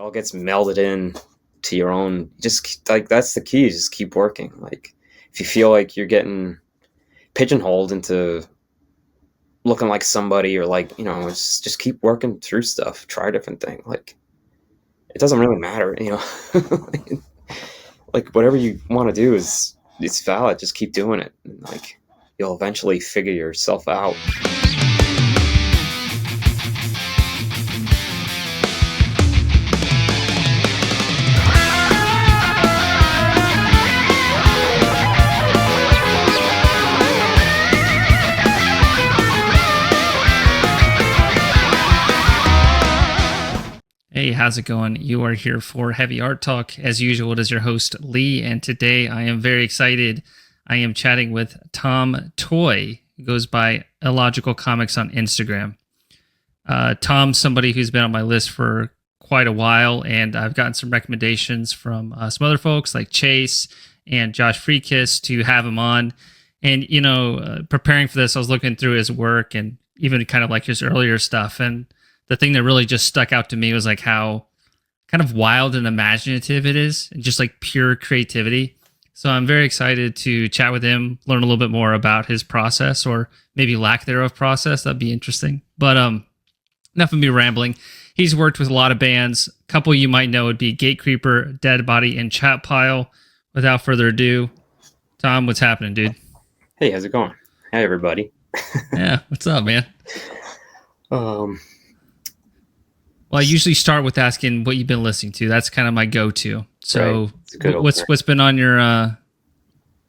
all gets melded in to your own. Just like that's the key. Just keep working. Like if you feel like you're getting pigeonholed into looking like somebody, or like just keep working through stuff. Try a different thing. Like it doesn't really matter. Like whatever you want to do it's valid. Just keep doing it. And like you'll eventually figure yourself out. Hey, how's it going? You are here for Heavy Art Talk. As usual, it is your host, Lee, and today I am very excited. I am chatting with Tom Toye, who goes by Illogical Comics on Instagram. Tom's somebody who's been on my list for quite a while, and I've gotten some recommendations from some other folks like Chase and Josh Freekiss to have him on. And, preparing for this, I was looking through his work and even kind of like his earlier stuff, and the thing that really just stuck out to me was like how kind of wild and imaginative it is, and just like pure creativity. So I'm very excited to chat with him, learn a little bit more about his process, or maybe lack thereof process. That'd be interesting. But enough of me rambling. He's worked with a lot of bands. A couple you might know would be Gatecreeper, Deadbody, and Chat Pile. Without further ado, Tom, what's happening, dude? Hey, how's it going? Hi, everybody. Yeah, what's up, man? Well, I usually start with asking what you've been listening to. That's kind of my go-to. So, right. What's been on your?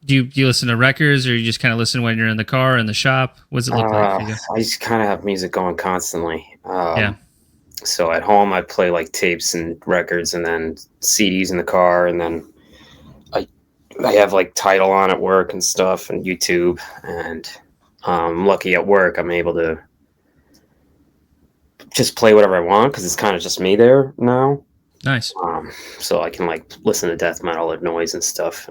Do you listen to records, or you just kind of listen when you're in the car, in the shop? What's it look like for you? I just kind of have music going constantly. Yeah. So at home, I play like tapes and records, and then CDs in the car, and then I have like Tidal on at work and stuff, and YouTube. And I'm lucky at work, I'm able to just play whatever I want because it's kind of just me there now. Nice. So I can like listen to death metal or noise and stuff.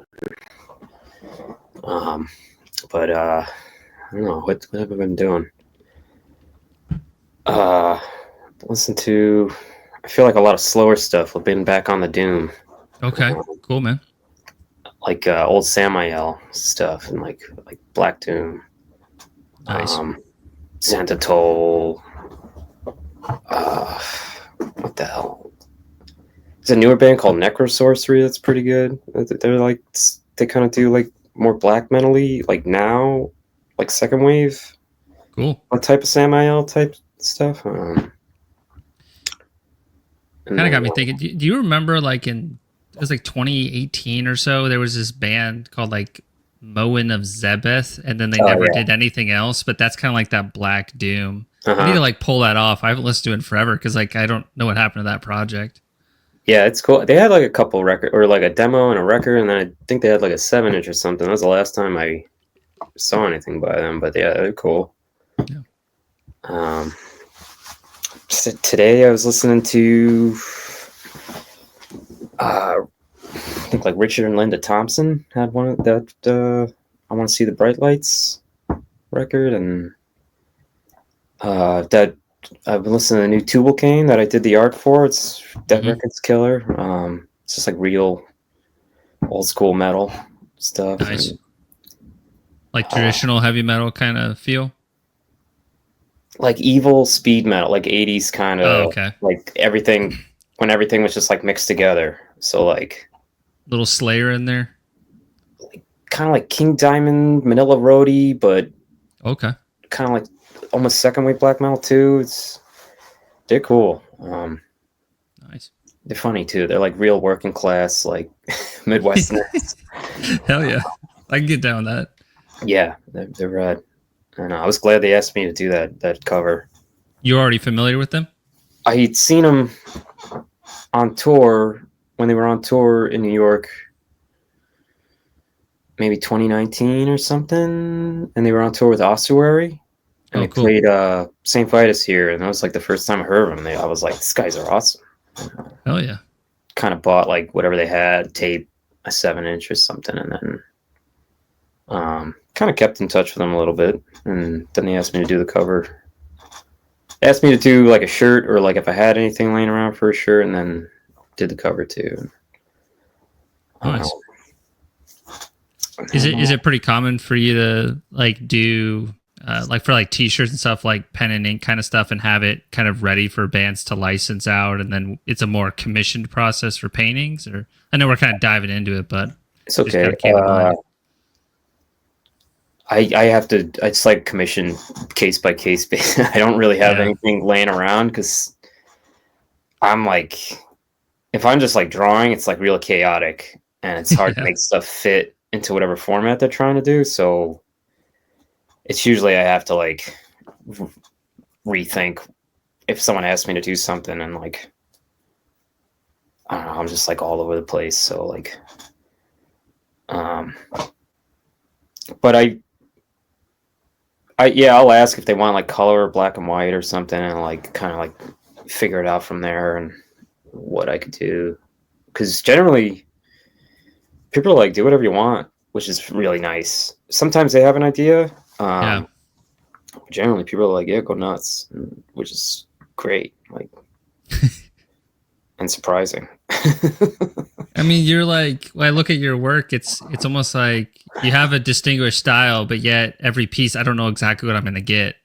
But I don't know what have I been doing. Listen to. I feel like a lot of slower stuff. I've been back on the Doom. Okay, cool, man. Like old Samael stuff and like Black Doom. Nice. Xantatol. What the hell? There's a newer band called Necrosorcery that's pretty good. They're like, they kind of do like more black metal-y, like now, like second wave. Cool. What type of Samael type stuff? Kind of got me thinking. Do you remember like it was like 2018 or so, there was this band called like Moen of Zebeth, and then they never did anything else, but that's kind of like that Black Doom. I need to like pull that off. I haven't listened to it in forever because like I don't know what happened to that project. Yeah, it's cool. They had like a couple record, or like a demo and a record, and then I think they had like a 7-inch or something. That was the last time I saw anything by them. But yeah, they're cool. Yeah. So today I was listening to I think like Richard and Linda Thompson had one of that. I Want to See the Bright Lights record, and that I've been listening to the new Tubal Cain that I did the art for. That record's killer. It's just like real old school metal stuff. Nice. Like traditional heavy metal kind of feel? Like evil speed metal, like 80s kind of. Oh, okay. Like everything, when everything was just like mixed together. So like little Slayer in there? Like, kind of like King Diamond, Manila Roadie, but okay. Kind of like almost second wave black metal too. They're cool. Nice. They're funny too. They're like real working class, like Midwesterners. Hell yeah, I can get down with that. Yeah, they're rad. And I was glad they asked me to do that cover. You're already familiar with them? I'd seen them on tour when they were on tour in New York, maybe 2019 or something, and they were on tour with Ossuary. And they played St. Vitus here, and that was like the first time I heard them. I was like, these guys are awesome. Hell yeah. Kind of bought like whatever they had, tape, a 7-inch or something, and then kind of kept in touch with them a little bit. And then they asked me to do the cover. They asked me to do like a shirt, or like if I had anything laying around for a shirt, and then did the cover too. Nice. Is it pretty common for you to like do like for like t-shirts and stuff, like pen and ink kind of stuff, and have it kind of ready for bands to license out, and then it's a more commissioned process for paintings? Or I know we're kind of diving into it, but it's okay. I have to. It's like commission case by case basis. I don't really have anything laying around because I'm like, if I'm just like drawing, it's like real chaotic and it's hard to make stuff fit into whatever format they're trying to do. So it's usually I have to like rethink if someone asks me to do something, and like, I don't know, I'm just like all over the place. So like, but I'll ask if they want like color or black and white or something, and like kind of like figure it out from there and what I could do. Because generally, people are like, do whatever you want, which is really nice. Sometimes they have an idea. Generally, people are like, yeah, go nuts, which is great. Like, and surprising. I mean, you're like, when I look at your work, it's almost like you have a distinguished style, but yet every piece, I don't know exactly what I'm going to get.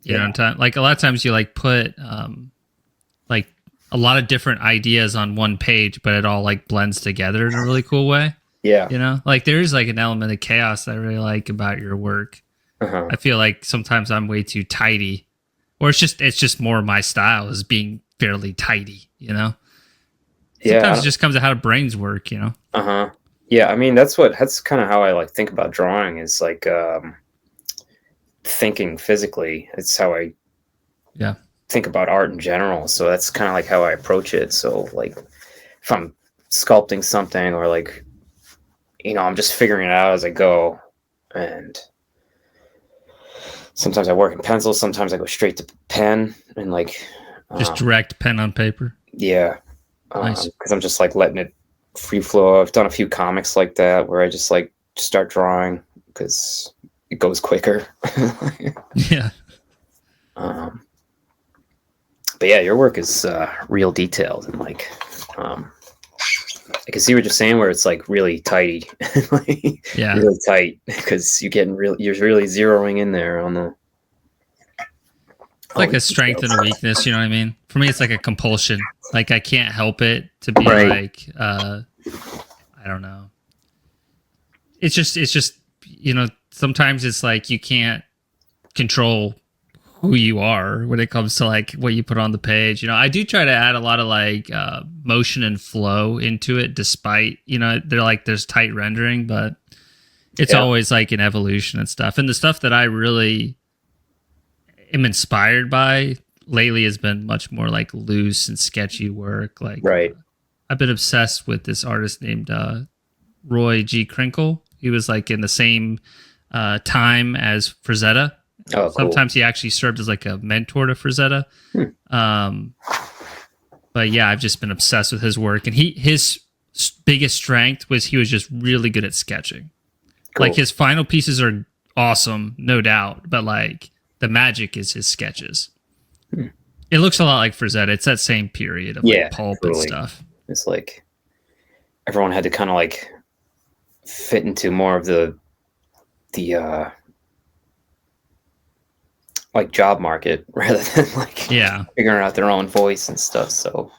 You know what I'm talking? Like a lot of times you like put like a lot of different ideas on one page, but it all like blends together in a really cool way. Yeah. You know, like there's like an element of chaos that I really like about your work. I feel like sometimes I'm way too tidy, or it's just more my style is being fairly tidy, you know? Sometimes it just comes to how brains work, you know? Yeah, I mean, that's kind of how I like think about drawing, is like thinking physically. It's how I think about art in general. So that's kind of like how I approach it. So like if I'm sculpting something, or like, you know, I'm just figuring it out as I go. And sometimes I work in pencil, sometimes I go straight to pen and like just direct pen on paper. Yeah. Nice. Because I'm just like letting it free flow. I've done a few comics like that where I just like start drawing because it goes quicker. Yeah. But yeah, your work is real detailed, and like I can see what you're saying, where it's like really tidy. Like, really tight, because you're really zeroing in there on the. It's like a strength and a weakness, you know what I mean? For me, it's like a compulsion. Like I can't help it to be like, I don't know. It's just, you know, sometimes it's like you can't control who you are when it comes to like what you put on the page. You know, I do try to add a lot of like motion and flow into it, despite, you know, they're like there's tight rendering, but it's always like an evolution and stuff. And the stuff that I really am inspired by lately has been much more like loose and sketchy work. Like, I've been obsessed with this artist named Roy G. Crinkle. He was like in the same time as Frazetta. Oh, sometimes he actually served as like a mentor to Frazetta. But yeah, I've just been obsessed with his work, and his biggest strength was he was just really good at sketching. Like his final pieces are awesome, no doubt, but like the magic is his sketches. It looks a lot like Frazetta. It's that same period of like pulp and stuff. It's like everyone had to kind of like fit into more of the like job market rather than like figuring out their own voice and stuff. So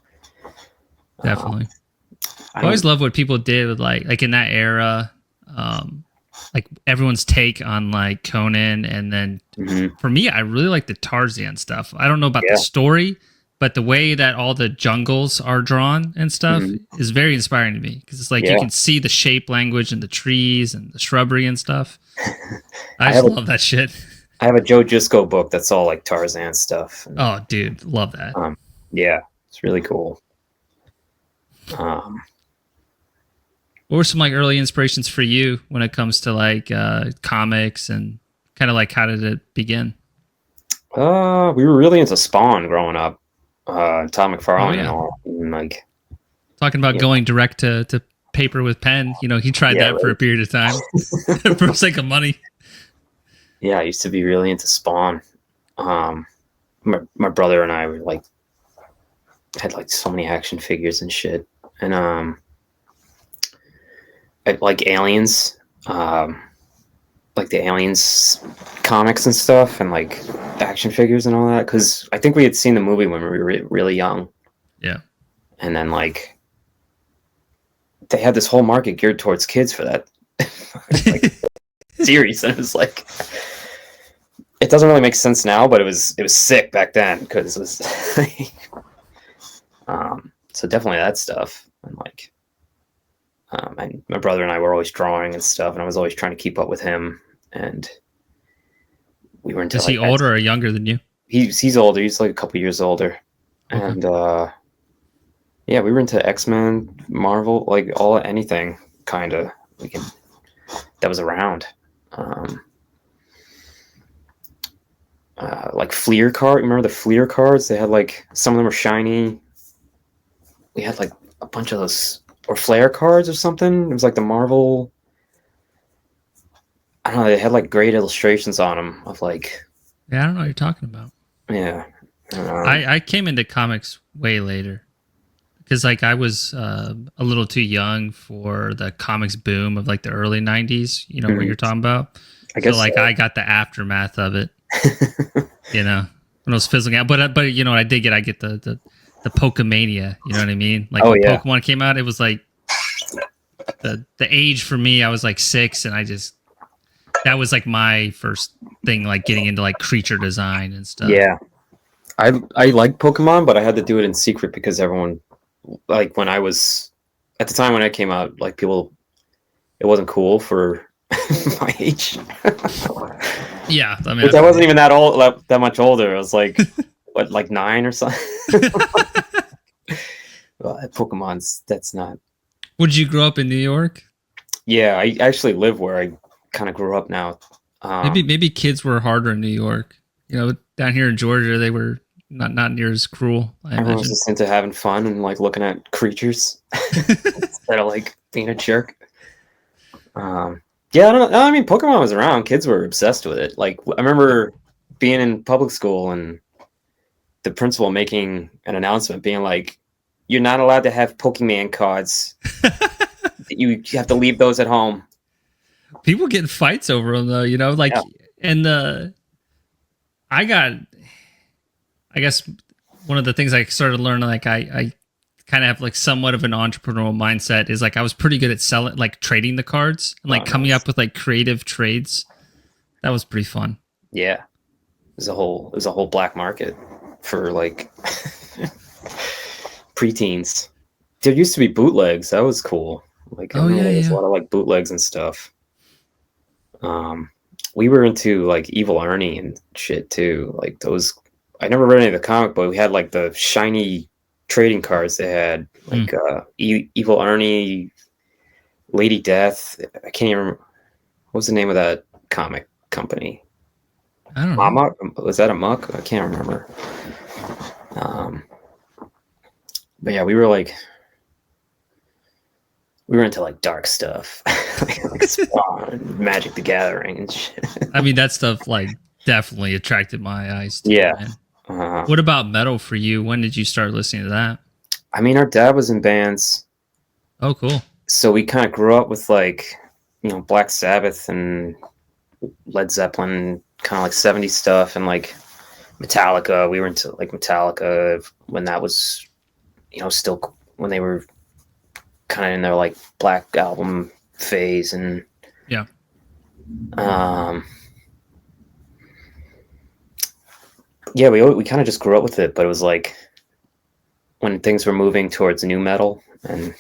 definitely, I always love what people did with like in that era, like everyone's take on like Conan, and then for me, I really like the Tarzan stuff. I don't know about the story, but the way that all the jungles are drawn and stuff is very inspiring to me, because it's like you can see the shape language and the trees and the shrubbery and stuff. I just love that shit. I have a Joe Jusko book that's all like Tarzan stuff. Oh, dude, love that. Yeah, it's really cool. What were some like early inspirations for you when it comes to like comics, and kind of like how did it begin? We were really into Spawn growing up. Tom McFarlane and all. And like talking about going direct to paper with pen. You know, he tried that for a period of time for the sake of money. Yeah, I used to be really into Spawn. My brother and I were like had like so many action figures and shit. and I like Aliens, like the Aliens comics and stuff, and like action figures and all that. Because I think we had seen the movie when we were really young. Yeah. And then like they had this whole market geared towards kids for that like, series, and it was like, it doesn't really make sense now, but it was sick back then because it was so definitely that stuff. And like and my brother and I were always drawing and stuff, and I was always trying to keep up with him. And we were into Is he older or younger than you? He's older. He's like a couple years older. Okay. And yeah, we were into X-Men, Marvel, like anything kind of that was around. Like Fleer card. Remember the Fleer cards? They had like, some of them were shiny. We had like a bunch of those, or Flare cards or something. It was like the Marvel. I don't know. They had like great illustrations on them of like. Yeah, I don't know what you're talking about. Yeah. I came into comics way later because like I was a little too young for the comics boom of like the early 90s, you know, what you're talking about. I guess so. I got the aftermath of it, you know, when it was fizzling out. But you know what I did get? I get the Pokemania, you know what I mean? Like when Pokemon came out, it was like the age for me, I was like 6, and that was like my first thing, like getting into like creature design and stuff. Yeah. I like Pokemon, but I had to do it in secret because everyone, like when I was, at the time when I came out, like people, it wasn't cool for my age. Yeah, I mean, I wasn't even that old, that much older. I was like, what, like 9 or something? Well, Pokemon's, that's not. Would you grow up in New York? Yeah, I actually live where I kind of grew up now. Maybe kids were harder in New York. You know, down here in Georgia, they were not near as cruel. Everyone was just into having fun and like looking at creatures instead of like being a jerk. Yeah, I don't know. I mean, Pokemon was around. Kids were obsessed with it. Like, I remember being in public school and the principal making an announcement being like, "You're not allowed to have Pokemon cards. You have to leave those at home." People get in fights over them, though. You know, like, and I guess one of the things I started learning, like, I kind of have like somewhat of an entrepreneurial mindset, is like I was pretty good at selling, like trading the cards and like coming up with like creative trades. That was pretty fun. Yeah, there's a whole black market for like preteens. There used to be bootlegs. That was cool. Like, I remember there was a lot of like bootlegs and stuff. We were into like Evil Ernie and shit too. Like those, I never read any of the comic, but we had like the shiny trading cards. They had like Evil Ernie, Lady Death. I can't even remember. What was the name of that comic company? I don't know. Was that a Muck? I can't remember. But yeah, we were into like dark stuff, like Spawn, Magic the Gathering and shit. I mean, that stuff like definitely attracted my eyes too, yeah. What about metal for you? When did you start listening to that? I mean, our dad was in bands. Oh, cool. So we kind of grew up with like, you know, Black Sabbath and Led Zeppelin, kind of like 70s stuff, and like Metallica. We were into like Metallica when that was, you know, still when they were kind of in their like Black Album phase. And yeah, yeah, we kind of just grew up with it. But it was like when things were moving towards new metal, and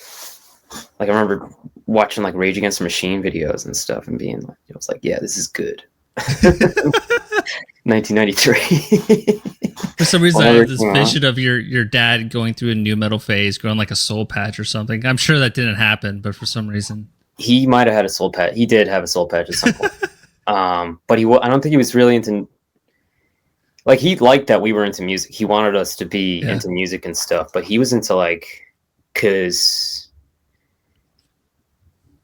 like I remember watching like Rage Against the Machine videos and stuff and being like, it was like, yeah, this is good. 1993. For some reason, I have this vision of your dad going through a new metal phase, growing like a soul patch or something. I'm sure that didn't happen, but for some reason, he might have had a soul patch. He did have a soul patch at some point. But I don't think he was really into. Like, he liked that we were into music. He wanted us to be into music and stuff. But he was into like, because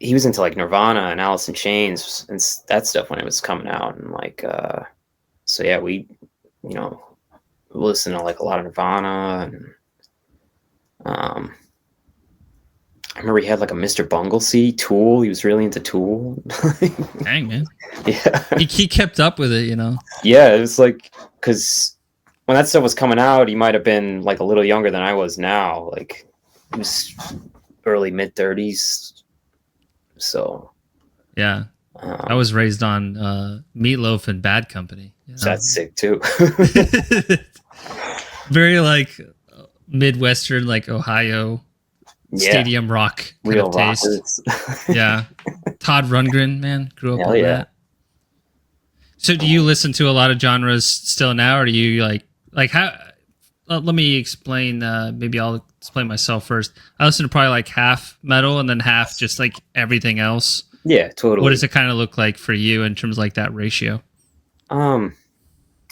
he was into like Nirvana and Alice in Chains and that stuff when it was coming out. And like, so yeah, we, you know, listen to like a lot of Nirvana and remember he had like a Mr. Bunglesey Tool. He was really into Tool. Dang, man. Yeah. He kept up with it, you know. Yeah, it was like, because when that stuff was coming out, he might have been like a little younger than I was now. Like, he was early mid-30s. So Yeah. I was raised on Meatloaf and Bad Company. You know? That's sick too. Very like Midwestern, like Ohio stadium rock kind real of taste. Yeah. Todd Rundgren, man, grew up Hell on yeah. that. So do you listen to a lot of genres still now, or do you like how? Let me explain. Maybe I'll explain myself first. I listen to probably like half metal and then half just like everything else. Yeah, totally. What does it kind of look like for you in terms of like that ratio? I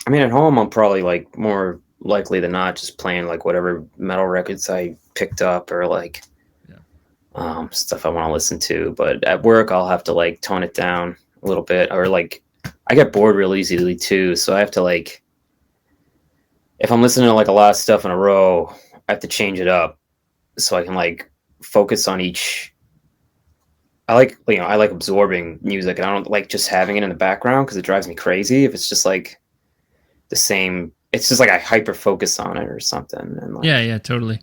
mean, at home, I'm probably like more likely than not just playing like whatever metal records I picked up or like stuff I want to listen to. But at work, I'll have to like tone it down a little bit, or like I get bored real easily too. So I have to like, if I'm listening to like a lot of stuff in a row, I have to change it up so I can like focus on each. I like absorbing music, and I don't like just having it in the background because it drives me crazy if it's just like the same. It's just like I hyper focus on it or something. And like, yeah, totally.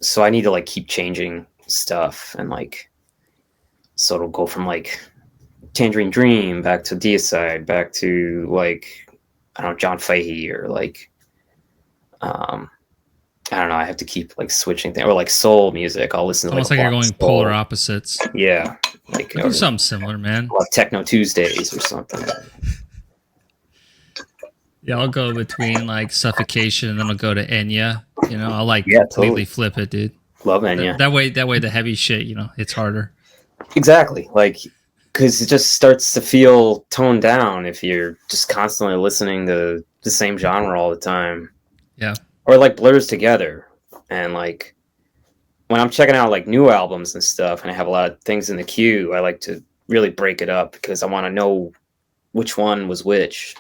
So I need to like keep changing stuff, and like, so it'll go from like Tangerine Dream back to Deicide, back to like, I don't know, John Fahey, or like, I don't know. I have to keep like switching things, or like soul music. I'll listen to Almost like you're going soul. polar opposites. Yeah, like do something similar, man. Like Techno Tuesdays or something. Yeah, I'll go between like Suffocation and then I'll go to Enya. You know, I'll like completely flip it, dude. Love Enya. That way the heavy shit, you know, it's harder. Exactly. Like, because it just starts to feel toned down if you're just constantly listening to the same genre all the time. Yeah. Or like blurs together. And like, when I'm checking out like new albums and stuff, and I have a lot of things in the queue, I like to really break it up because I want to know which one was which.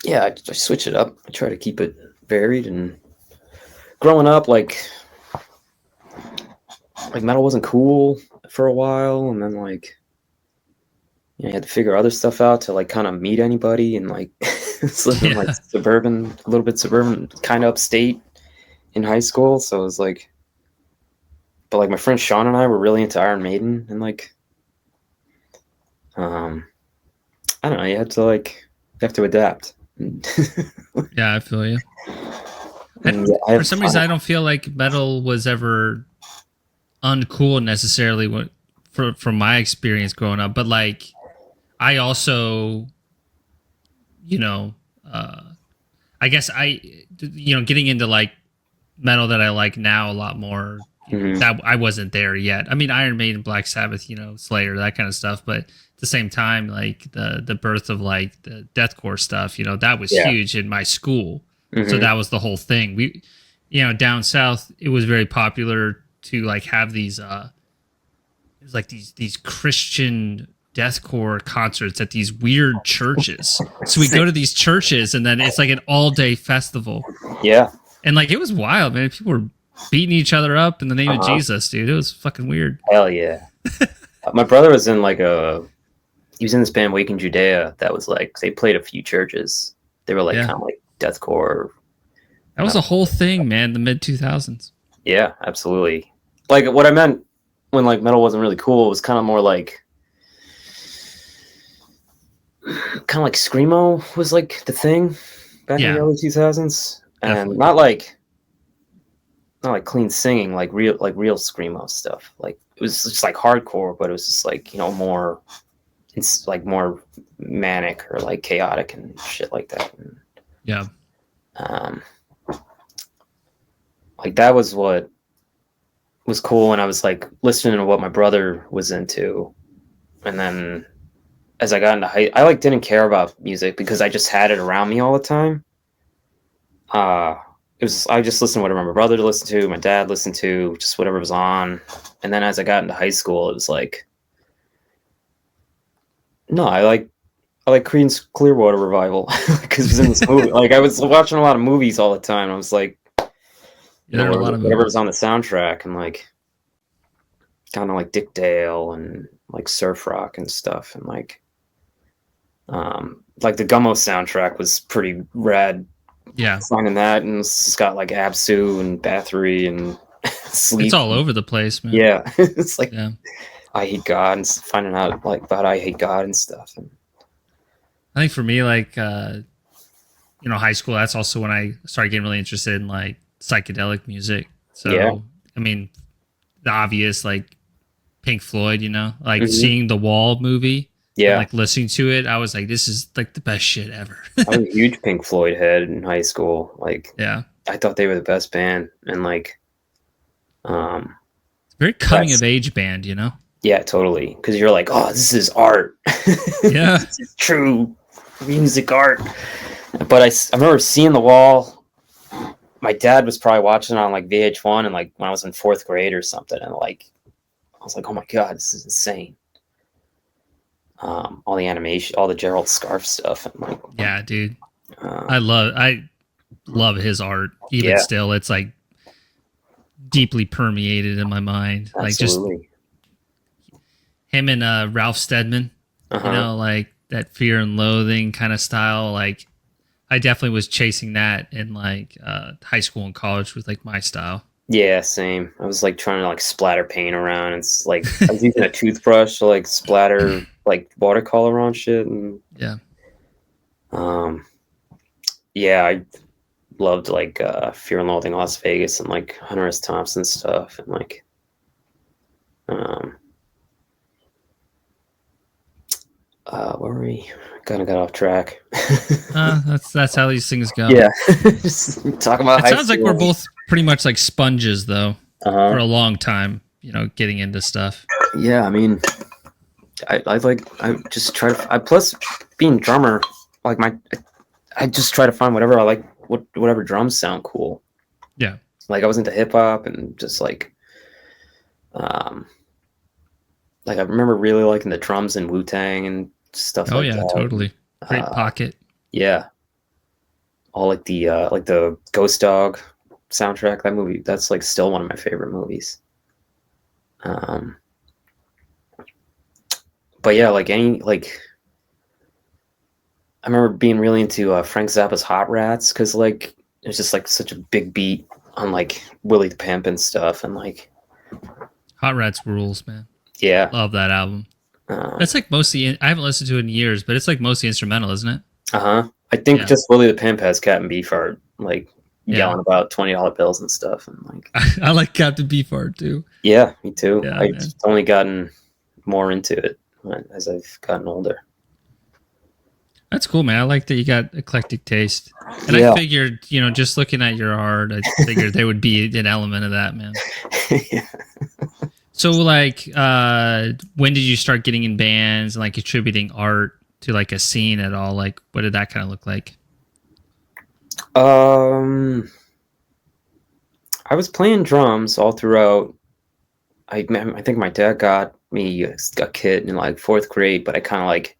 Yeah, I switch it up. I try to keep it varied. And growing up, like metal wasn't cool for a while, and then like, you know, you had to figure other stuff out to like kind of meet anybody, and like living like suburban, a little bit suburban, kind of upstate in high school. So it was like, but like my friend Sean and I were really into Iron Maiden, and like, I don't know, you have to adapt. Yeah, I feel you. And for some reason, I don't feel like metal was ever uncool necessarily from my experience growing up. But like, I also, you know, I guess getting into like metal that I like now a lot more. That I wasn't there yet. I mean, Iron Maiden, Black Sabbath, you know, Slayer, that kind of stuff. But at the same time, like the birth of like the deathcore stuff, you know, that was huge in my school. So that was the whole thing. We, you know, down south, it was very popular to like have these, it was like these Christian deathcore concerts at these weird churches. So we go to these churches, and then it's like an all day festival. Yeah, and like it was wild, man. People were beating each other up in the name of Jesus, dude. It was fucking weird. Hell yeah. My brother was in he was in this band Waking Judea that was like, they played a few churches. They were like kind of like deathcore. That was a whole thing, man, the mid 2000s. Yeah, absolutely. Like what I meant when like metal wasn't really cool, it was kind of more like screamo was like the thing back in the early 2000s. And definitely. not like clean singing, like real screamo stuff. Like it was just like hardcore, but it was just like, you know, more, it's like more manic or like chaotic and shit like that. And, yeah. Like that was what was cool, and I was like listening to what my brother was into. And then as I got into I like didn't care about music because I just had it around me all the time. I just listened to whatever my brother listened to, my dad listened to, just whatever was on. And then as I got into high school, it was like, no, I like I like Creedence Clearwater Revival because it was in this movie. Like I was watching a lot of movies all the time. And I was like, There are a lot of whatever movies. was on the soundtrack, and like kind of like Dick Dale and like surf rock and stuff, and like the Gummo soundtrack was pretty rad. Yeah, Finding that, and it's got like Absu and Bathory and Sleep. it's all over the place, man. Yeah, it's like Yeah, I Hate God and finding out like about I Hate God and stuff. And I think for me, like high school. That's also when I started getting really interested in like psychedelic music. yeah, So I mean, the obvious like Pink Floyd, like hmm seeing the Wall movie and yeah. like listening to it, I was like, this is like the best shit ever. I was a huge Pink Floyd head in high school. Like Yeah. I thought they were the best band, and like, um, Very coming of age band. yeah, totally. Because you're like, oh, this is art. Yeah. This is true music art. But I remember seeing the Wall. My dad was probably watching it on like VH1, and like when I was in 4th grade or something, and like I was like, oh my god, this is insane. All the animation, all the Gerald Scarf stuff, and like, Yeah, dude. uh, I love his art. Even yeah, still, it's like deeply permeated in my mind. Like just absolutely. him and Ralph Steadman, Uh-huh. like that Fear and Loathing kind of style. Like I definitely was chasing that in like high school and college with like my style. Yeah, same. I was like trying to like splatter paint around. It's like I was using a toothbrush to like splatter like watercolor on shit, and Yeah. um, yeah, I loved like Fear and Loathing Las Vegas and like Hunter S. Thompson stuff, and like um, where were we? Kind of got off track. That's how these things go. Yeah, just talking about It high sounds like we're school. both pretty much like sponges though for Uh-huh. a long time, getting into stuff. Yeah, I mean, I just try to. I plus being drummer, like I just try to find whatever I like. Whatever drums sound cool. Yeah. Like I was into hip hop and just um, like I remember really liking the drums in Wu Tang and stuff Oh like yeah, that. totally. Great pocket. Yeah, all like the Ghost Dog soundtrack. That movie, that's like still one of my favorite movies. Um, but yeah, like any like I remember being really into Frank Zappa's Hot Rats because like it's just like such a big beat on like Willie the Pimp and stuff, and like Hot Rats rules, man. yeah, Love that album. uh That's like mostly. I haven't listened to it in years, but it's like mostly instrumental, isn't it? huh. I think Yeah. just Willie the Pimp has Captain Beefheart like Yeah. yelling about $20 bills and stuff, and like I like Captain Beefheart too. yeah, me too. Yeah, I've man. only gotten more into it as I've gotten older. That's cool, man. I like that you got eclectic taste. And I Yeah. figured, just looking at your art, I figured there would be an element of that, man. Yeah. So, like, when did you start getting in bands and like contributing art to like a scene at all? Like, what did that kind of look like? Um, I was playing drums all throughout. I think my dad got me a kit in like 4th grade, but I kind of like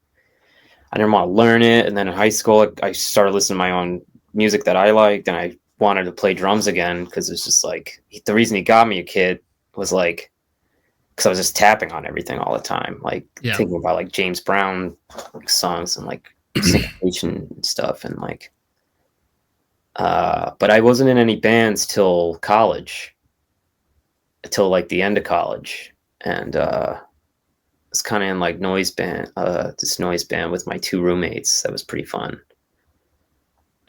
I didn't want to learn it. And then in high school, like, I started listening to my own music that I liked, and I wanted to play drums again because it's just like the reason he got me a kit was like because I was just tapping on everything all the time, like Yeah. thinking about like James Brown like songs and like syncopation and stuff, and like. But I wasn't in any bands till college, till like the end of college, and was kind of in like this noise band with my 2 roommates. That was pretty fun,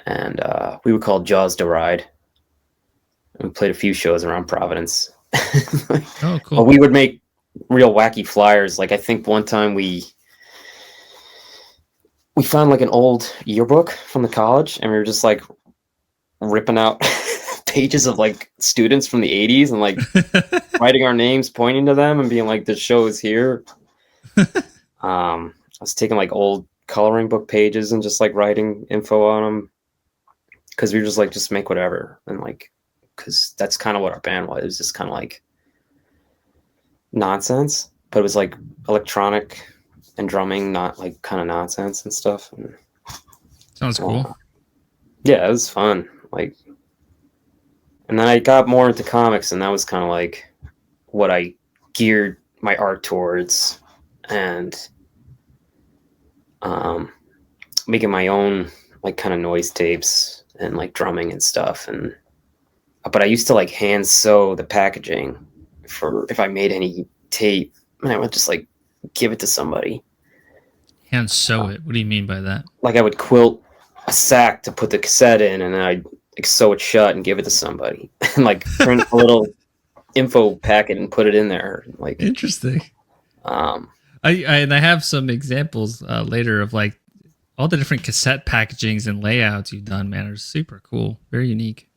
and we were called Jaws to Ride. We played a few shows around Providence. Oh, But cool. we would make real wacky flyers. Like I think one time we found like an old yearbook from the college, and we were just like ripping out pages of like students from the 80s and like writing our names, pointing to them, and being like, "The show is here." I was taking like old coloring book pages and just like writing info on them because we were just like, just make whatever, and like, because that's kind of what our band was. It was just kind of like nonsense, but it was like electronic and drumming, not like kind of nonsense and stuff. And, Sounds cool. yeah, it was fun. Like, and then I got more into comics, and that was kind of like what I geared my art towards, and making my own like kind of noise tapes and like drumming and stuff. And but I used to like hand sew the packaging for if I made any tape, and I would just like give it to somebody. Hand sew it. What do you mean by that? Like I would quilt a sack to put the cassette in, and then I'd like sew it shut and give it to somebody, and like print a little info packet and put it in there. Like, Interesting. um, I have some examples later of like all the different cassette packagings and layouts you've done. Man, are super cool. Very unique.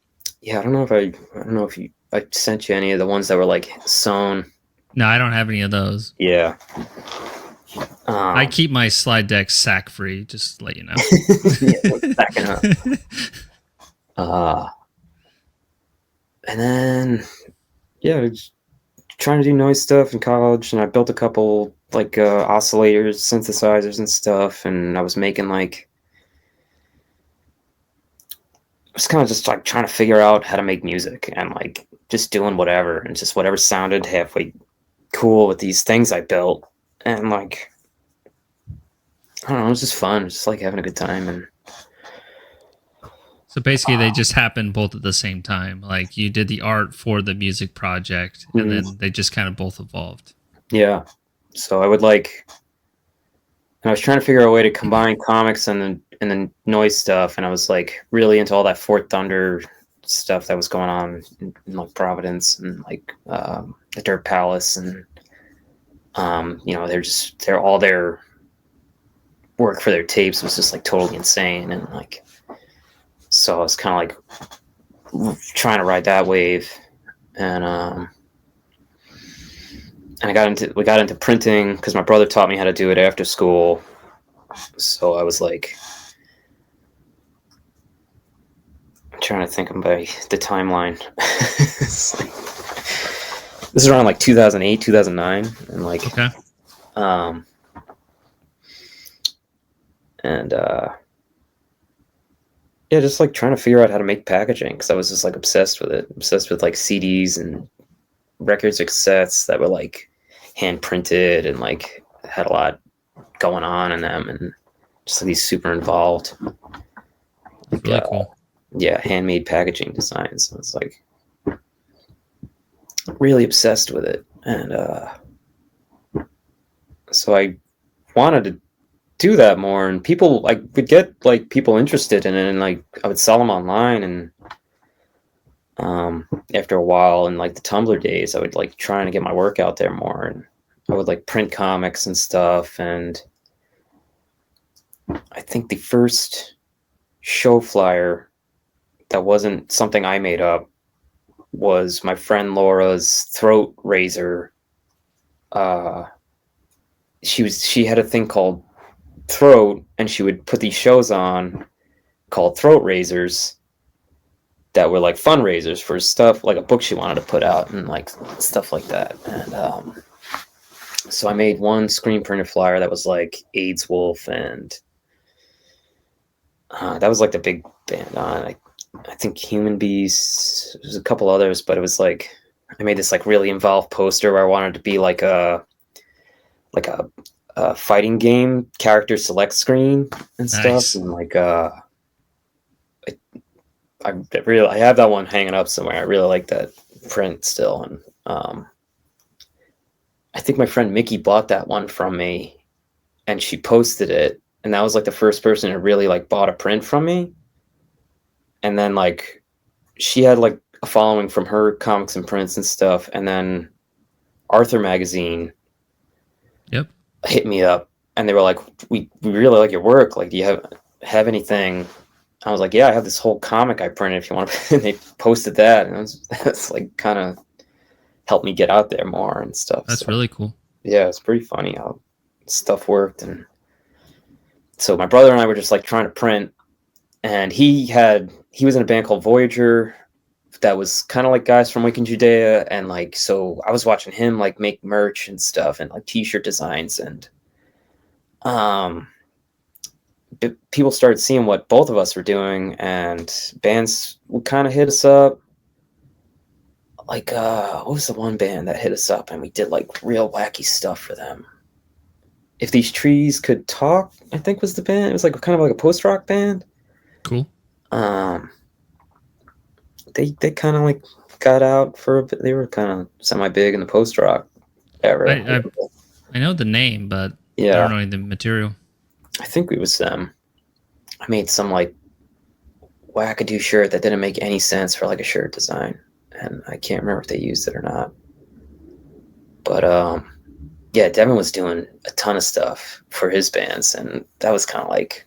yeah, I don't know if I sent you any of the ones that were like sewn. No, I don't have any of those. Yeah. I keep my slide deck sack free, just to let you know. Yeah, backing up. And then, yeah, I was trying to do noise stuff in college, and I built a couple like oscillators, synthesizers, and stuff. And I was making like, I was kind of just like trying to figure out how to make music, and like just doing whatever, and just whatever sounded halfway cool with these things I built. And like, I don't know, it was just fun. It was just like having a good time. And So basically, they just happened both at the same time. Like you did the art for the music project, and then they just kind of both evolved. yeah, so I would like, and I was trying to figure out a way to combine comics and the noise stuff, and I was like really into all that Fort Thunder stuff that was going on in like Providence and like the Dirt Palace, and you know, they're all their work for their tapes was just like totally insane. And like, so I was kind of like trying to ride that wave. And we got into printing because my brother taught me how to do it after school. So I was like, I'm trying to think of the timeline. This is around like 2008, 2009, and like, Okay. And yeah, just like trying to figure out how to make packaging, because I was just like obsessed with it, obsessed with like CDs and records or cassettes that were like hand printed and like had a lot going on in them, and just like these super involved, That's really cool. Yeah, handmade packaging designs. So it's like really obsessed with it. And so I wanted to do that more, and people like would get like people interested in it, and like I would sell them online. And after a while, in like the Tumblr days, I would like trying to get my work out there more, and I would like print comics and stuff. And I think the first show flyer that wasn't something I made up was my friend Laura's throat razor. She had a thing called Throat, and she would put these shows on called Throat Razors that were like fundraisers for stuff, like a book she wanted to put out and like stuff like that. And so I made one screen printed flyer that was like AIDS Wolf, and that was like the big band on it. I think Human Bees. There's a couple others, but it was like I made this like really involved poster where I wanted to be like a fighting game character select screen and stuff. Nice. And like I have that one hanging up somewhere. I really like that print still. And I think my friend Mickey bought that one from me, and she posted it, and that was like the first person who really like bought a print from me. And then like she had like a following from her comics and prints and stuff. And then Arthur Magazine hit me up, and they were like, we really like your work. Like, do you have anything? I was like, yeah, I have this whole comic I printed if you want to. And they posted that, and that's like kind of helped me get out there more and stuff. That's really cool. Yeah, it's pretty funny how stuff worked. And so my brother and I were just like trying to print, and he was in a band called Voyager that was kind of like guys from Wiccan Judea, and like so I was watching him like make merch and stuff and like t-shirt designs. And um, people started seeing what both of us were doing, and bands would kind of hit us up. Like, what was the one band that hit us up and we did like real wacky stuff for them? If These Trees Could Talk, I think was the band. It was like kind of like a post rock band. Cool. Um, they kind of like got out for a bit. They were kind of semi big in the post rock era. I know the name, but I don't Yeah, know any of the material. I think it was them. I made some like wackadoo shirt that didn't make any sense for like a shirt design, and I can't remember if they used it or not. But yeah, Devin was doing a ton of stuff for his bands, and that was kind of like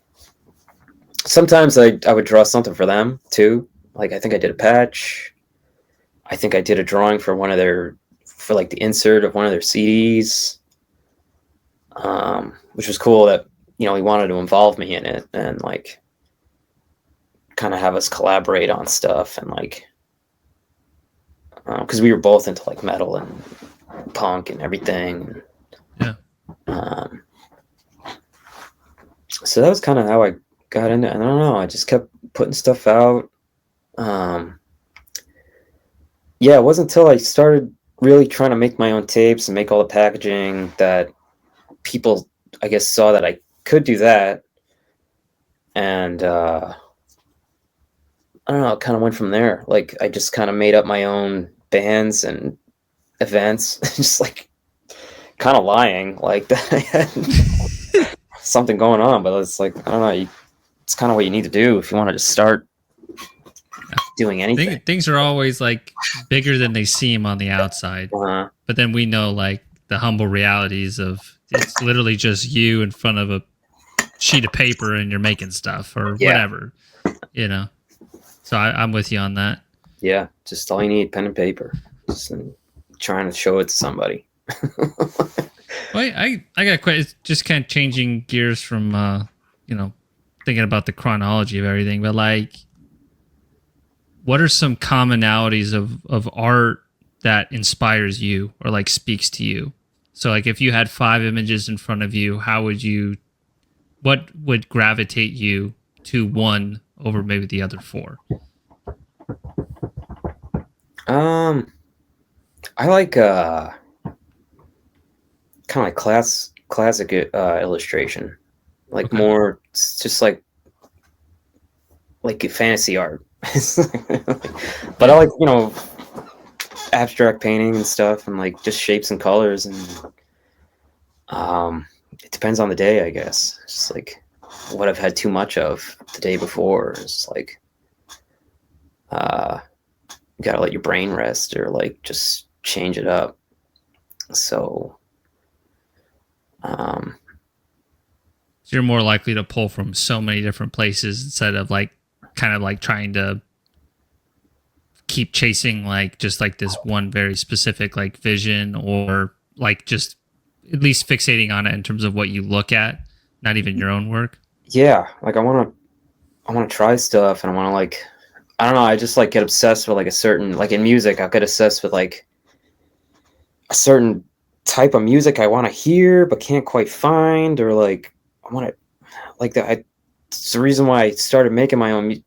sometimes I would draw something for them too. Like I think I did a patch. I think I did a drawing for one of their for like the insert of one of their CDs, which was cool. That he wanted to involve me in it and like kind of have us collaborate on stuff and like because we were both into like metal and punk and everything. Yeah. So that was kind of how I got into it. And I don't know. I just kept putting stuff out. Yeah, it wasn't until I started really trying to make my own tapes and make all the packaging that people, I guess, saw that I could do that. And I don't know, it kind of went from there. Like, I just kind of made up my own bands and events, just like kind of lying, like that I had something going on. But it's like, I don't know, it's kind of what you need to do if you want to just start doing anything. Things are always like bigger than they seem on the outside, but then we know like the humble realities of it's literally just you in front of a sheet of paper and you're making stuff or whatever, So I'm with you on that. Yeah, just all you need, pen and paper. Just trying to show it to somebody. Well, I got quite. It's just kind of changing gears from thinking about the chronology of everything, but like, what are some commonalities of art that inspires you or like speaks to you? So like, if you had 5 images in front of you, what would gravitate you to one over maybe the other 4? I like kind of like classic illustration, like more just like fantasy art. But I like abstract painting and stuff, and like just shapes and colors, and it depends on the day, I guess. It's just like what I've had too much of the day before. It's like you gotta let your brain rest or like just change it up. So so you're more likely to pull from so many different places instead of like kind of like trying to keep chasing like just like this one very specific like vision, or like just at least fixating on it in terms of what you look at, not even your own work. Yeah, like I want to try stuff, and I want to like, I don't know, I just like get obsessed with like a certain, like in music, I'll get obsessed with like a certain type of music I want to hear but can't quite find, or like I want to like that. It's the reason why I started making my own.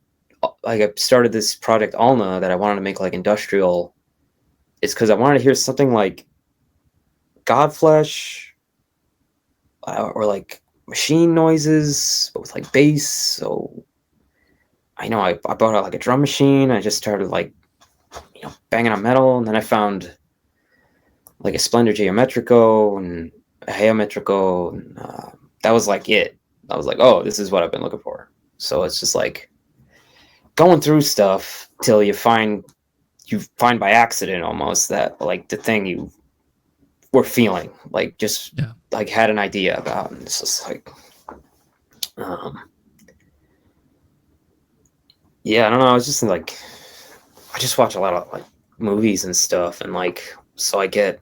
Like I started this project Ulna that I wanted to make like industrial. It's because I wanted to hear something like Godflesh or like machine noises, but with like bass. So I know I bought out like a drum machine. I just started like banging on metal, and then I found like a Splendor Geometrico and a Geometrico, and that was like it. I was like, oh, this is what I've been looking for. So it's just like going through stuff till you find by accident almost that like the thing you were feeling, like just like had an idea about, and it's just like yeah, I don't know, I was just like, I just watch a lot of like movies and stuff, and like so I get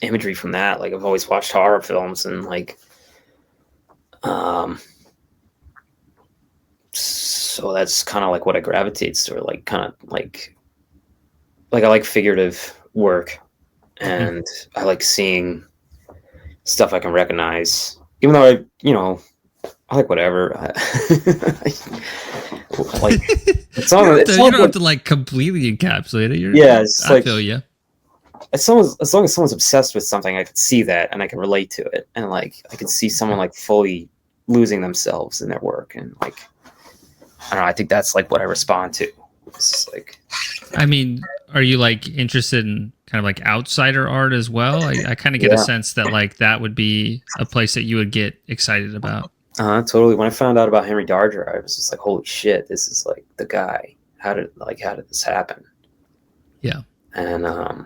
imagery from that. Like I've always watched horror films, and like so that's kind of like what I gravitate to, like kind of like I like figurative work, and I like seeing stuff I can recognize, even though I like whatever. Like it's not. You don't have to like completely encapsulate it. Yeah, it's I feel you. As long as someone's obsessed with something, I could see that and I can relate to it, and like I could see someone like fully losing themselves in their work, and like I don't know. I think that's like what I respond to. It's just like, I mean, are you like interested in kind of like outsider art as well? I kind of get a sense that like that would be a place that you would get excited about. Totally. When I found out about Henry Darger, I was just like, holy shit, this is like the guy. How did this happen? Yeah. And I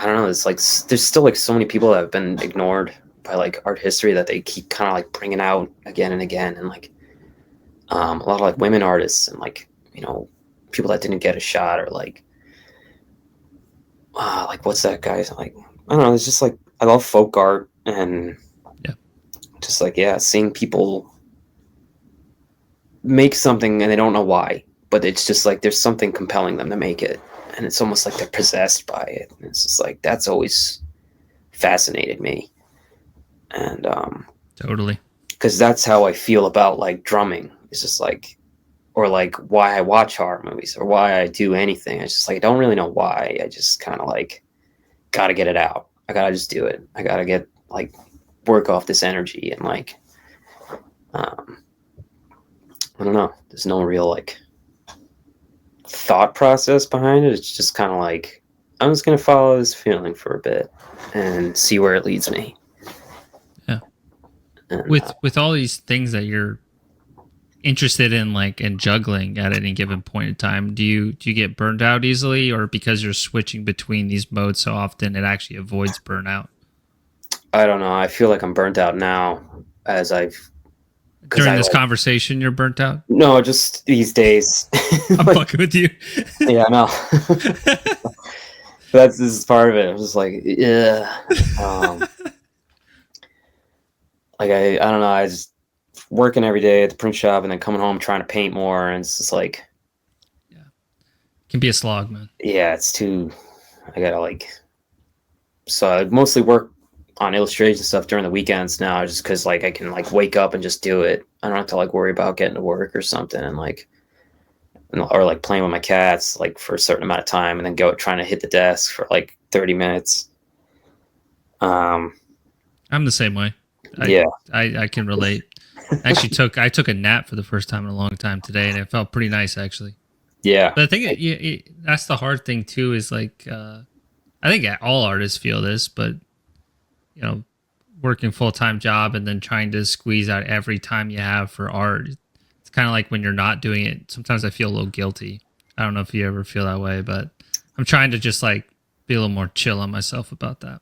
don't know. It's like there's still like so many people that have been ignored by like art history that they keep kind of like bringing out again and again, and like a lot of like women artists and like people that didn't get a shot, or like what's that guy's like, I don't know. It's just like I love folk art, and just like seeing people make something and they don't know why, but it's just like there's something compelling them to make it, and it's almost like they're possessed by it. And it's just like that's always fascinated me, and totally, because that's how I feel about like drumming. It's just like, or like why I watch horror movies or why I do anything. It's just like I don't really know why. I just kind of like gotta get it out. I gotta just do it. I gotta get like work off this energy, and like I don't know. There's no real like thought process behind it. It's just kind of like I'm just gonna follow this feeling for a bit and see where it leads me. Yeah. And, with all these things that you're interested in, like, and juggling at any given point in time, do you get burned out easily, or because you're switching between these modes so often, it actually avoids burnout? I don't know. I feel like I'm burnt out now as during this conversation, you're burnt out? No, just these days. I'm fucking with you. Yeah, I know. This is part of it. I'm just like, yeah. Like I don't know. I just working every day at the print shop and then coming home trying to paint more, and it's just like, yeah, it can be a slog, man. Yeah, it's too. I gotta like. So I mostly work on illustration stuff during the weekends now, just because like I can like wake up and just do it. I don't have to like worry about getting to work or something, and like, or like playing with my cats like for a certain amount of time, and then go trying to hit the desk for like 30 minutes. I'm the same way. I can relate. Actually, I took a nap for the first time in a long time today, and it felt pretty nice actually. Yeah, but I think that's the hard thing too. Is like I think all artists feel this, but working full-time job and then trying to squeeze out every time you have for art, it's kind of like when you're not doing it, sometimes I feel a little guilty. I don't know if you ever feel that way, but I'm trying to just like be a little more chill on myself about that.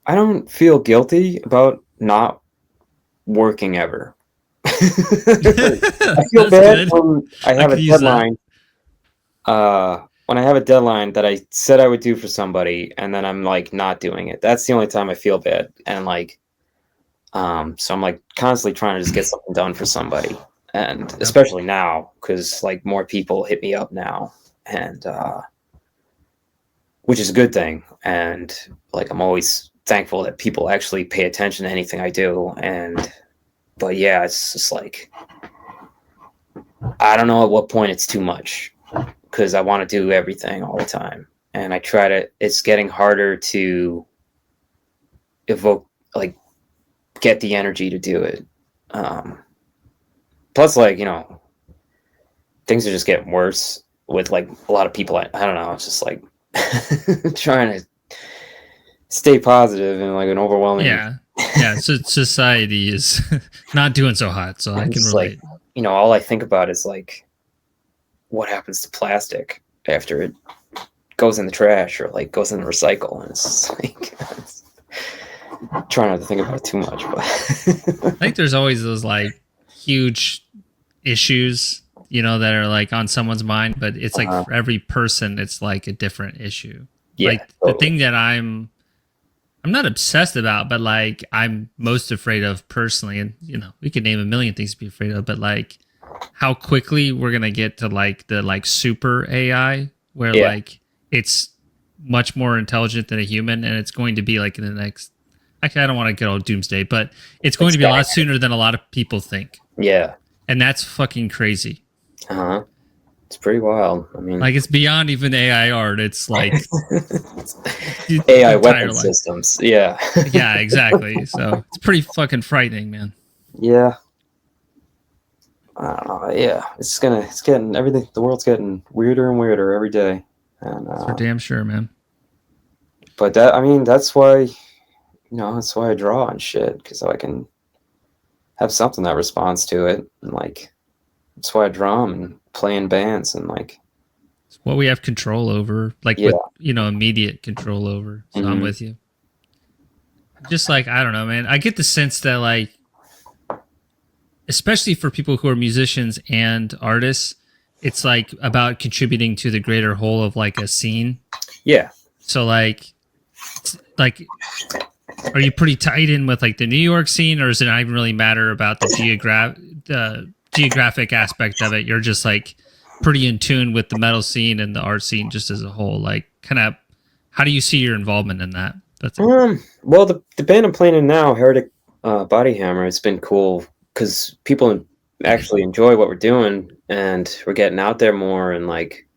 I don't feel guilty about not working ever. I feel bad when I have a deadline. When I have a deadline that I said I would do for somebody, and then I'm like not doing it. That's the only time I feel bad. And like, so I'm like constantly trying to just get something done for somebody, and especially now because like more people hit me up now, and which is a good thing. And like I'm always thankful that people actually pay attention to anything I do. But yeah, it's just like I don't know at what point it's too much, because I want to do everything all the time, and I try to. It's getting harder to evoke, like, get the energy to do it. Plus, like things are just getting worse with like a lot of people. I don't know. It's just like trying to stay positive in like an overwhelming. Yeah. So society is not doing so hot, so I can relate. Like, all I think about is like what happens to plastic after it goes in the trash or like goes in the recycle, and it's just like trying not to think about it too much. But I think there's always those like huge issues that are like on someone's mind, but it's like for every person it's like a different issue. Like totally. The thing that I'm not obsessed about, but like I'm most afraid of personally, and we could name a million things to be afraid of, but like how quickly we're gonna get to like the like super AI where like it's much more intelligent than a human, and it's going to be like in the next, I don't want to get all doomsday, but it's going to be a lot sooner than a lot of people think. Yeah. And that's fucking crazy. Uh-huh. It's pretty wild. I mean, like it's beyond even AI art. It's like AI weapon systems. Yeah. Yeah, exactly. So it's pretty fucking frightening, man. Yeah. I don't know. Yeah, it's getting everything. The world's getting weirder and weirder every day, and For damn sure, man. But that's why, that's why I draw and shit, because I can have something that responds to it, and like, that's why I drum and play in bands, and like, it's what we have control over, like with immediate control over. So I'm with you. Just like, I don't know, man. I get the sense that like, especially for people who are musicians and artists, it's like about contributing to the greater whole of like a scene. Yeah. So like, are you pretty tight in with like the New York scene, or does it not even really matter about the geographic aspect of it? You're just like pretty in tune with the metal scene and the art scene just as a whole. Like, kind of, how do you see your involvement in that? Well, the band I'm playing in now, Heretic Bodyhammer, it's been cool because people actually enjoy what we're doing, and we're getting out there more, and like,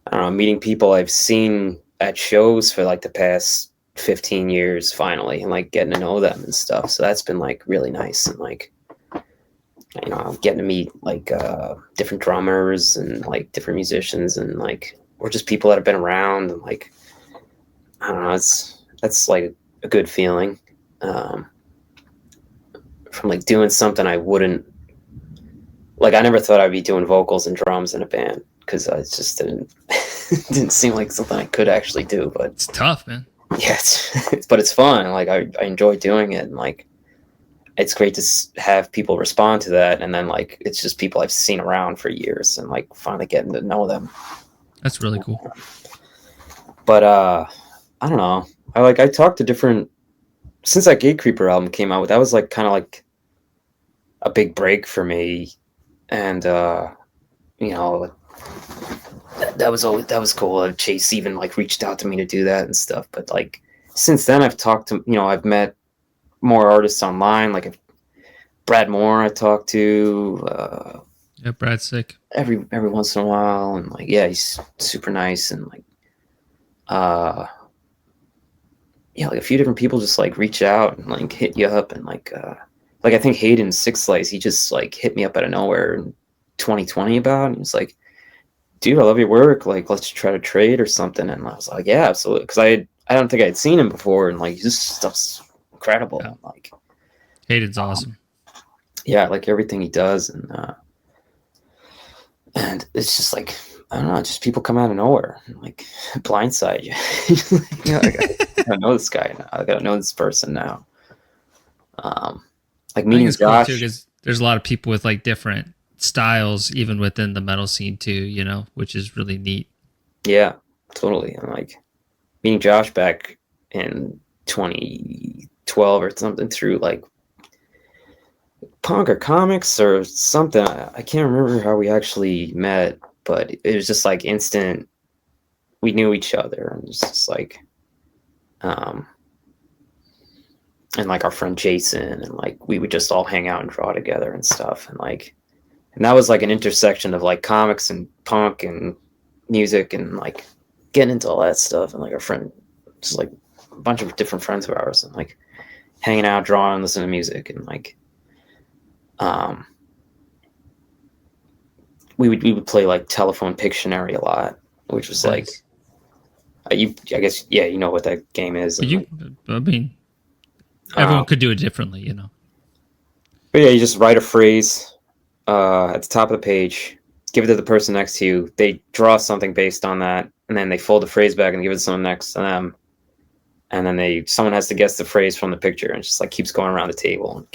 I don't know, meeting people I've seen at shows for like the past 15 years finally, and like getting to know them and stuff. So that's been like really nice, and like, getting to meet like different drummers and like different musicians, and like, or just people that have been around, and like, I don't know, that's like a good feeling. From like doing something I wouldn't like. I never thought I'd be doing vocals and drums in a band, because I just didn't seem like something I could actually do. But it's tough, man. Yeah, but it's fun. Like I enjoy doing it, and like, it's great to have people respond to that, and then like, it's just people I've seen around for years, and like finally getting to know them. That's really cool. But I don't know. I talked to different, since that Gatecreeper album came out. That was like kind of like a big break for me, and that was cool. Chase even like reached out to me to do that and stuff. But like, since then, I've met more artists online. Like Brad Moore, I talked to. Yeah, Brad's sick. Every once in a while, and like, yeah, he's super nice, and like, like a few different people just like reach out and like hit you up, and like I think Hayden Six Slice, he just like hit me up out of nowhere in 2020 about, and he was like, dude, I love your work, like, let's try to trade or something. And I was like, yeah, absolutely, because I don't think I'd seen him before, and like, this stuff's incredible. Yeah. Like, Hayden's awesome. Yeah, I like everything he does, and it's just like, I don't know, just people come out of nowhere and like blindside you. I gotta know this guy now. I gotta know this person now. Like meeting Josh, cool too, because there's a lot of people with like different styles even within the metal scene too, which is really neat. Yeah, totally. And like meeting Josh back in 2012 or something through like punk or comics or something. I can't remember how we actually met, but it was just like instant. We knew each other, and it's just like, and like our friend Jason, and like we would just all hang out and draw together and stuff, and that was like an intersection of like comics and punk and music, and like getting into all that stuff, and like our friend, just like a bunch of different friends of ours, and like hanging out, drawing, listening to music, and like we would play like Telephone Pictionary a lot, which was nice. Like I guess you know what that game is. Everyone could do it differently, But yeah, you just write a phrase at the top of the page, give it to the person next to you. They draw something based on that, and then they fold the phrase back and give it to someone next to them. And then someone has to guess the phrase from the picture, and it just like keeps going around the table. It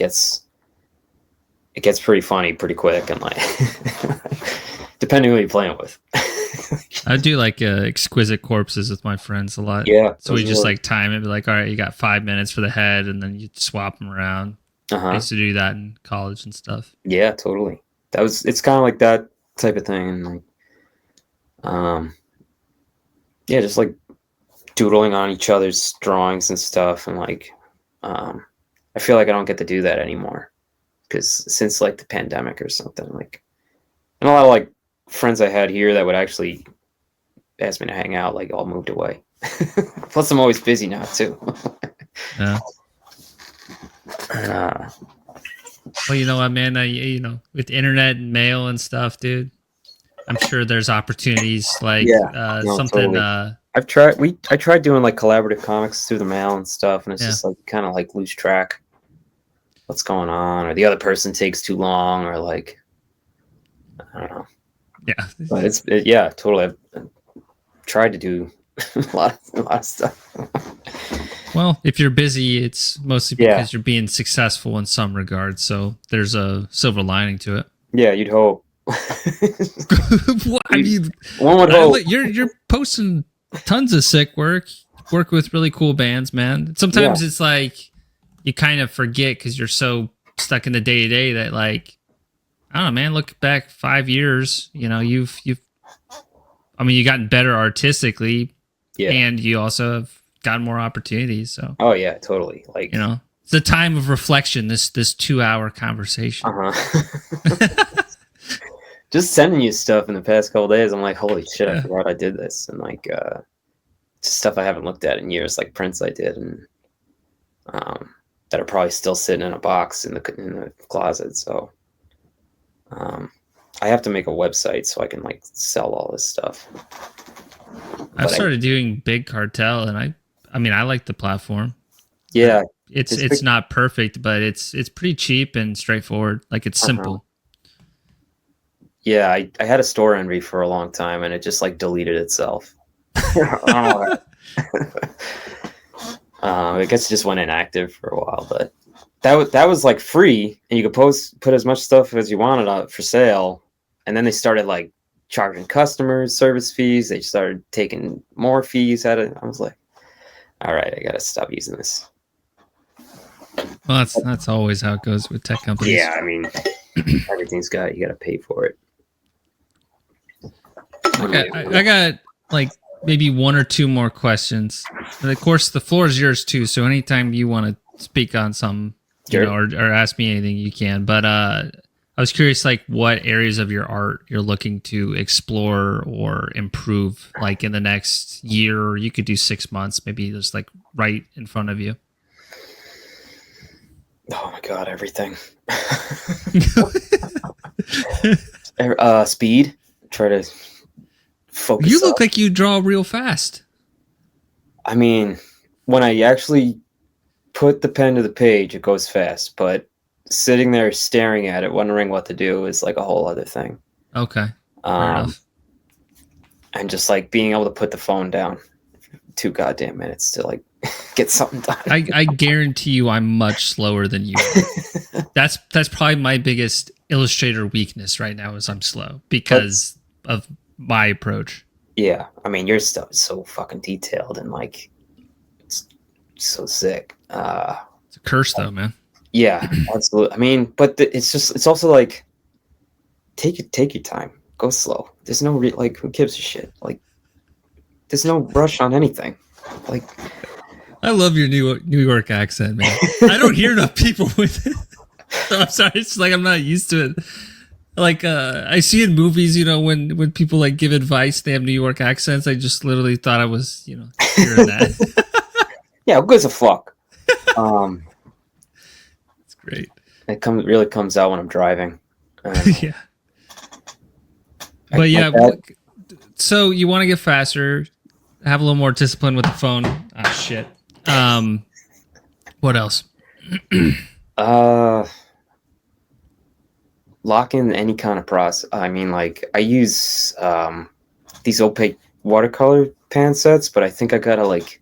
gets pretty funny pretty quick, and like depending who you're playing with. I do like exquisite corpses with my friends a lot. Yeah. So we just like time it, be like, all right, you got 5 minutes for the head, and then you swap them around. I used to do that in college and stuff. Yeah, totally. It's kind of like that type of thing, and like, yeah, just like doodling on each other's drawings and stuff, and like, I feel like I don't get to do that anymore because since like the pandemic or something, like, and a lot of like friends I had here that would actually ask me to hang out, like all moved away. Plus, I'm always busy now too. Yeah. Well, you know what, man? With internet and mail and stuff, dude, I'm sure there's opportunities like something. Totally. I tried doing like collaborative comics through the mail and stuff, and it's just like kind of like lose track what's going on, or the other person takes too long, or like I don't know. Yeah, but totally. I've tried to do a lot of stuff. Well, if you're busy, it's mostly because you're being successful in some regards. So there's a silver lining to it. Yeah, you'd hope. Well, I mean, one would hope. You're posting tons of sick work with really cool bands, man. Sometimes it's like you kind of forget because you're so stuck in the day to day that, like, I don't know, man. Look back 5 years. You know, you've gotten better artistically, and you also have gotten more opportunities. So, oh yeah, totally. Like, you know, it's a time of reflection. This 2-hour conversation. Just sending you stuff in the past couple days, I'm like, holy shit, I forgot I did this, and like stuff I haven't looked at in years, like prints I did, and that are probably still sitting in a box in the closet. So I have to make a website so I can like sell all this stuff. I've started doing Big Cartel, and I mean I like the platform. Yeah, it's not perfect, but it's pretty cheap and straightforward. Like, it's simple. Yeah, I had a store envy for a long time, and it just like deleted itself. I guess it just went inactive for a while, but that was like free, and you could put as much stuff as you wanted out for sale, and then they started like charging customers service fees. They started taking more fees out of it. I was like, all right, I gotta stop using this. Well, that's always how it goes with tech companies. Yeah, I mean, everything's you gotta pay for it. Okay, I got like maybe one or two more questions. And of course, the floor is yours too. So anytime you want to speak on some, you know, or ask me anything, you can. But I was curious, like, what areas of your art you're looking to explore or improve, like in the next year, or you could do 6 months, maybe just like right in front of you. Oh my God, everything. Speed. Try to focus. You look like you draw real fast. I mean, when I actually put the pen to the page, it goes fast, but sitting there staring at it, wondering what to do is like a whole other thing. Okay. Fair enough. And just like being able to put the phone down 2 goddamn minutes to like get something done. I guarantee you I'm much slower than you. That's probably my biggest illustrator weakness right now is I'm slow because of my approach. Yeah. I mean, your stuff is so fucking detailed and like it's so sick. It's a curse though, man. Yeah, absolutely. I mean, but it's also like take your time. Go slow. There's no like who gives a shit? Like there's no rush on anything. Like I love your New York accent, man. I don't hear enough people with it. So I'm sorry, it's like I'm not used to it. Like I see in movies, you know, when people like give advice, they have New York accents. I just literally thought I was, you know, hearing that. Yeah, who gives a fuck? It's great. It really comes out when I'm driving. Yeah. But yeah, so you want to get faster, have a little more discipline with the phone. Ah, shit. What else? Lock in any kind of process. I mean, like I use these opaque watercolor pan sets, but I think I gotta like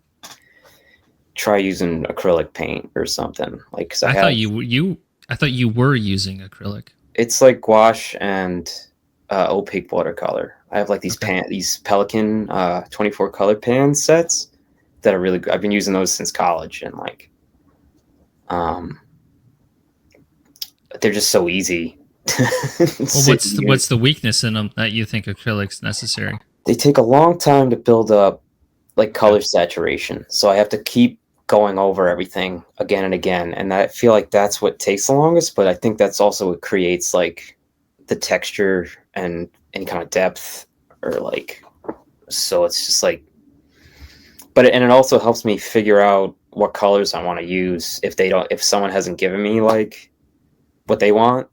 try using acrylic paint or something. Like, cause I thought you were using acrylic. It's like gouache and opaque watercolor. I have like these these Pelican 24 color pan sets that are really good. I've been using those since college, and like they're just so easy. Well, what's the weakness in them that you think acrylic's necessary? They take a long time to build up like color saturation, so I have to keep going over everything again and again, and I feel like that's what takes the longest, but I think that's also what creates like the texture and any kind of depth, or like, so it's just like, but it also helps me figure out what colors I want to use if someone hasn't given me like what they want.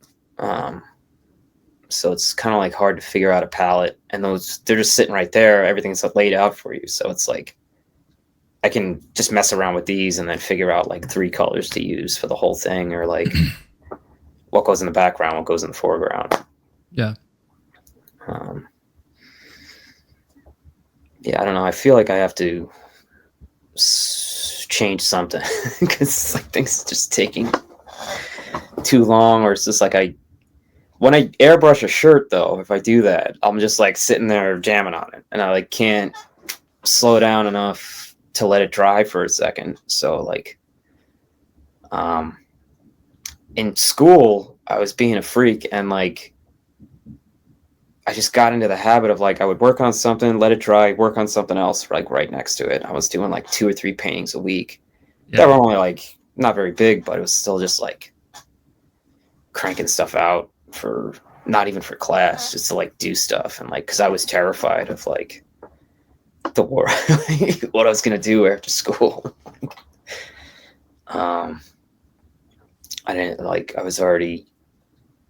So it's kind of like hard to figure out a palette, and they're just sitting right there, everything's laid out for you, so it's like I can just mess around with these and then figure out like 3 colors to use for the whole thing, or like what goes in the background, what goes in the foreground. Yeah. Yeah, I don't know. I feel like I have to change something because like things just taking too long, or it's just like when I airbrush a shirt though, if I do that, I'm just like sitting there jamming on it, and I like can't slow down enough to let it dry for a second. So like, in school, I was being a freak, and like I just got into the habit of like I would work on something, let it dry, work on something else like right next to it. I was doing like 2 or 3 paintings a week. Yeah. That were only like not very big, but it was still just like cranking stuff out for not even for class, just to like do stuff, and like because I was terrified of like the war, what I was gonna do after school. I didn't like. I was already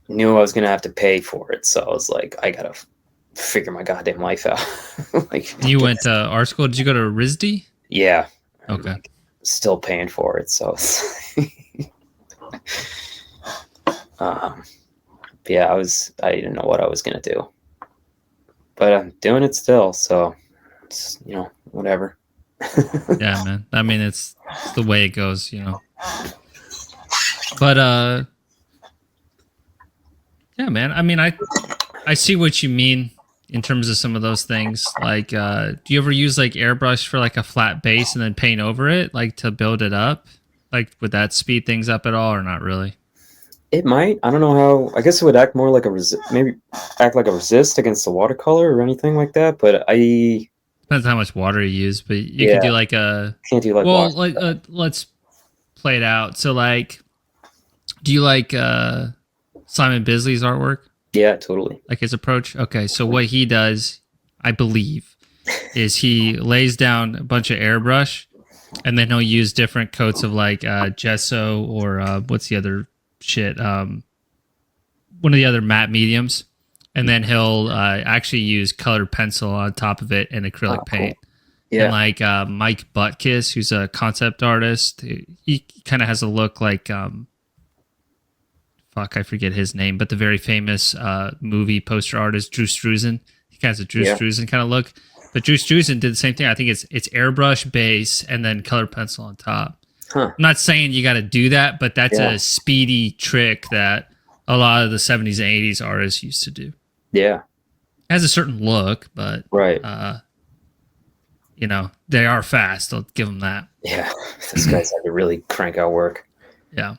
knew I was gonna have to pay for it, so I was like, I gotta figure my goddamn life out. Like, you went to art school? Did you go to RISD? Yeah. Okay. Like, still paying for it, so. Yeah, I didn't know what I was gonna do, but I'm doing it still, so it's, whatever. Yeah, man. I mean, it's the way it goes, But yeah, man. I mean, I see what you mean in terms of some of those things. Like, do you ever use like airbrush for like a flat base and then paint over it, like to build it up? Like, would that speed things up at all, or not really? It might. I don't know how. I guess it would act more like maybe act like a resist against the watercolor or anything like that. But depends how much water you use. But you could do like a can't do like well, like let's play it out. So like, do you like Simon Bisley's artwork? Yeah, totally. Like his approach? Okay, so what he does, I believe, is he lays down a bunch of airbrush, and then he'll use different coats of like gesso or what's the other shit? One of the other matte mediums, and then he'll actually use colored pencil on top of it and acrylic paint. Cool. Yeah. And like Mike Butkus, who's a concept artist, he kind of has a look like I forget his name, but the very famous movie poster artist Drew Struzan. He has a Drew Struzan kind of look, but Drew Struzan did the same thing. I think it's airbrush base and then colored pencil on top. Huh. I'm not saying you got to do that, but that's a speedy trick that a lot of the 70s and 80s artists used to do. Yeah, it has a certain look, but right. They are fast. I'll give them that. Yeah, those guys had to really crank out work. Yeah.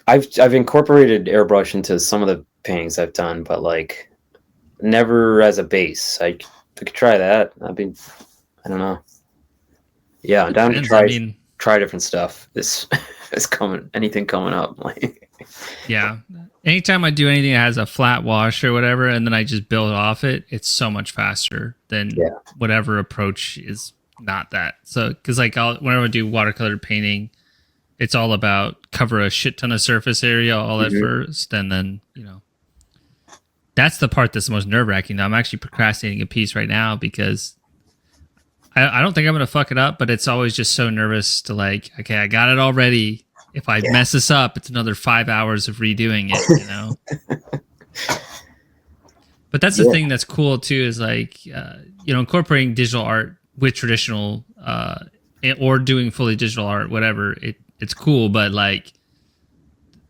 I've incorporated airbrush into some of the paintings I've done, but like never as a base. We could try that. I don't know. Yeah, I'm down to try different stuff. This is anything coming up. Like, yeah. Anytime I do anything that has a flat wash or whatever, and then I just build off it, it's so much faster than whatever approach is not that. So, because like whenever I do watercolor painting, it's all about cover a shit ton of surface area all at first, and then that's the part that's the most nerve wracking. I'm actually procrastinating a piece right now because I don't think I'm gonna fuck it up, but it's always just so nervous to like, okay, I got it all ready. If I mess this up, it's another 5 hours of redoing it, But that's the thing that's cool too, is like, incorporating digital art with traditional, or doing fully digital art, whatever. It's cool, but like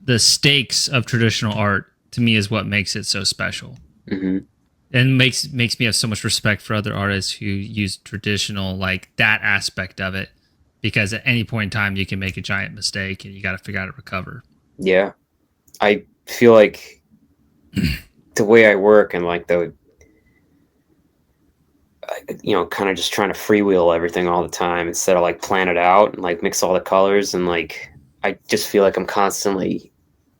the stakes of traditional art to me is what makes it so special. Mm-hmm. And makes me have so much respect for other artists who use traditional, like that aspect of it. Because at any point in time, you can make a giant mistake and you got to figure out how to recover. Yeah. I feel like the way I work and like kind of just trying to freewheel everything all the time instead of like plan it out and like mix all the colors, and like I just feel like I'm constantly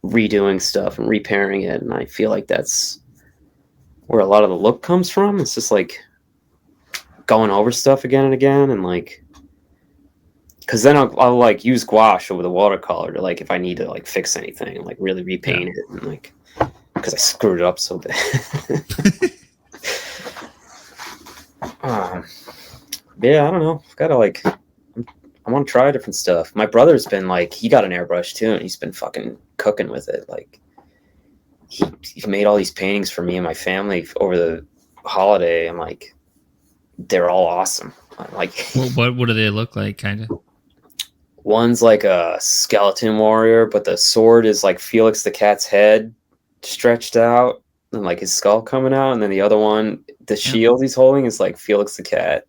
redoing stuff and repairing it, and I feel like that's where a lot of the look comes from. It's just like going over stuff again and again, and like because then I'll like use gouache over the watercolor to like if I need to like fix anything and like really repaint it, and like because I screwed it up so bad. Yeah, I don't know. I've got to like, I want to try different stuff. My brother's been like, he got an airbrush too, and he's been fucking cooking with it. Like, he made all these paintings for me and my family over the holiday, and like, they're all awesome. Like, what do they look like? Kind of. One's like a skeleton warrior, but the sword is like Felix the cat's head stretched out and like his skull coming out, and then the other one, the shield he's holding is like Felix the cat.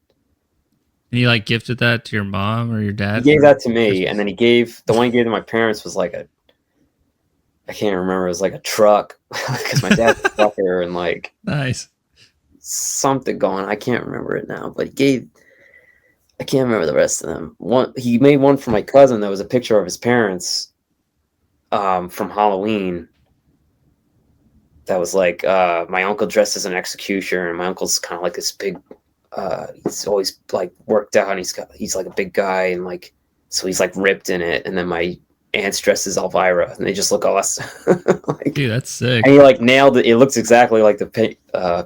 And you like gifted that to your mom or your dad? He gave that to me, and then he gave the one he gave to my parents was like I can't remember, it was like a truck because my dad's a trucker, and like nice something going. I can't remember it now, but I can't remember the rest of them. He made one for my cousin that was a picture of his parents from Halloween. That was like my uncle dressed as an executioner, and my uncle's kind of like this big. He's always like worked out, and he's like a big guy, and like so he's like ripped in it. And then my aunt's dressed as Elvira, and they just look awesome. Like, dude, that's sick. And he like nailed it. It looks exactly like the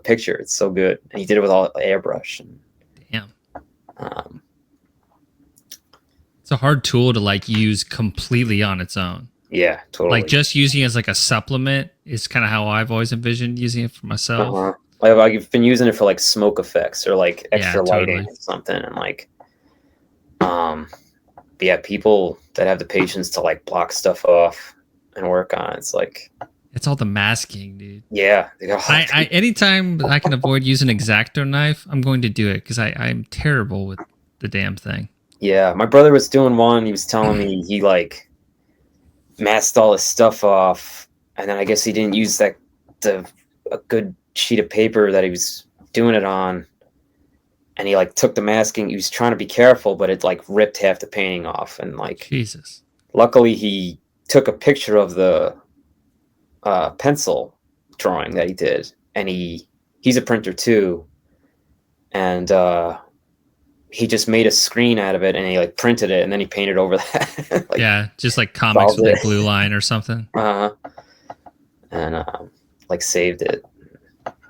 picture. It's so good, and he did it with all airbrush. And, damn. It's a hard tool to like use completely on its own. Yeah, totally. Like just using it as like a supplement is kind of how I've always envisioned using it for myself. Uh-huh. Like I've been using it for like smoke effects or like extra lighting or something, and like, yeah, people that have the patience to like block stuff off and work on it's like it's all the masking, dude. Yeah, I anytime I can avoid using an X-Acto knife, I'm going to do it because I'm terrible with the damn thing. Yeah, my brother was doing one. He was telling me he like masked all his stuff off, and then I guess he didn't use a good sheet of paper that he was doing it on, and he like took the masking. He was trying to be careful, but it like ripped half the painting off, and like Jesus. Luckily, he took a picture of the pencil drawing that he did, and he's a printer too, and he just made a screen out of it, and he like printed it, and then he painted over that. Like, yeah, just like comics with a blue line or something. And like saved it.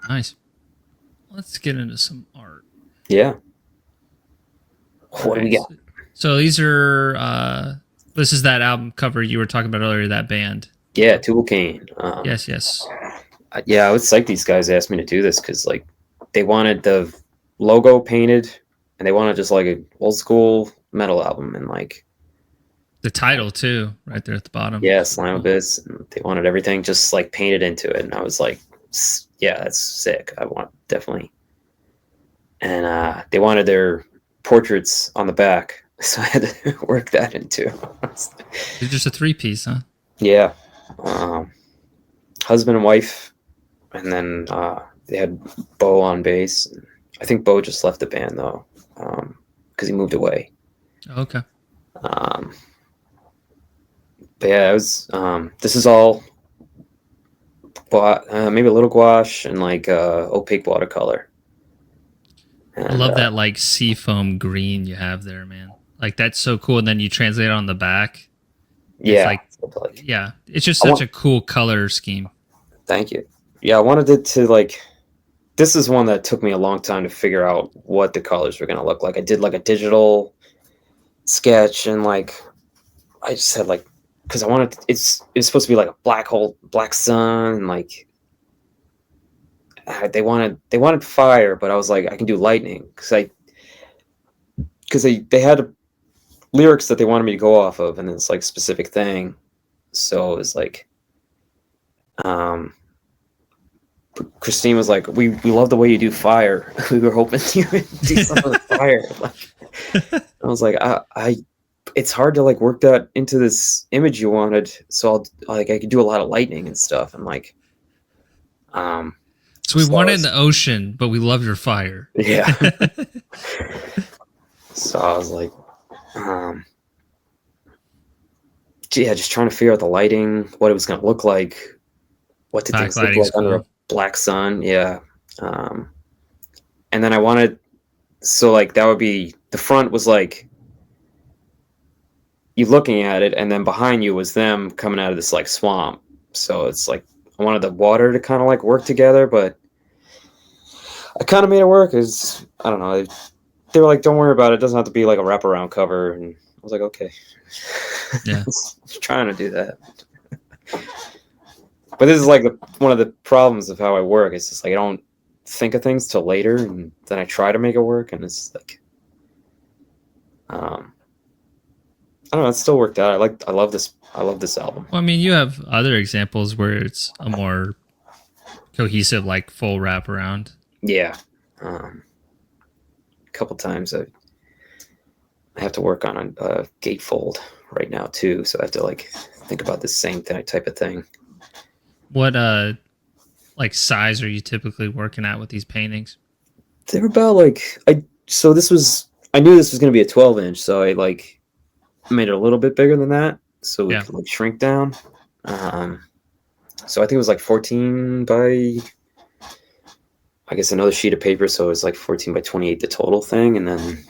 Nice. Let's get into some art. Yeah. What do we got? So these are this is that album cover you were talking about earlier, that band. Yeah, Tool Cane. Yes. Yeah, I was psyched these guys asked me to do this because like they wanted the logo painted, and they wanted just like an old school metal album, and like the title too, right there at the bottom. Yeah, Slam Abyss. And they wanted everything just like painted into it, and I was like, yeah, that's sick. I want definitely. And they wanted their portraits on the back, so I had to work that into. It's just a 3-piece, huh? Yeah, husband and wife, and then they had Bo on bass. I think Bo just left the band though, because he moved away. Okay. But yeah, it was. This is all. Maybe a little gouache and like opaque watercolor. And, I love that like seafoam green you have there, man. Like that's so cool. And then you translate it on the back. Yeah, yeah. It's just such a cool color scheme. Thank you. Yeah, I wanted it to like. This is one that took me a long time to figure out what the colors were gonna look like. I did like a digital sketch, and like I just had like. Because I wanted it's supposed to be like a black hole, black sun, and like they wanted fire, but I was like I can do lightning because they had lyrics that they wanted me to go off of, and it's like a specific thing, so it was like Christine was like, we love the way you do fire. We were hoping you would do something with fire. Like, I was like it's hard to like work that into this image you wanted, so I could do a lot of lightning and stuff, and like So we want it in the ocean, but we love your fire. Yeah. So I was like, yeah, just trying to figure out the lighting, what it was going to look like, what did things look like under a black sun. Yeah. And then I wanted, so like that would be, the front was like you looking at it, and then behind you was them coming out of this like swamp. So it's like I wanted the water to kind of like work together, but I kind of made it work. Is I don't know. They were like, "Don't worry about it. It doesn't have to be like a wraparound cover." And I was like, "Okay." Yeah, trying to do that. But this is like one of the problems of how I work. It's just like I don't think of things till later, and then I try to make it work, and it's like, I don't know. It still worked out. I love this album. well, I mean, you have other examples where it's a more cohesive, like full wraparound. Yeah. A couple times I have to work on a gatefold right now too, so I have to like think about the same type of thing. What like size are you typically working at with these paintings? They're about like I knew this was going to be a 12-inch, so I like made it a little bit bigger than that, so it could like shrink down. So I think it was like 14 by, I guess, another sheet of paper, so it was like 14 by 28 the total thing, and then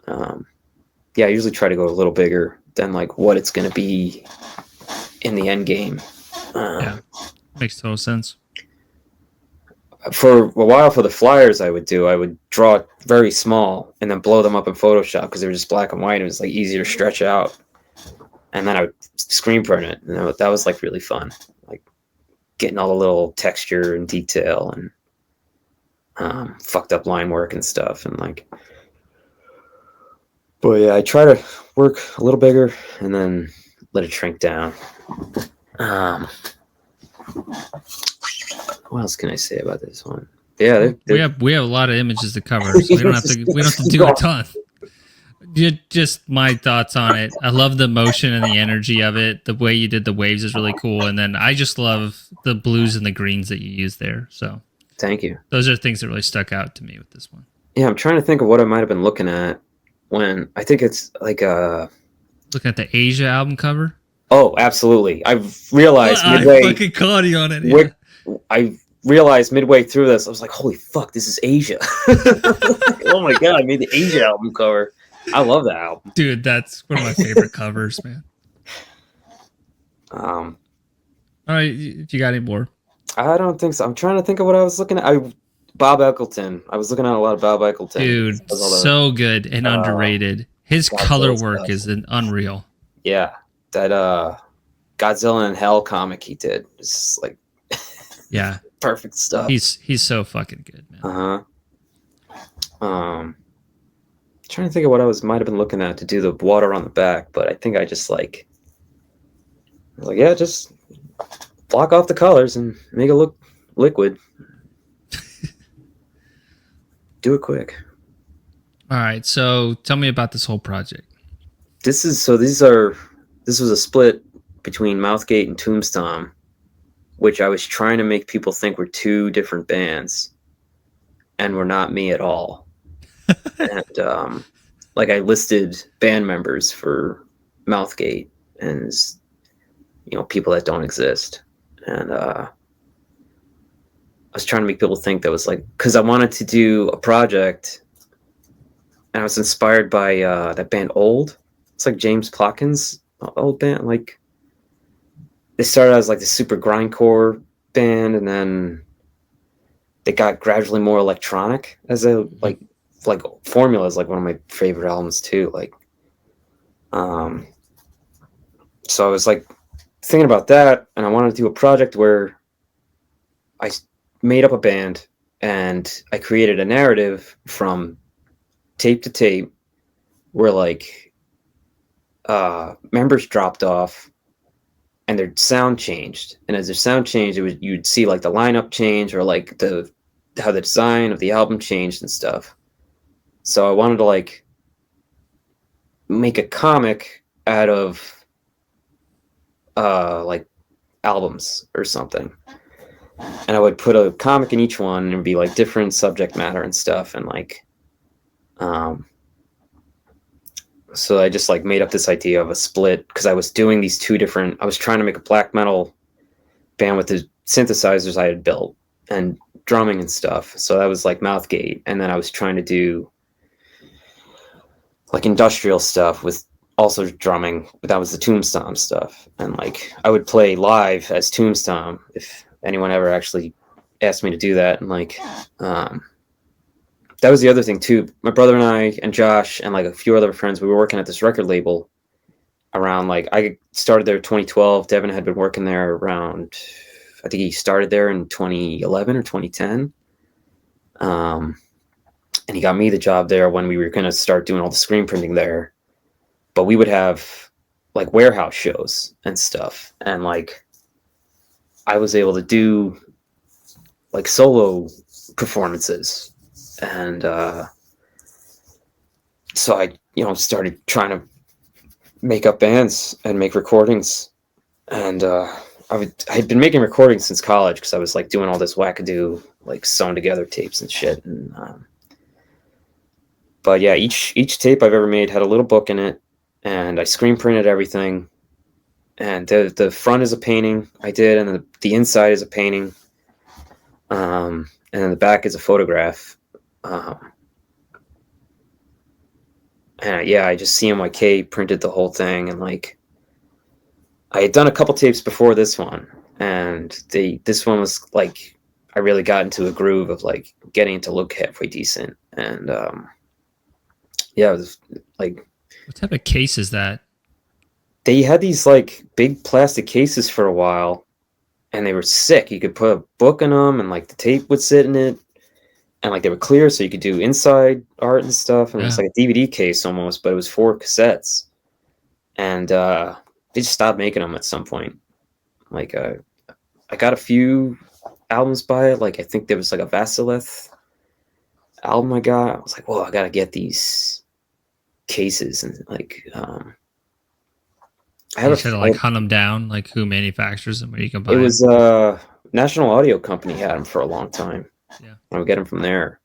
I usually try to go a little bigger than like what it's going to be in the end game. Yeah, makes total sense. For a while, for the flyers I would draw it very small and then blow them up in Photoshop because they were just black and white. It was like easier to stretch out, and then I would screen print it, and that was like really fun, like getting all the little texture and detail and fucked up line work and stuff, and like. But yeah, I try to work a little bigger and then let it shrink down. What else can I say about this one? Yeah, we have a lot of images to cover, so we don't have to do a ton. Just my thoughts on it. I love the motion and the energy of it. The way you did the waves is really cool, and then I just love the blues and the greens that you used there. So thank you. Those are things that really stuck out to me with this one. Yeah, I'm trying to think of what I might have been looking at when I think it's like looking at the Asia album cover. Oh, absolutely! I realized midway. I fucking caught you on it. Yeah. I realized midway through this, I was like, "Holy fuck, this is Asia!" Oh my god, I made the Asia album cover. I love that album, dude. That's one of my favorite covers, man. All right, if you got any more, I don't think so. I'm trying to think of what I was looking at. Bob Eccleton. I was looking at a lot of Bob Eccleton. Dude, so good and underrated. His color work is unreal. Yeah, that Godzilla in Hell comic he did is like, yeah, perfect stuff. He's so fucking good, man. Trying to think of what I might have been looking at to do the water on the back, but I think I just like, just block off the colors and make it look liquid. Do it quick. All right, so tell me about this whole project. This was a split between Mouthgate and Tombstom, which I was trying to make people think were two different bands, and were not me at all. And like I listed band members for Mouthgate and people that don't exist, and I was trying to make people think that was like, because I wanted to do a project, and I was inspired by that band Old. It's like James Plotkin's old band. Like they started as like the super grindcore band, and then they got gradually more electronic as a like Formula is like one of my favorite albums too. Like, so I was like thinking about that, and I wanted to do a project where I made up a band and I created a narrative from tape to tape where like members dropped off and their sound changed, and as their sound changed, you'd see like the lineup change, or like how the design of the album changed and stuff. So I wanted to like make a comic out of like albums or something. and I would put a comic in each one, and it'd be like different subject matter and stuff, and like, so I just like made up this idea of a split because I was doing these two different. I was trying to make a black metal band with the synthesizers I had built and drumming and stuff. So that was like Mouthgate, and then I was trying to do like industrial stuff with also drumming, but that was the Tombstom stuff. And like I would play live as Tombstom if anyone ever actually asked me to do that. And like that was the other thing too. My brother and I and Josh and like a few other friends, we were working at this record label around like I started there in 2012. Devin had been working there around, I think he started there in 2011 or 2010. And he got me the job there when we were going to start doing all the screen printing there. But we would have like warehouse shows and stuff. And like I was able to do like solo performances. And so I, started trying to make up bands and make recordings. And I'd been making recordings since college because I was like doing all this wackadoo, like sewn together tapes and shit. And but yeah, each tape I've ever made had a little book in it, and I screen printed everything. And the front is a painting I did, and the inside is a painting, and then the back is a photograph. And yeah, I just CMYK printed the whole thing, and like I had done a couple tapes before this one, and this one was like I really got into a groove of like getting it to look halfway decent. And yeah, it was like, what type of case is that? They had these like big plastic cases for a while, and they were sick. You could put a book in them, and like the tape would sit in it, and like they were clear, so you could do inside art and stuff. And it was like a DVD case almost, but it was 4 cassettes. And they just stopped making them at some point. Like I got a few albums by it. Like I think there was like a Vasilith album I got. I was like, whoa, I gotta get these cases. And like I have to like hunt them down, like who manufactures them, where you can buy it them? was National Audio Company had them for a long time. Yeah, I would get them from there.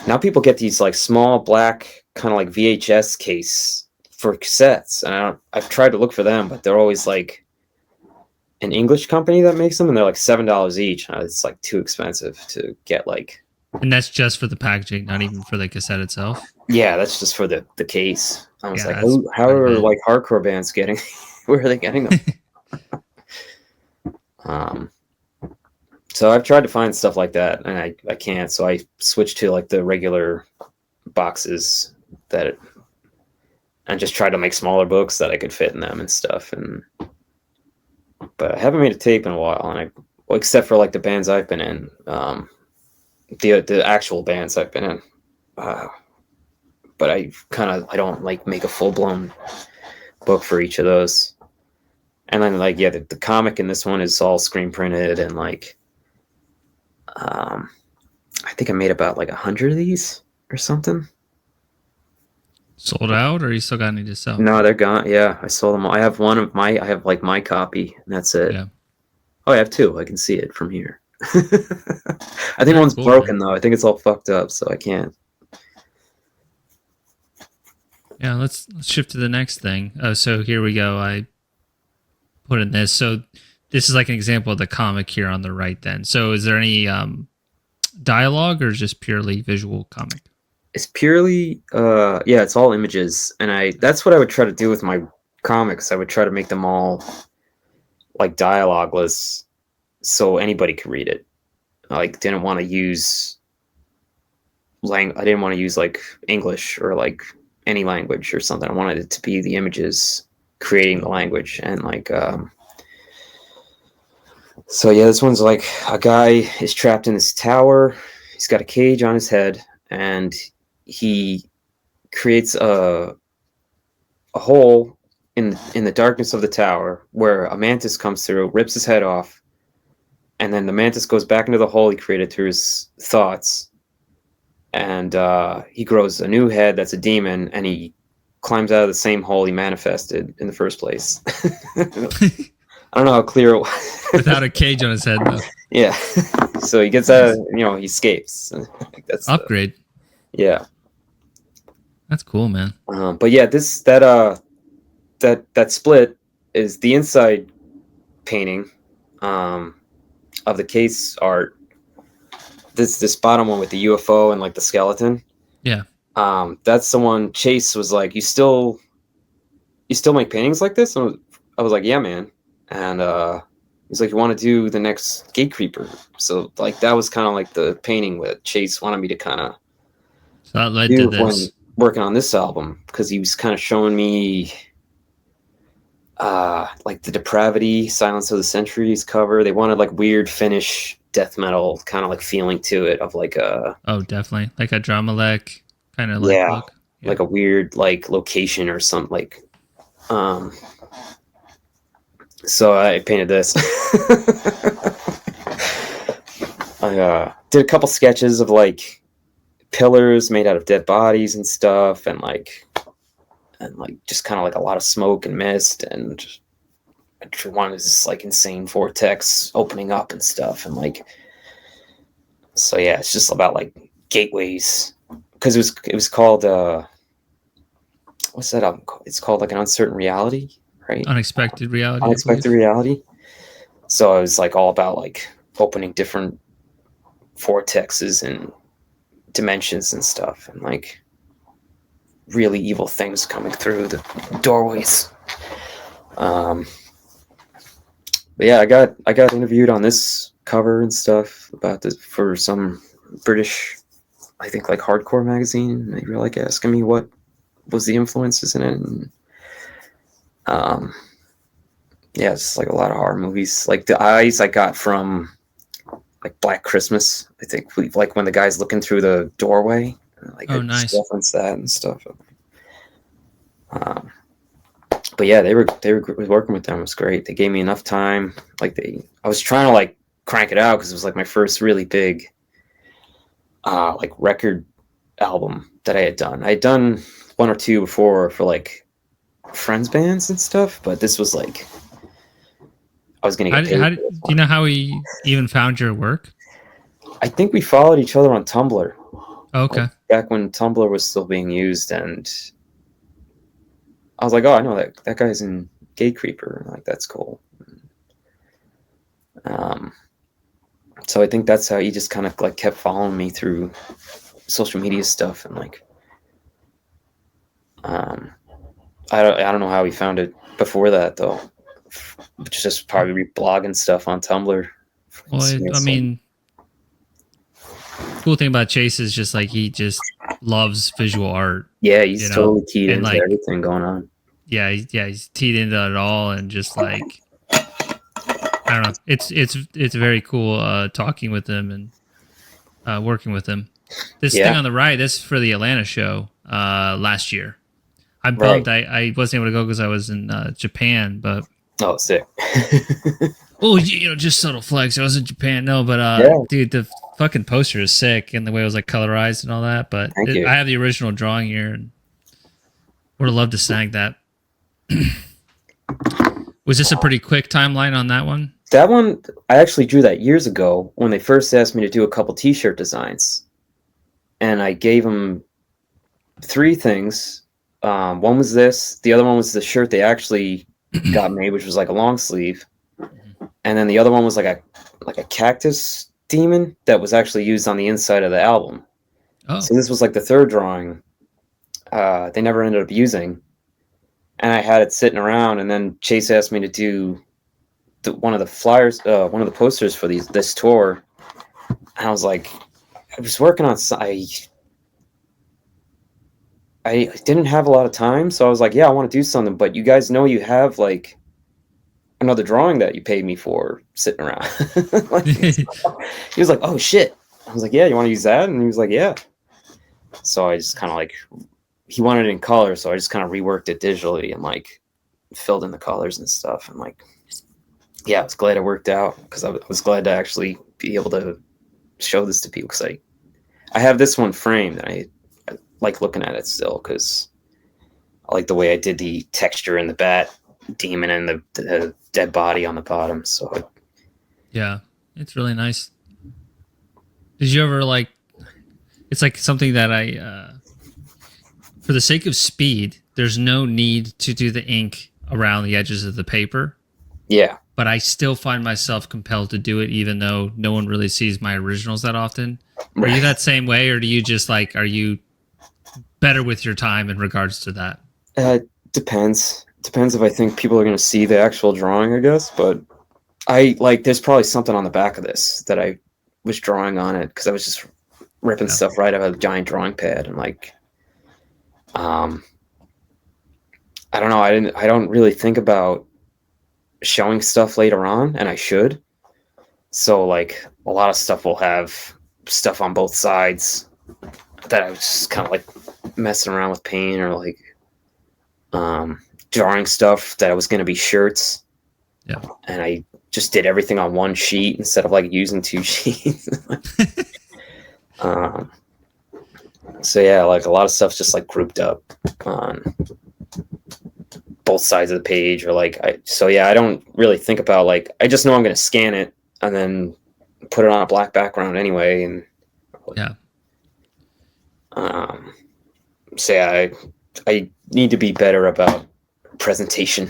Now people get these like small black kind of like VHS case for cassettes, and I've tried to look for them, but they're always like an English company that makes them, and they're like $7 each. It's like too expensive to get like. And that's just for the packaging, not even for the cassette itself. Yeah, that's just for the case. I was like, how are like hardcore bands getting? Where are they getting them? So I've tried to find stuff like that, and I can't. So I switched to like the regular boxes and just tried to make smaller books that I could fit in them and stuff. But I haven't made a tape in a while, and except for like the bands I've been in, the actual bands I've been in. But I don't like make a full blown book for each of those. And then like, yeah, the comic in this one is all screen printed, and like, I think I made about like 100 of these or something. Sold out, or you still got any to sell? No, they're gone. Yeah, I sold them all. I have like my copy, and that's it. Yeah. Oh, I have 2. I can see it from here. I think one's broken though. I think it's all fucked up, so I can't. Yeah, let's shift to the next thing. So here we go. I put in this. So this is like an example of the comic here on the right then. So is there any dialogue, or just purely visual comic? It's purely yeah, it's all images, and that's what I would try to do with my comics. I would try to make them all like dialogueless, so anybody could read it. I didn't want to use I didn't want to use like English or like any language or something. I wanted it to be the images creating the language. And like so yeah, this one's like a guy is trapped in this tower. He's got a cage on his head, and he creates a hole in the darkness of the tower where a mantis comes through, rips his head off, and then the mantis goes back into the hole he created through his thoughts, and he grows a new head that's a demon, and he climbs out of the same hole he manifested in the first place. I don't know how clear it was. Without a cage on his head, though. Yeah. So he gets out, he escapes. That's upgrade. Yeah. That's cool, man. But yeah, that split is the inside painting of the case art. This bottom one with the UFO and like the skeleton. Yeah. That's the one Chase was like, you still make paintings like this? And I was like, yeah, man. And he's like, you want to do the next Gatecreeper? So like that was kind of like the painting that Chase wanted me to kind of so that led to this. Working on this album, because he was kind of showing me like the Depravity, Silence of the Centuries cover. They wanted like weird Finnish death metal kind of like feeling to it, of like a definitely like a Dramalek kind of like look. Yeah. Like a weird like location or something like. So I painted this. I did a couple sketches of like pillars made out of dead bodies and stuff, and like just kind of like a lot of smoke and mist, and I wanted this like insane vortex opening up and stuff, and like, so yeah, it's just about like gateways, because it was called what's that album called? It's called like An Uncertain Reality, right? Unexpected Reality. Unexpected Reality. So it was like all about like opening different vortexes and dimensions and stuff, and like really evil things coming through the doorways. But yeah, I got interviewed on this cover and stuff about this for some British, I think like hardcore magazine. They were like asking me what was the influences in it, and yeah, it's like a lot of horror movies. Like the eyes I got from like Black Christmas. I think like when the guy's looking through the doorway. Like, oh, nice. Reference that and stuff. But yeah, they were working with them. It was great. They gave me enough time. Like I was trying to like crank it out because it was like my first really big, like record album that I had done. I had done one or two before for like friends bands and stuff, but this was like I was gonna get paid. Do you know how he even found your work? I think we followed each other on Tumblr. Okay. Like back when Tumblr was still being used, and I was like, oh, I know that guy's in Gatecreeper. Like, that's cool. So I think that's how he just kind of like kept following me through social media stuff, and like, I don't know how he found it before that though. Just probably blogging stuff on Tumblr. Well, I mean, cool thing about Chase is just like he just loves visual art. Yeah, he's totally keyed into like, everything going on. Yeah, he's teed into it all, and just like I don't know, it's very cool talking with him and working with him. This thing on the right, this is for the Atlanta show last year. I'm bummed I wasn't able to go because I was in Japan, but sick. Oh, just subtle flex. I was in Japan. No, but dude, the fucking poster is sick, and the way it was like colorized and all that. But I have the original drawing here, and would have loved to snag that. Was this a pretty quick timeline on that one? That one, I actually drew that years ago when they first asked me to do a couple t-shirt designs, and I gave them 3 things. One was this. The other one was the shirt they actually got made, which was like a long sleeve. And then the other one was like a cactus demon that was actually used on the inside of the album. Oh. So this was like the 3rd drawing. They never ended up using. And I had it sitting around, and then Chase asked me to do one of the flyers, one of the posters for this tour. And I was like, I was working on I didn't have a lot of time, so I was like, yeah, I want to do something, but you guys know you have like another drawing that you paid me for sitting around. Like, he was like, oh shit. I was like, yeah, you want to use that? And he was like, yeah. So I just kind of like, he wanted it in color, so I just kind of reworked it digitally and like filled in the colors and stuff. And like, yeah, I was glad it worked out, because I was glad to actually be able to show this to people, because I have this one framed, and I like looking at it still, because I like the way I did the texture in the bat demon and the dead body on the bottom. So Yeah, it's really nice. Did you ever like? It's like something that for the sake of speed, there's no need to do the ink around the edges of the paper. yeah, But I still find myself compelled to do it, even though no one really sees my originals that often. Are you that same way, or do you just like? Are you better with your time in regards to that? Depends. Depends if I think people are going to see the actual drawing, I guess. But I like. There's probably something on the back of this that I was drawing on it because I was just ripping stuff right out of a giant drawing pad and like. I don't know. I don't really think about showing stuff later on, and I should. So like a lot of stuff will have stuff on both sides that I was just kind of like messing around with paint or like drawing stuff that I was going to be shirts. Yeah. And I just did everything on one sheet instead of like using two sheets. So yeah, like a lot of stuff's just like grouped up on both sides of the page or like I don't really think about like I just know I'm going to scan it and then put it on a black background anyway and yeah. So yeah, I need to be better about presentation.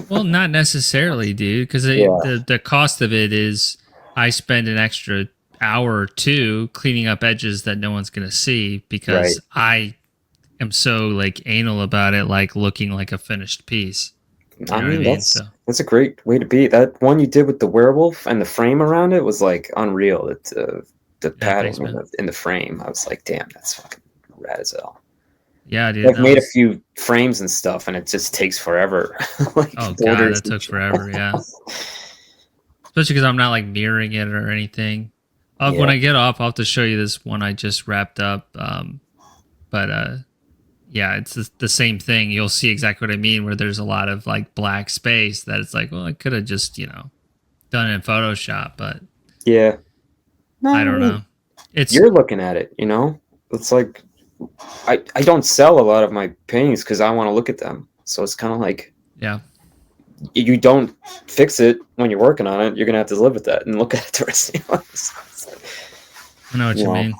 Well, not necessarily, dude, because the cost of it is I spend an extra hour or two cleaning up edges that no one's going to see because I am so like anal about it, like looking like a finished piece. You know what I mean? That's a great way to be. That one you did with the werewolf and the frame around it was like unreal. The padding in the frame, I was like, damn, that's fucking rad as hell. Yeah, dude. I've made a few frames and stuff, and it just takes forever. Like oh god, that took forever. Yeah, especially because I'm not like mirroring it or anything. When I get off, I'll have to show you this one I just wrapped up. Yeah, it's the same thing. You'll see exactly what I mean, where there's a lot of like black space that it's like, well, I could have just done it in Photoshop, but yeah, no, I don't know. You're looking at it, It's like I don't sell a lot of my paintings because I want to look at them. So it's kind of like you don't fix it when you're working on it. You're gonna have to live with that and look at it the rest of your life. I know what you mean.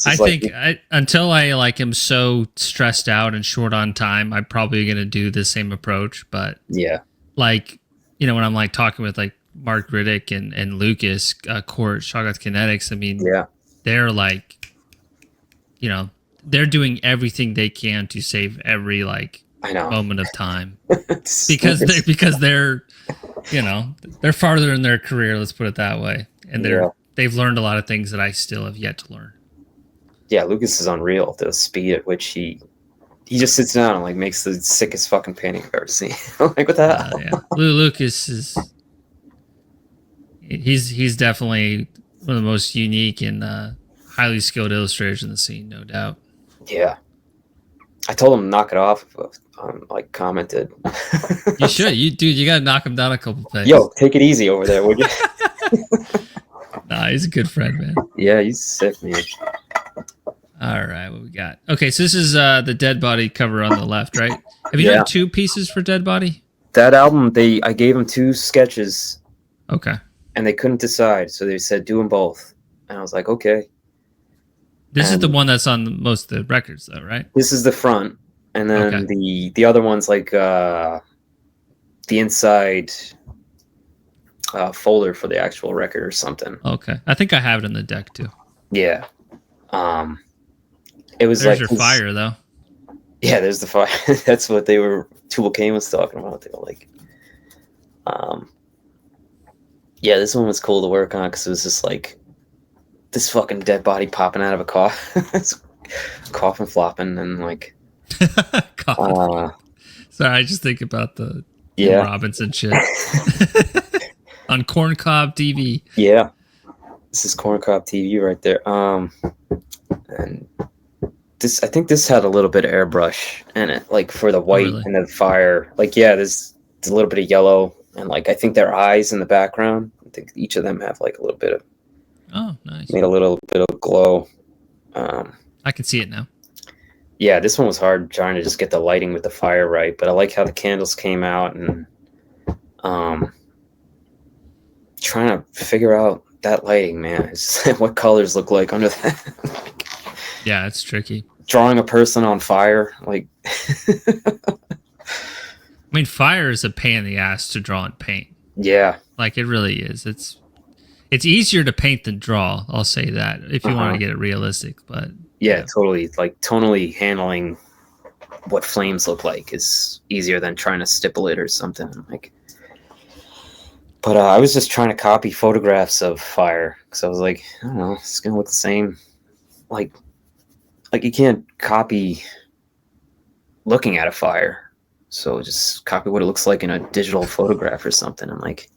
I think until I like am so stressed out and short on time, I'm probably gonna do the same approach. But like when I'm like talking with like Mark Riddick and Lucas Court Shoggoth Kinetics, I mean, they're like, they're doing everything they can to save every like moment of time because they're they're farther in their career. Let's put it that way, and they've learned a lot of things that I still have yet to learn. Yeah, Lucas is unreal. The speed at which he just sits down and like makes the sickest fucking painting I've ever seen. Like what the hell? Yeah. Lucas is he's definitely one of the most unique and highly skilled illustrators in the scene, no doubt. Yeah, I told him to knock it off. Like commented. You should, you gotta knock him down a couple pegs. Yo, take it easy over there, would you? Nah, he's a good friend, man. Yeah, he's sick, man. All right, what we got? Okay, so this is the Deadbody cover on the left, right? Have you done two pieces for Deadbody? That album, I gave them two sketches. Okay. And they couldn't decide, so they said do them both. And I was like, okay. This is the one that's on most of the records, though, right? This is the front, and then the other one's like the inside folder for the actual record or something. Okay, I think I have it in the deck too. Yeah. It was there's like your fire though. Yeah, there's the fire. That's what Tool Kane was talking about. They were like, yeah, this one was cool to work on because it was just like this fucking dead body popping out of a coffin flopping and like. Sorry, I just think about the Robinson shit on Corncob TV. Yeah, this is Corncob TV right there. And this, I think this had a little bit of airbrush in it, like for the white and the fire. Like, there's a little bit of yellow, and like I think their eyes in the background. I think each of them have like a little bit of. Oh, nice. Made a little bit of glow. I can see it now. Yeah, this one was hard trying to just get the lighting with the fire right, but I like how the candles came out, and um, trying to figure out that lighting, man. It's what colors look like under that. Yeah, it's tricky. Drawing a person on fire, like. I mean, fire is a pain in the ass to draw and paint. Yeah. Like, it really is. It's easier to paint than draw. I'll say that if you want to get it realistic. But yeah, totally. Like tonally handling what flames look like is easier than trying to stipple it or something. Like, but I was just trying to copy photographs of fire because I was like, I don't know, it's gonna look the same. Like you can't copy looking at a fire, so just copy what it looks like in a digital photograph or something. And like,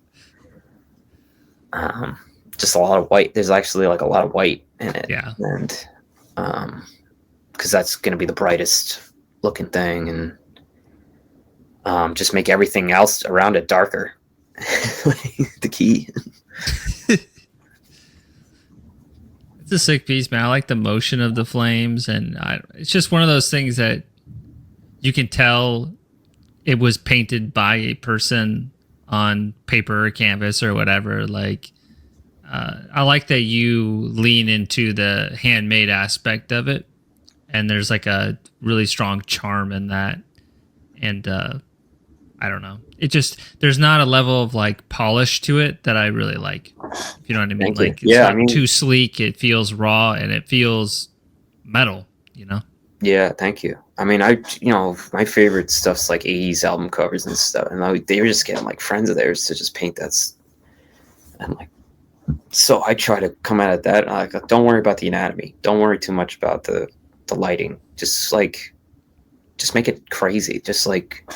just a lot of white. There's actually like a lot of white in it. Yeah. And because that's going to be the brightest looking thing, and just make everything else around it darker. The key. It's a sick piece, man. I like the motion of the flames, and it's just one of those things that you can tell it was painted by a person on paper or canvas or whatever. Like, I like that you lean into the handmade aspect of it, and there's like a really strong charm in that. And I don't know, it just, there's not a level of like polish to it that I really like, if you know what I mean. Like, it's not too sleek. It feels raw and it feels metal, you know? Yeah, thank you. I mean, my favorite stuff's like 80s album covers and stuff, and they were just getting like friends of theirs to just paint that. And like, so I try to come at that. Like, don't worry about the anatomy. Don't worry too much about the lighting. Just make it crazy. Just like,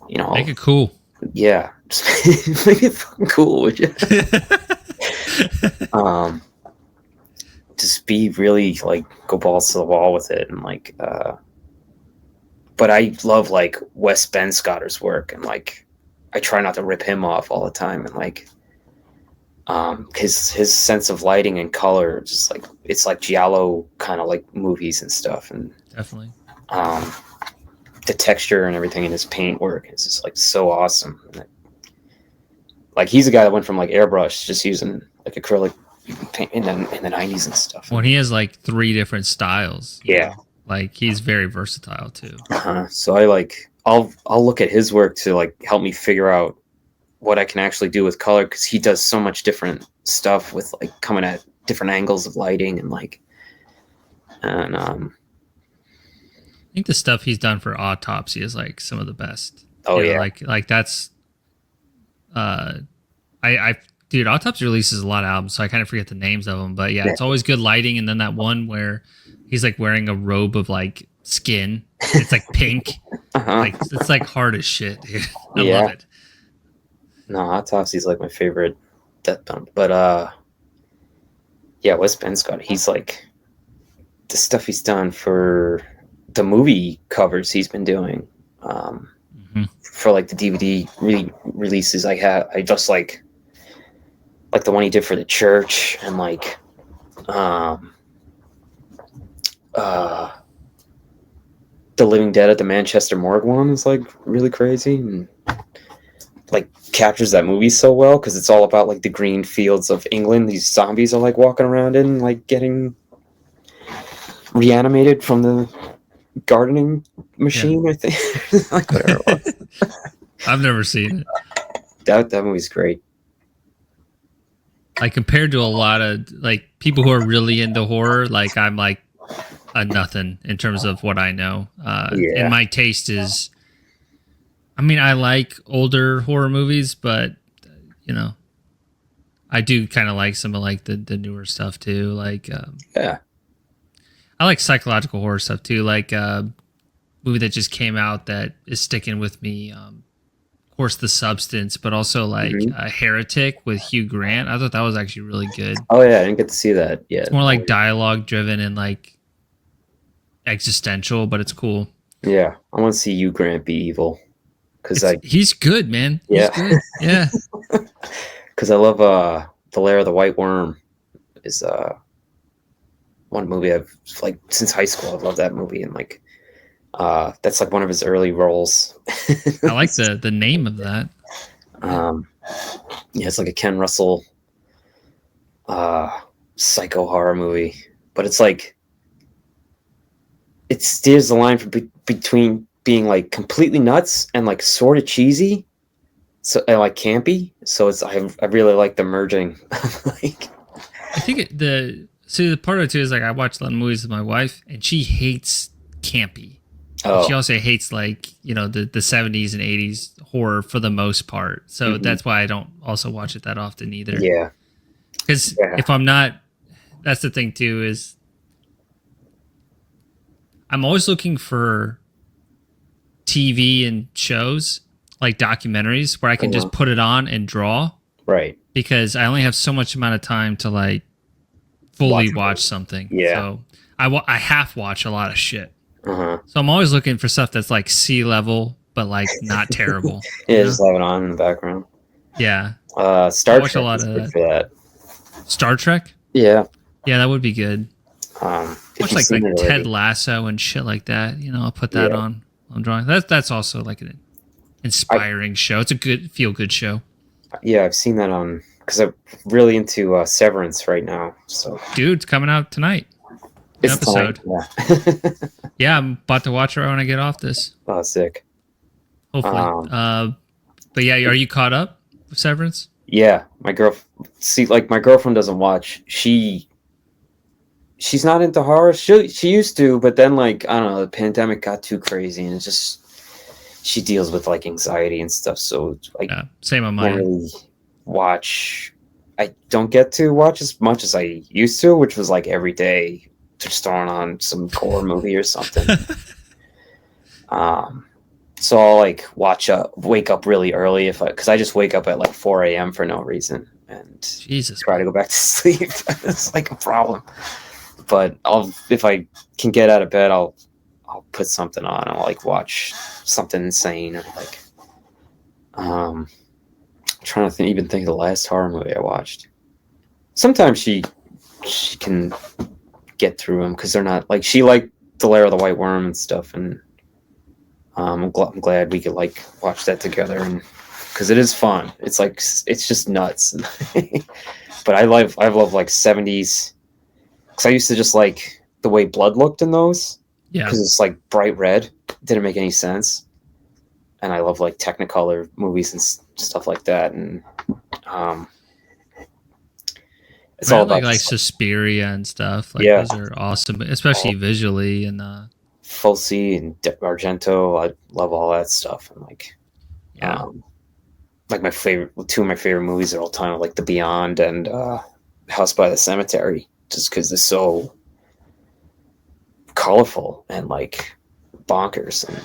make it cool. Yeah, just make it fucking cool, would you? Just be really like go balls to the wall with it, and like. But I love like Wes Benschotter's work, and like I try not to rip him off all the time, and like his sense of lighting and color, just like it's like giallo kind of like movies and stuff, and definitely the texture and everything in his paint work is just like so awesome. Like he's a guy that went from like airbrush, just using like acrylic paint in the 90s and stuff. Well, he has like 3 different styles. Yeah. Like, he's very versatile too. So I'll look at his work to like help me figure out what I can actually do with color, because he does so much different stuff with like coming at different angles of lighting and like, and I think the stuff he's done for Autopsy is like some of the best. Oh yeah, like that's dude, Autopsy releases a lot of albums, so I kind of forget the names of them, but yeah, it's always good lighting. And then that one where he's like wearing a robe of like skin, it's like pink. Like, it's like hard as shit, dude. I love it. No, Autopsy's like my favorite death bump. But yeah, Wes Benschott, he's like the stuff he's done for the movie covers he's been doing. For like the DVD releases I just like the one he did for the church, and like the Living Dead at the Manchester Morgue one is like really crazy, and like captures that movie so well, because it's all about like the green fields of England these zombies are like walking around in, like getting reanimated from the gardening machine. I think like whatever it was. I've never seen it. That movie's great. Like, compared to a lot of like people who are really into horror, like I'm like a nothing in terms of what I know. And my taste is, I mean, I like older horror movies, but I do kind of like some of like the newer stuff too. Like, I like psychological horror stuff too. Like a movie that just came out that is sticking with me. Of course, The Substance, but also like Heretic with Hugh Grant. I thought that was actually really good. Oh yeah, I didn't get to see that yet. It's more like dialogue driven and like existential, but it's cool. Yeah, I want to see Hugh Grant be evil, because he's good, man. Yeah, he's good. Yeah. Because I love The Lair of the White Worm. Is one movie I've like since high school. I love that movie, and like that's like one of his early roles. I like the name of that. Yeah, it's like a Ken Russell psycho horror movie, but it's like it steers the line between being like completely nuts and like sort of cheesy, so and like campy. So it's I really like the merging. Like, I think the part of it too is like I watch a lot of movies with my wife, and she hates campy. And she also hates like the 70s and 80s horror for the most part. So that's why I don't also watch it that often either. Yeah, because if I'm not, that's the thing too is I'm always looking for TV and shows like documentaries where I can just put it on and draw. Right. Because I only have so much amount of time to like fully watch something. Yeah. So I half watch a lot of shit. So I'm always looking for stuff that's like sea level, but like not terrible. Yeah, just have it on in the background. Yeah. Star Trek is good for that. Star Trek? Yeah. Yeah, that would be good. Watch like Ted Lasso and shit like that. I'll put that on. I'm drawing. That's also like an inspiring show. It's a good feel good show. Yeah, I've seen that on because I'm really into Severance right now. So, dude, it's coming out tonight. It's episode. Yeah. Yeah, I'm about to watch it when I get off this. Oh, sick. Hopefully. But yeah, are you caught up with Severance? Yeah, my girlfriend doesn't watch. She's not into horror. She used to, but then like I don't know, the pandemic got too crazy, and it's just she deals with like anxiety and stuff. So like, same on mine. Really watch. I don't get to watch as much as I used to, which was like every day, just throwing on some horror movie or something. So I'll like wake up really early because I just wake up at like 4 a.m. for no reason and try to go back to sleep. It's like a problem. But if I can get out of bed, I'll put something on. I'll like watch something insane or like trying to even think of the last horror movie I watched. Sometimes she can get through them because they're not like she liked The Lair of the White Worm and stuff, and I'm glad we could like watch that together, and because it is fun. It's like it's just nuts. But I love like 70s because I used to just like the way blood looked in those. Yeah, because it's like bright red. Didn't make any sense. And I love like Technicolor movies and stuff like that, and it's all about like Suspiria and stuff. Like those are awesome, especially visually and Fulci and Argento. I love all that stuff, and like like two of my favorite movies of all time are like The Beyond and House by the Cemetery, just because they're so colorful and like bonkers. And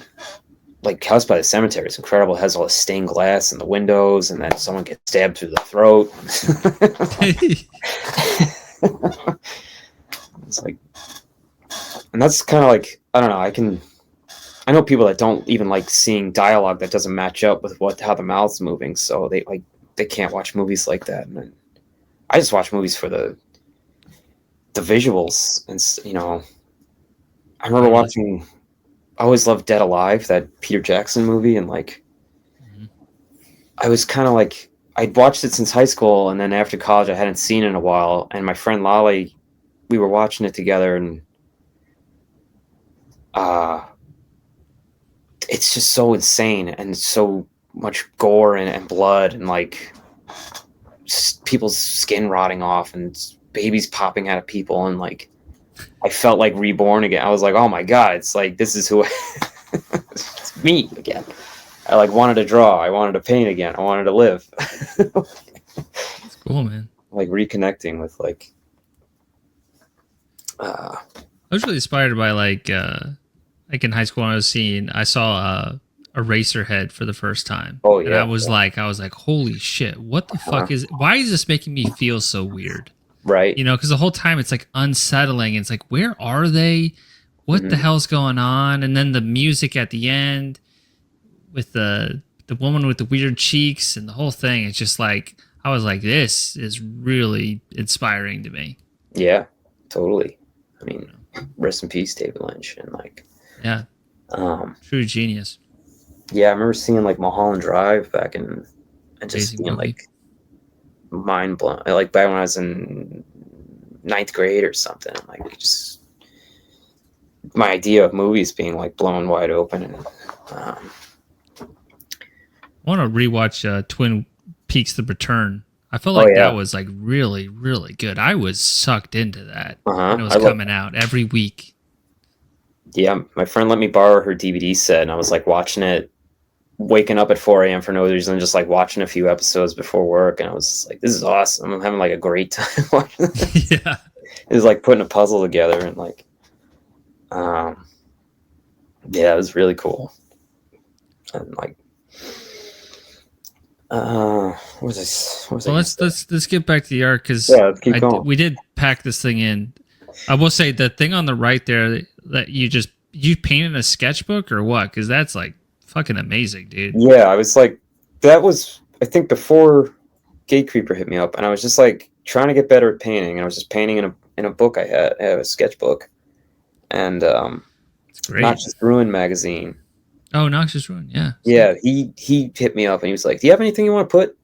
like House by the Cemetery is incredible. It has all the stained glass in the windows, and then someone gets stabbed through the throat. It's like, and that's kind of like, I don't know. I know people that don't even like seeing dialogue that doesn't match up with how the mouth's moving, so they can't watch movies like that. And I just watch movies for the visuals, and I remember watching. I always loved Dead Alive, that Peter Jackson movie, and like I was kind of like I'd watched it since high school, and then after college I hadn't seen it in a while, and my friend Lolly, we were watching it together, and it's just so insane and so much gore and blood and like people's skin rotting off and babies popping out of people, and like I felt like reborn again. I was like, oh my God, it's like, this is who it's me again. I like wanted to draw. I wanted to paint again. I wanted to live. That's cool, man. Like reconnecting with like, I was really inspired by like in high school when I saw Eraserhead for the first time. Oh yeah. And I was like, holy shit, what the fuck why is this making me feel so weird? Right. Because the whole time it's like unsettling. It's like, where are they? What the hell's going on? And then the music at the end with the woman with the weird cheeks and the whole thing. It's just like, I was like, this is really inspiring to me. Yeah, totally. I mean, rest in peace, David Lynch. And like, Yeah, true genius. yeah, I remember seeing like Mulholland Drive back in, and just Amazing being movie. like mind blown. Like back when I was in ninth grade or something. Like just my idea of movies being like blown wide open. And I want to rewatch Twin Peaks: The Return. I felt oh like that yeah, was like really, really good. I was sucked into that when it was I love. coming out every week. Yeah, my friend let me borrow her DVD set, and I was like watching it, waking up at 4 a.m. for no reason, just like watching a few episodes before work, and I was just like, "This is awesome! I'm having like a great time watching this." Yeah. It was like putting a puzzle together, and like, um, yeah, it was really cool. And like, what was this? What was Well, I? let's get back to the art because Yeah, let's keep going. we did pack this thing in. I will say the thing on the right there that you painted a sketchbook or what? Because that's like fucking amazing, dude. Yeah, I was like, that was I think before Gatecreeper hit me up, and I was just like trying to get better at painting, and I was just painting in a book I had a sketchbook, and It's great. Noxious Ruin magazine. Oh, Noxious Ruin, yeah. Yeah, he hit me up and he was like, "Do you have anything you want to put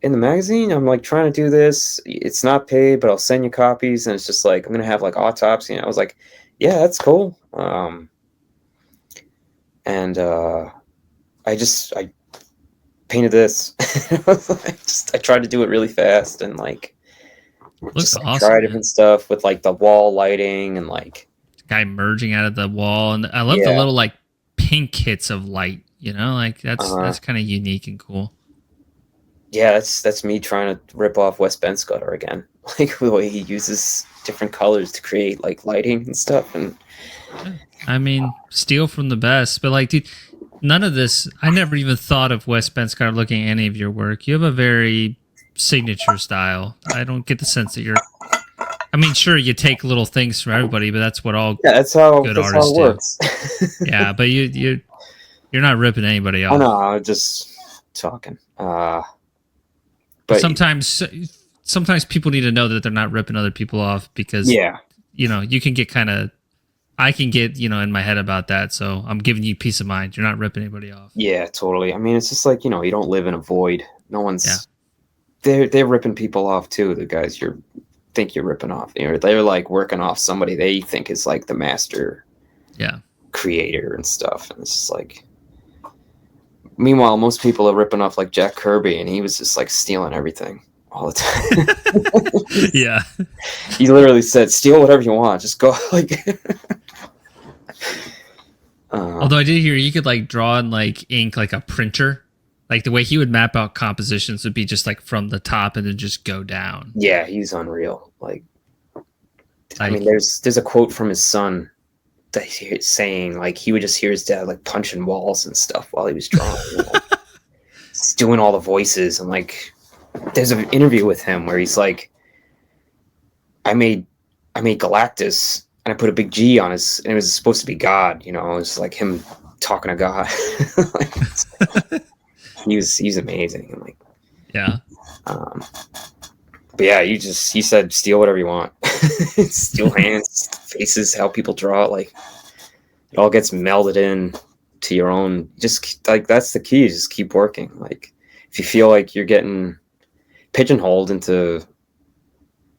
in the magazine?" I'm like trying to do this. It's not paid, but I'll send you copies, and it's just like I'm gonna have like autopsy. And I was like, "Yeah, that's cool." And I painted this. I tried to do it really fast and like Looks just like, awesome. try Man. different stuff with like the wall lighting and like Guy merging out of the wall, and I love the little like pink hits of light. You know, like that's kind of unique and cool. Yeah, that's me trying to rip off Wes Benscutter again. Like the way he uses different colors to create like lighting and stuff. And I mean, steal from the best, but like, dude, none of this. I never even thought of Wes Benscutter looking at any of your work. You have a very signature style. I don't get the sense that you're. I mean, sure, you take little things from everybody, but that's what all that's how good that's artists how it works. do. Yeah, but you're not ripping anybody off. I know, I'm just talking. But But sometimes people need to know that they're not ripping other people off because yeah, you know you can get kind of. I can get in my head about that, so I'm giving you peace of mind. You're not ripping anybody off. yeah, totally. I mean, it's just like you don't live in a void. No one's. Yeah. They're ripping people off too. The guys think you're ripping off. They're like working off somebody they think is like the master. Yeah. Creator and stuff, and it's just like. Meanwhile, most people are ripping off like Jack Kirby, and he was just like stealing everything all the time. Yeah. He literally said, "Steal whatever you want. Just go." Like. Although I did hear you could like draw in like ink like a printer. Like the way he would map out compositions would be just like from the top and then just go down. Yeah, he's unreal. Like I mean, there's a quote from his son that he's saying like he would just hear his dad like punching walls and stuff while he was drawing. He's doing all the voices and like there's an interview with him where he's like, I made Galactus and I put a big G on his, and it was supposed to be God. It was like him talking to God. Like, he's amazing. And like, yeah. But yeah, he said steal whatever you want. Steal hands, faces, how people draw it. Like it all gets melded in to your own. Just like that's the key. Just keep working. Like if you feel like you're getting pigeonholed into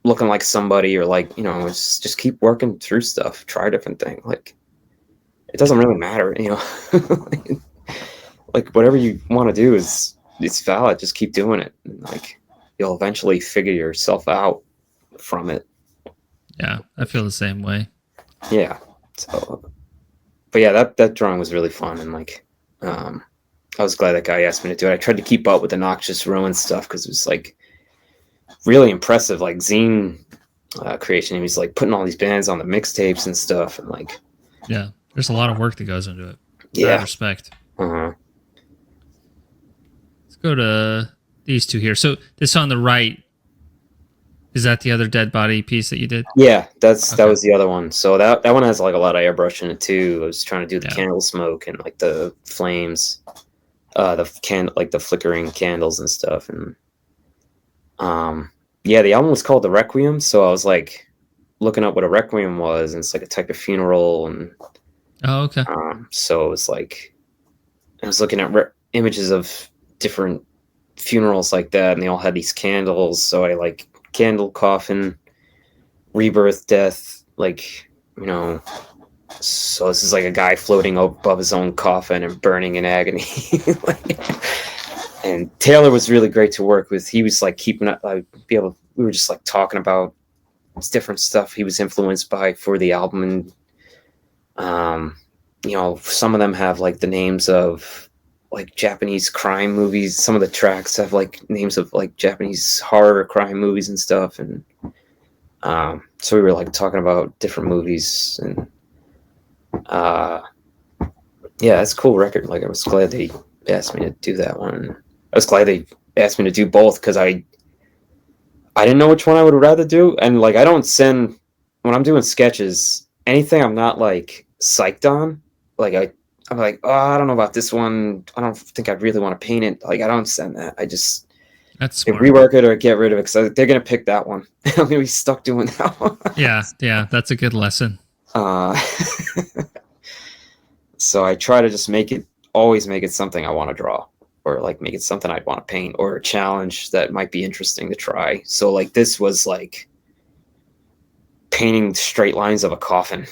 looking like somebody or like it's just keep working through stuff. Try a different thing. Like it doesn't really matter. Like whatever you want to do it's valid. Just keep doing it. And like you'll eventually figure yourself out from it. Yeah, I feel the same way. Yeah. So, but yeah, that drawing was really fun, and like, I was glad that guy asked me to do it. I tried to keep up with the Noxious Ruin stuff because it was like really impressive, like zine creation. He was like putting all these bands on the mixtapes and stuff, and like, yeah, there's a lot of work that goes into it. Yeah, respect. Let's go to these two here. So this on the right, is that the other Deadbody piece that you did? Yeah, that was the other one. So that one has like a lot of airbrush in it too. I was trying to do the candle smoke and like the flames, like the flickering candles and stuff. And the album was called The Requiem. So I was like looking up what a requiem was, and it's like a type of funeral, and Oh, okay. so it was like I was looking at images of different funerals like that, and they all had these candles. So I like candle, coffin, rebirth, death, like, you know. So this is like a guy floating above his own coffin and burning in agony. Like, and Taylor was really great to work with. He was like keeping up. We were just like talking about different stuff he was influenced by for the album, and you know, some of them have like the names of like Japanese crime movies. Some of the tracks have like names of like Japanese horror crime movies and stuff, and so we were like talking about different movies, and yeah, it's a cool record. Like, I was glad they asked me to do that one. I was glad they asked me to do both, because I didn't know which one I would rather do, and like I don't send when I'm doing sketches anything I'm not like psyched on. Like I'm like, oh, I don't know about this one. I don't think I really want to paint it. Like, I don't send that. I just rework it or get rid of it, because they're gonna pick that one. I'm gonna be stuck doing that one. Yeah, that's a good lesson. So I try to just always make it something I want to draw, or like make it something I'd want to paint, or a challenge that might be interesting to try. So like this was like painting straight lines of a coffin,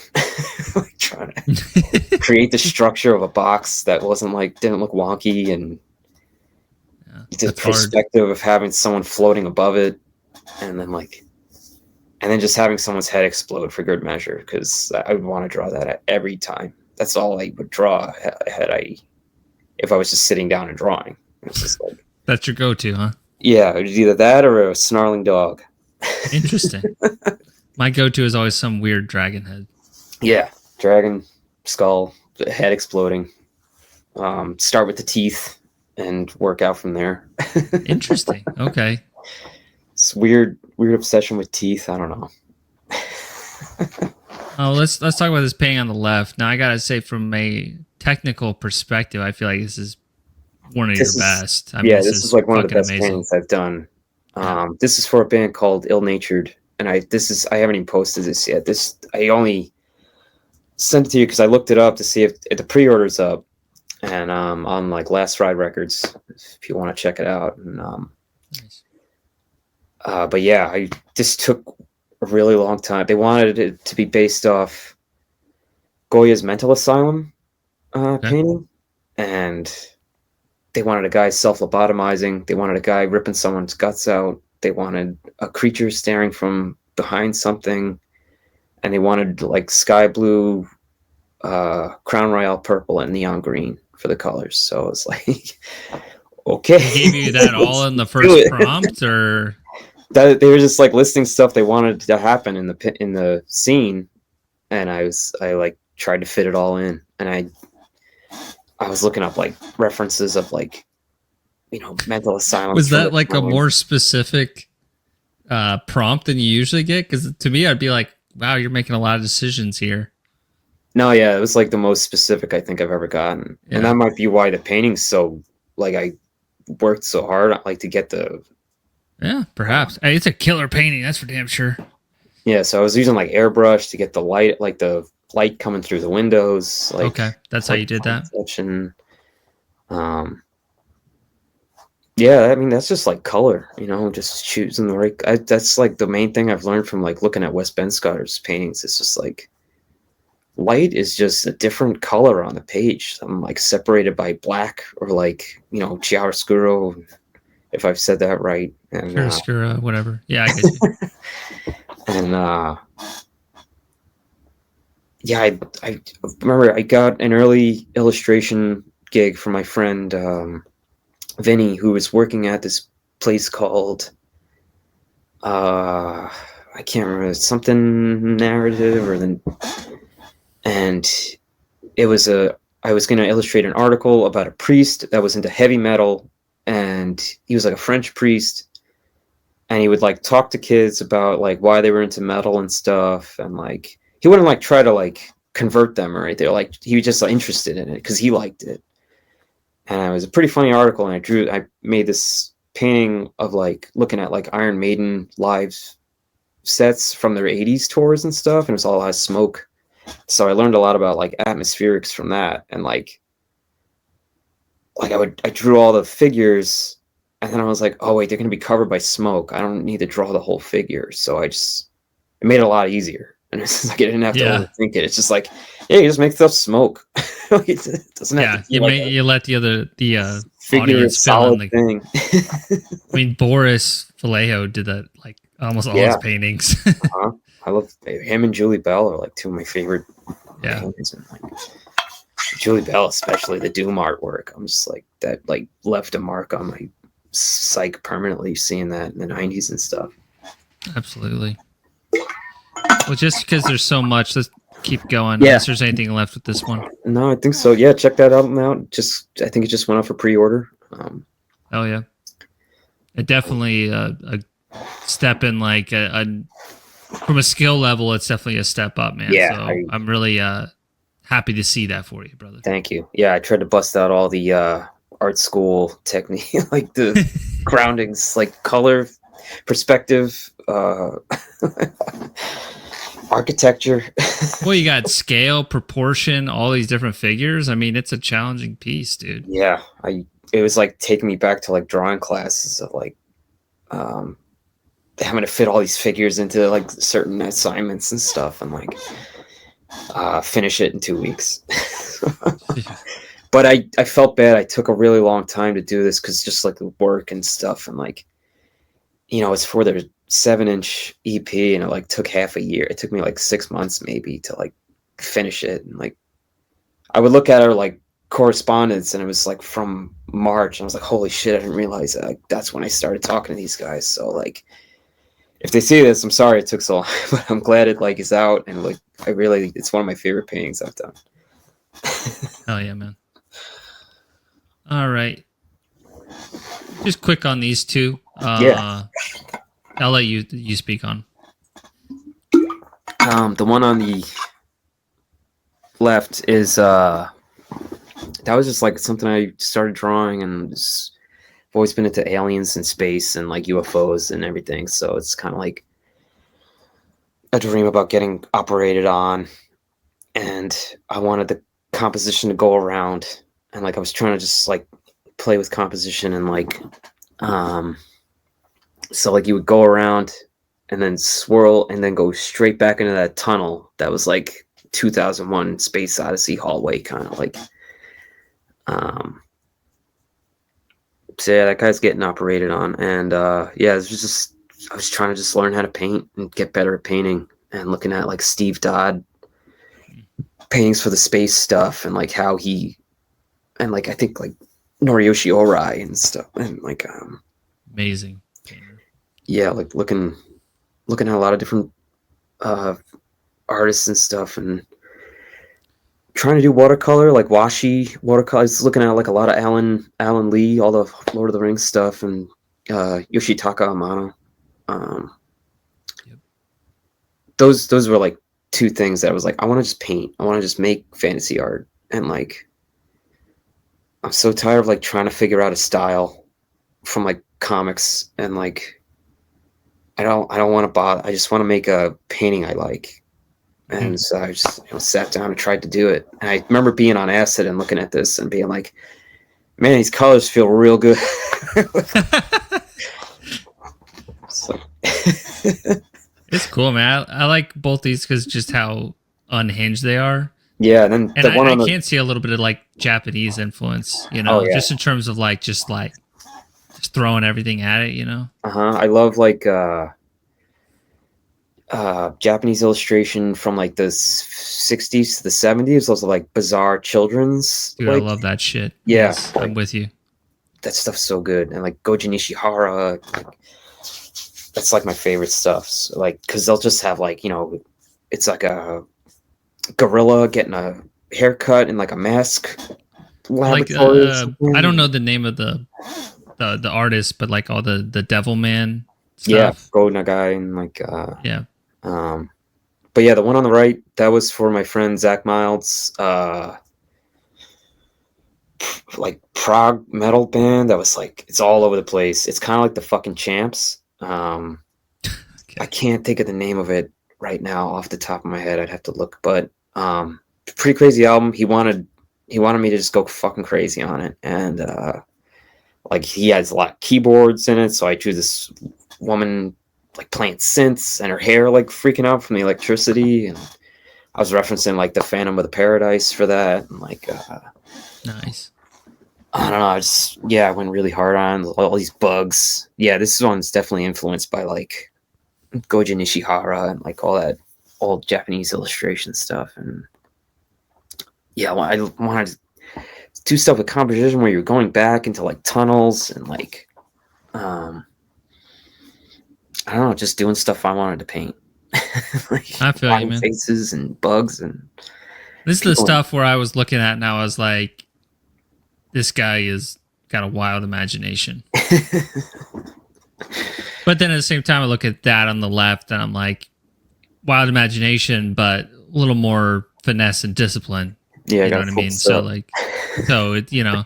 like trying to create the structure of a box that didn't look wonky, and the perspective of having someone floating above it, and then just having someone's head explode for good measure, because I would want to draw that every time. That's all I would draw if I was just sitting down and drawing. It's just like, that's your go-to, huh? Yeah, it was either that or a snarling dog. Interesting. My go-to is always some weird dragon head. Yeah, dragon, skull, head exploding. Start with the teeth and work out from there. Interesting. Okay. It's weird obsession with teeth. I don't know. Oh, let's talk about this painting on the left. Now, I gotta say, from a technical perspective, I feel like this is one of your best. I mean, this is like one of the best amazing paintings I've done. This is for a band called Ill Natured, and I haven't even posted this yet. I only sent it to you because I looked it up to see if the pre-order's up, and on like Last Ride Records, if you want to check it out. And nice. but yeah, this took a really long time. They wanted it to be based off Goya's mental asylum painting, and they wanted a guy self-lobotomizing. They wanted a guy ripping someone's guts out. They wanted a creature staring from behind something, and they wanted like sky blue, Crown Royale purple, and neon green for the colors. So it's like, okay, they gave you that all in the first prompt, or that they were just like listing stuff they wanted to happen in the scene, and I like tried to fit it all in, and I was looking up like references of like, you know, mental asylum. Was that like a more specific prompt than you usually get? Because to me, I'd be like, wow, you're making a lot of decisions here. No, yeah, it was like the most specific I think I've ever gotten, and that might be why the painting's so like I worked so hard like to get the. Yeah, perhaps. Hey, it's a killer painting, that's for damn sure. Yeah, so I was using like airbrush to get the light, like the light coming through the windows. Like, okay, that's how you did that. Section. Yeah, I mean that's just like color, you know, just choosing the right. That's like the main thing I've learned from like looking at Wes Benschotter's paintings. It's just like light is just a different color on the page. I'm like separated by black, or like, you know, chiaroscuro, if I've said that right. And chiaroscuro, whatever. Yeah, I get you. And yeah, I remember I got an early illustration gig from my friend Vinny, who was working at this place called I can't remember, something narrative and it was I was going to illustrate an article about a priest that was into heavy metal, and he was like a French priest, and he would like talk to kids about like why they were into metal and stuff, and like he wouldn't like try to like convert them or anything. Like he was just like, interested in it because he liked it. And it was a pretty funny article, and I made this painting of like looking at like Iron Maiden live sets from their 80s tours and stuff, and it was all a lot of smoke. So I learned a lot about like atmospherics from that, and like I drew all the figures, and then I was like, oh wait, they're gonna be covered by smoke. I don't need to draw the whole figure. So it made it a lot easier. And it's like I didn't have to overthink it. It's just like, yeah, you just make stuff smoke. It doesn't have to be you let the figure audience fill in solid thing. I mean, Boris Vallejo did that like almost all his paintings. I love him and Julie Bell are like two of my favorite painters. And like Julie Bell, especially the Doom artwork, I'm just like that like left a mark on my psyche permanently seeing that in the 90s and stuff. Absolutely. Well, just because there's so much, let's keep going. Unless there's anything left with this one. No, I think so. Yeah, check that out now. I think it just went out for pre-order. Oh yeah, it definitely a step in like from a skill level. It's definitely a step up, man. Yeah, so I'm really happy to see that for you, brother. Thank you. Yeah, I tried to bust out all the art school technique, like the groundings, like color, perspective, architecture. Well, you got scale, proportion, all these different figures. I mean, it's a challenging piece, dude. Yeah, it was like taking me back to like drawing classes of like having to fit all these figures into like certain assignments and stuff, and like finish it in 2 weeks. But I felt bad. I took a really long time to do this because just like the work and stuff, and like, you know, it's for their 7-inch EP, and it like took half a year. It took me like 6 months maybe to like finish it. And like I would look at our like correspondence, and it was like from March, and I was like, holy shit, I didn't realize that. Like, that's when I started talking to these guys. So like, if they see this, I'm sorry it took so long, but I'm glad it like is out, and like it's one of my favorite paintings I've done. Hell yeah, man. All right. Just quick on these two. I'll let you speak on. The one on the left is that was just like something I started drawing, and I've always been into aliens and space and like UFOs and everything. So it's kind of like a dream about getting operated on, and I wanted the composition to go around, and like I was trying to just like play with composition, and like so like you would go around and then swirl and then go straight back into that tunnel that was like 2001 Space Odyssey hallway, kind of like so yeah, that guy's getting operated on, and yeah, it's just I was trying to just learn how to paint and get better at painting, and looking at like Steve Dodd paintings for the space stuff, and like how he, and like I think like Noriyoshi Orai and stuff, and like amazing. Yeah, like looking at a lot of different artists and stuff, and trying to do watercolor, like washi watercolor. I was looking at like a lot of Alan Lee, all the Lord of the Rings stuff, and Yoshitaka Amano. Those were like two things that I was like, I want to just paint. I want to just make fantasy art, and like I'm so tired of like trying to figure out a style from like comics, and like I don't want to bother. I just want to make a painting I like. And so I just sat down and tried to do it. And I remember being on acid and looking at this and being like, man, these colors feel real good. So. It's cool, man. I like both these because just how unhinged they are. Yeah, and then I can see a little bit of like Japanese influence, you know, just in terms of like just throwing everything at it, you know. I love like Japanese illustration from like the 60s to the 70s. Those are like bizarre children's. Dude, like, I love that shit. Yeah, yes, I'm with you. That stuff's so good. And like Goji Nishihara, like, that's like my favorite stuff. So, like, because they'll just have like, you know, it's like a gorilla getting a haircut and like a mask. Like I don't know the name of the artist, but like all the Devil Man stuff. Yeah, Go Nagai and like yeah. But yeah, the one on the right, that was for my friend Zach Milds, like prog metal band that was like, it's all over the place. It's kind of like the fucking Champs. I can't think of the name of it right now off the top of my head. I'd have to look, but pretty crazy album. He wanted me to just go fucking crazy on it, and like he has a lot of keyboards in it, so I drew this woman like playing synths and her hair like freaking out from the electricity, and I was referencing like the Phantom of the Paradise for that, and like nice. I don't know, I went really hard on all these bugs. Yeah, this one's definitely influenced by like Goji Nishihara and like all that old Japanese illustration stuff, and yeah, I wanted to do stuff with composition where you're going back into like tunnels and like I don't know, just doing stuff I wanted to paint. Like I feel you, man. faces and bugs, and this is the stuff where I was looking at and I was like, this guy is got a wild imagination. But then at the same time, I look at that on the left and I'm like, wild imagination, but a little more finesse and discipline. Yeah, you know what I mean? So like, so it, you know,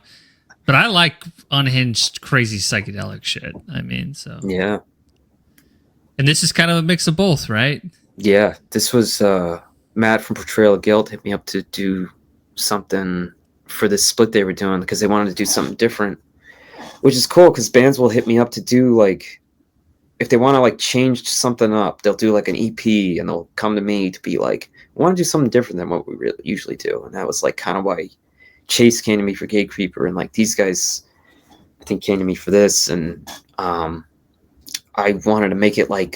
but I like unhinged, crazy psychedelic shit. I mean, so yeah. And this is kind of a mix of both, right? Yeah, this was Matt from Portrayal Guilt hit me up to do something for this split they were doing because they wanted to do something different, which is cool because bands will hit me up to do like, if they want to like change something up, they'll do like an EP and they'll come to me to be like, I want to do something different than what we really usually do. And that was like kind of why Chase came to me for Gatecreeper, and like these guys I think came to me for this, and I wanted to make it like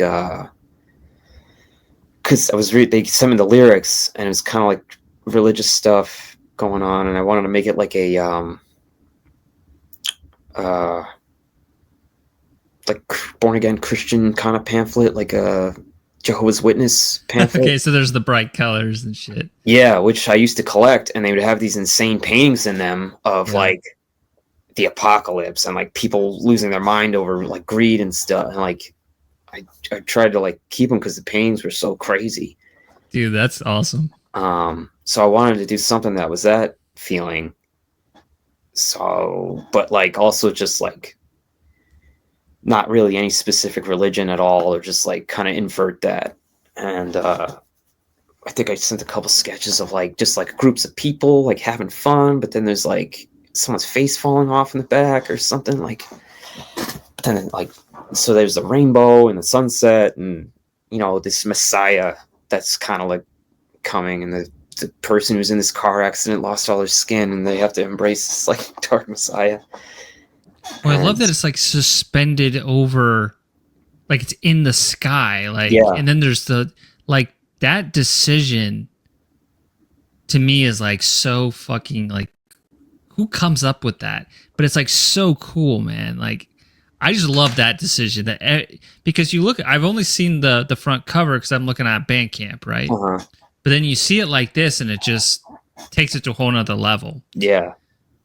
because they sent me the lyrics and it was kind of like religious stuff going on, and I wanted to make it like a like born again Christian kind of pamphlet, like a Jehovah's Witness pamphlet. Okay, so there's the bright colors and shit. Yeah, which I used to collect, and they would have these insane paintings in them of like the apocalypse and like people losing their mind over like greed and stuff. And like I tried to like keep them because the paintings were so crazy. Dude, that's awesome. So I wanted to do something that was that feeling. So, but like also just like not really any specific religion at all, or just like kind of invert that. And I think I sent a couple sketches of like just like groups of people like having fun, but then there's like someone's face falling off in the back or something, like, but then like, so there's a rainbow and the sunset, and you know, this Messiah that's kind of like coming, and the person who's in this car accident lost all their skin and they have to embrace this like dark Messiah. Well, I love that it's like suspended over, like it's in the sky, like, and then there's the like that decision to me is like so fucking like, who comes up with that? But it's like so cool, man. Like I just love that decision, that because you look, I've only seen the front cover because I'm looking at Bandcamp, right? But then you see it like this and it just takes it to a whole nother level. Yeah.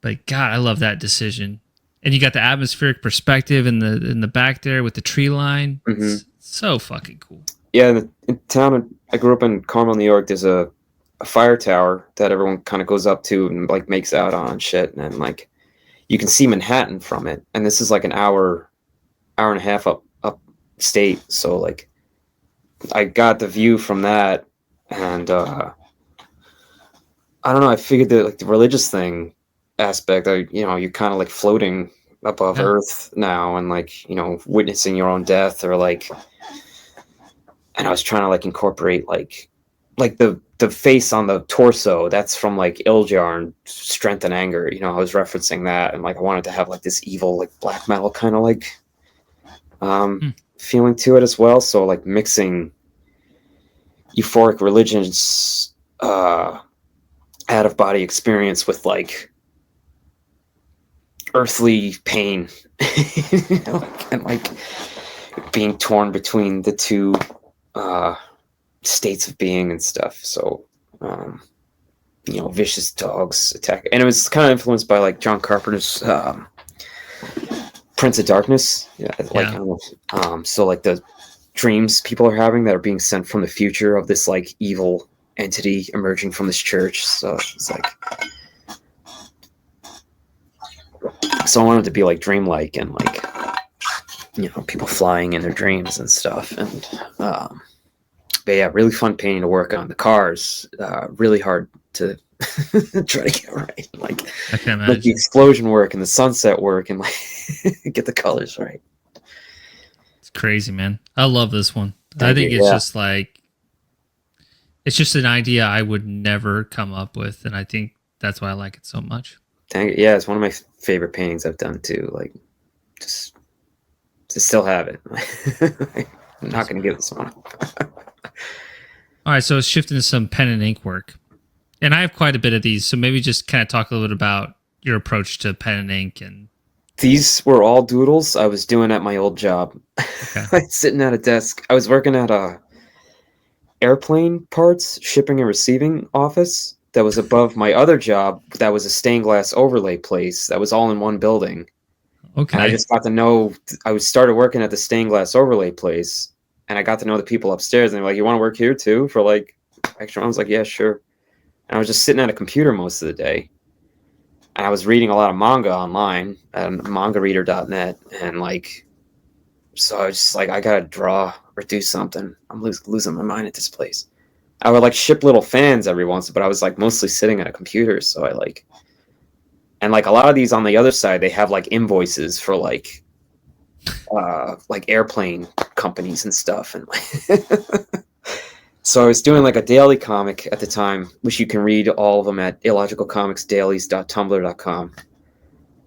But God, I love that decision. And you got the atmospheric perspective in the back there with the tree line. It's so fucking cool. Yeah, in town I grew up in Carmel, New York, there's a fire tower that everyone kind of goes up to and like makes out on and shit, and then like you can see Manhattan from it. And this is like an hour and a half up state, so like I got the view from that, and I don't know, I figured that like the religious thing aspect, you're kind of like floating above Earth now, and like, you know, witnessing your own death, or like, and I was trying to like incorporate like the face on the torso, that's from like Iljar and Strength and Anger, you know, I was referencing that, and like I wanted to have like this evil like black metal kind of like feeling to it as well. So like mixing euphoric religions out of body experience with like earthly pain, you know, and like being torn between the two states of being and stuff. So you know, vicious dogs attack, and it was kind of influenced by like John Carpenter's Prince of Darkness. So like the dreams people are having that are being sent from the future of this like evil entity emerging from this church. So it's like, so I wanted to be like dreamlike and like people flying in their dreams and stuff. And but yeah, really fun painting to work on. The cars, really hard to try to get right. Like I can the imagine. explosion work and the sunset work and like get the colors right. It's crazy, man. I love this one. I Thank think you. it's Yeah. just like, it's just an idea I would never come up with. And I think that's why I like it so much. Thank you. Yeah, it's one of my favorite paintings I've done too. Like just to still have it. I'm not going to give this one up. All right. So shifting to some pen and ink work. And I have quite a bit of these. So maybe just kind of talk a little bit about your approach to pen and ink. And These were all doodles I was doing at my old job. okay. Sitting at a desk. I was working at a airplane parts shipping and receiving office that was above my other job. That was a stained glass overlay place that was all in one building. Okay. And I just got to know, I started working at the stained glass overlay place, and I got to know the people upstairs, and they're like, you want to work here too for like extra? I was like, yeah, sure. And I was just sitting at a computer most of the day. And I was reading a lot of manga online at mangareader.net. And like, so I was just like, I got to draw or do something. I'm losing my mind at this place. I would like ship little fans every once, but I was like mostly sitting at a computer. So I like, and like a lot of these on the other side, they have like invoices for like airplane companies and stuff. And so I was doing like a daily comic at the time, which you can read all of them at illogicalcomicsdailies.tumblr.com.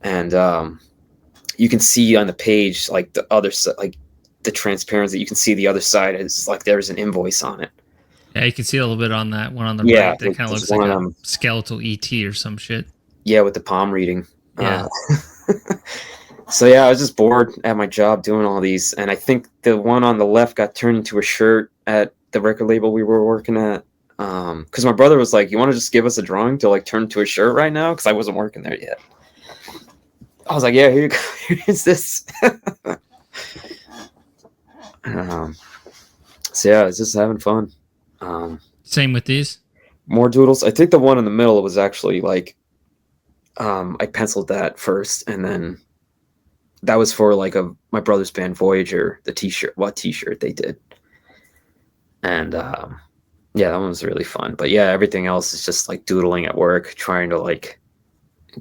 And you can see on the page like the other side, like the transparency. You can see the other side is like there's an invoice on it. Yeah, you can see a little bit on that one on the Yeah, right. That kind of looks like a skeletal ET or some shit. Yeah, with the palm reading. Yeah. So yeah, I was just bored at my job doing all these, and I think the one on the left got turned into a shirt at the record label we were working at. Because my brother was like, "You want to just give us a drawing to like turn to a shirt right now?" Because I wasn't working there yet. I was like, "Yeah, here you go. Here's this." So yeah, I was just having fun. Same with these. More doodles. I think the one in the middle was actually like, I penciled that first, and then that was for like my brother's band Voyager, the t-shirt they did. And yeah, that one was really fun. But yeah, everything else is just like doodling at work, trying to like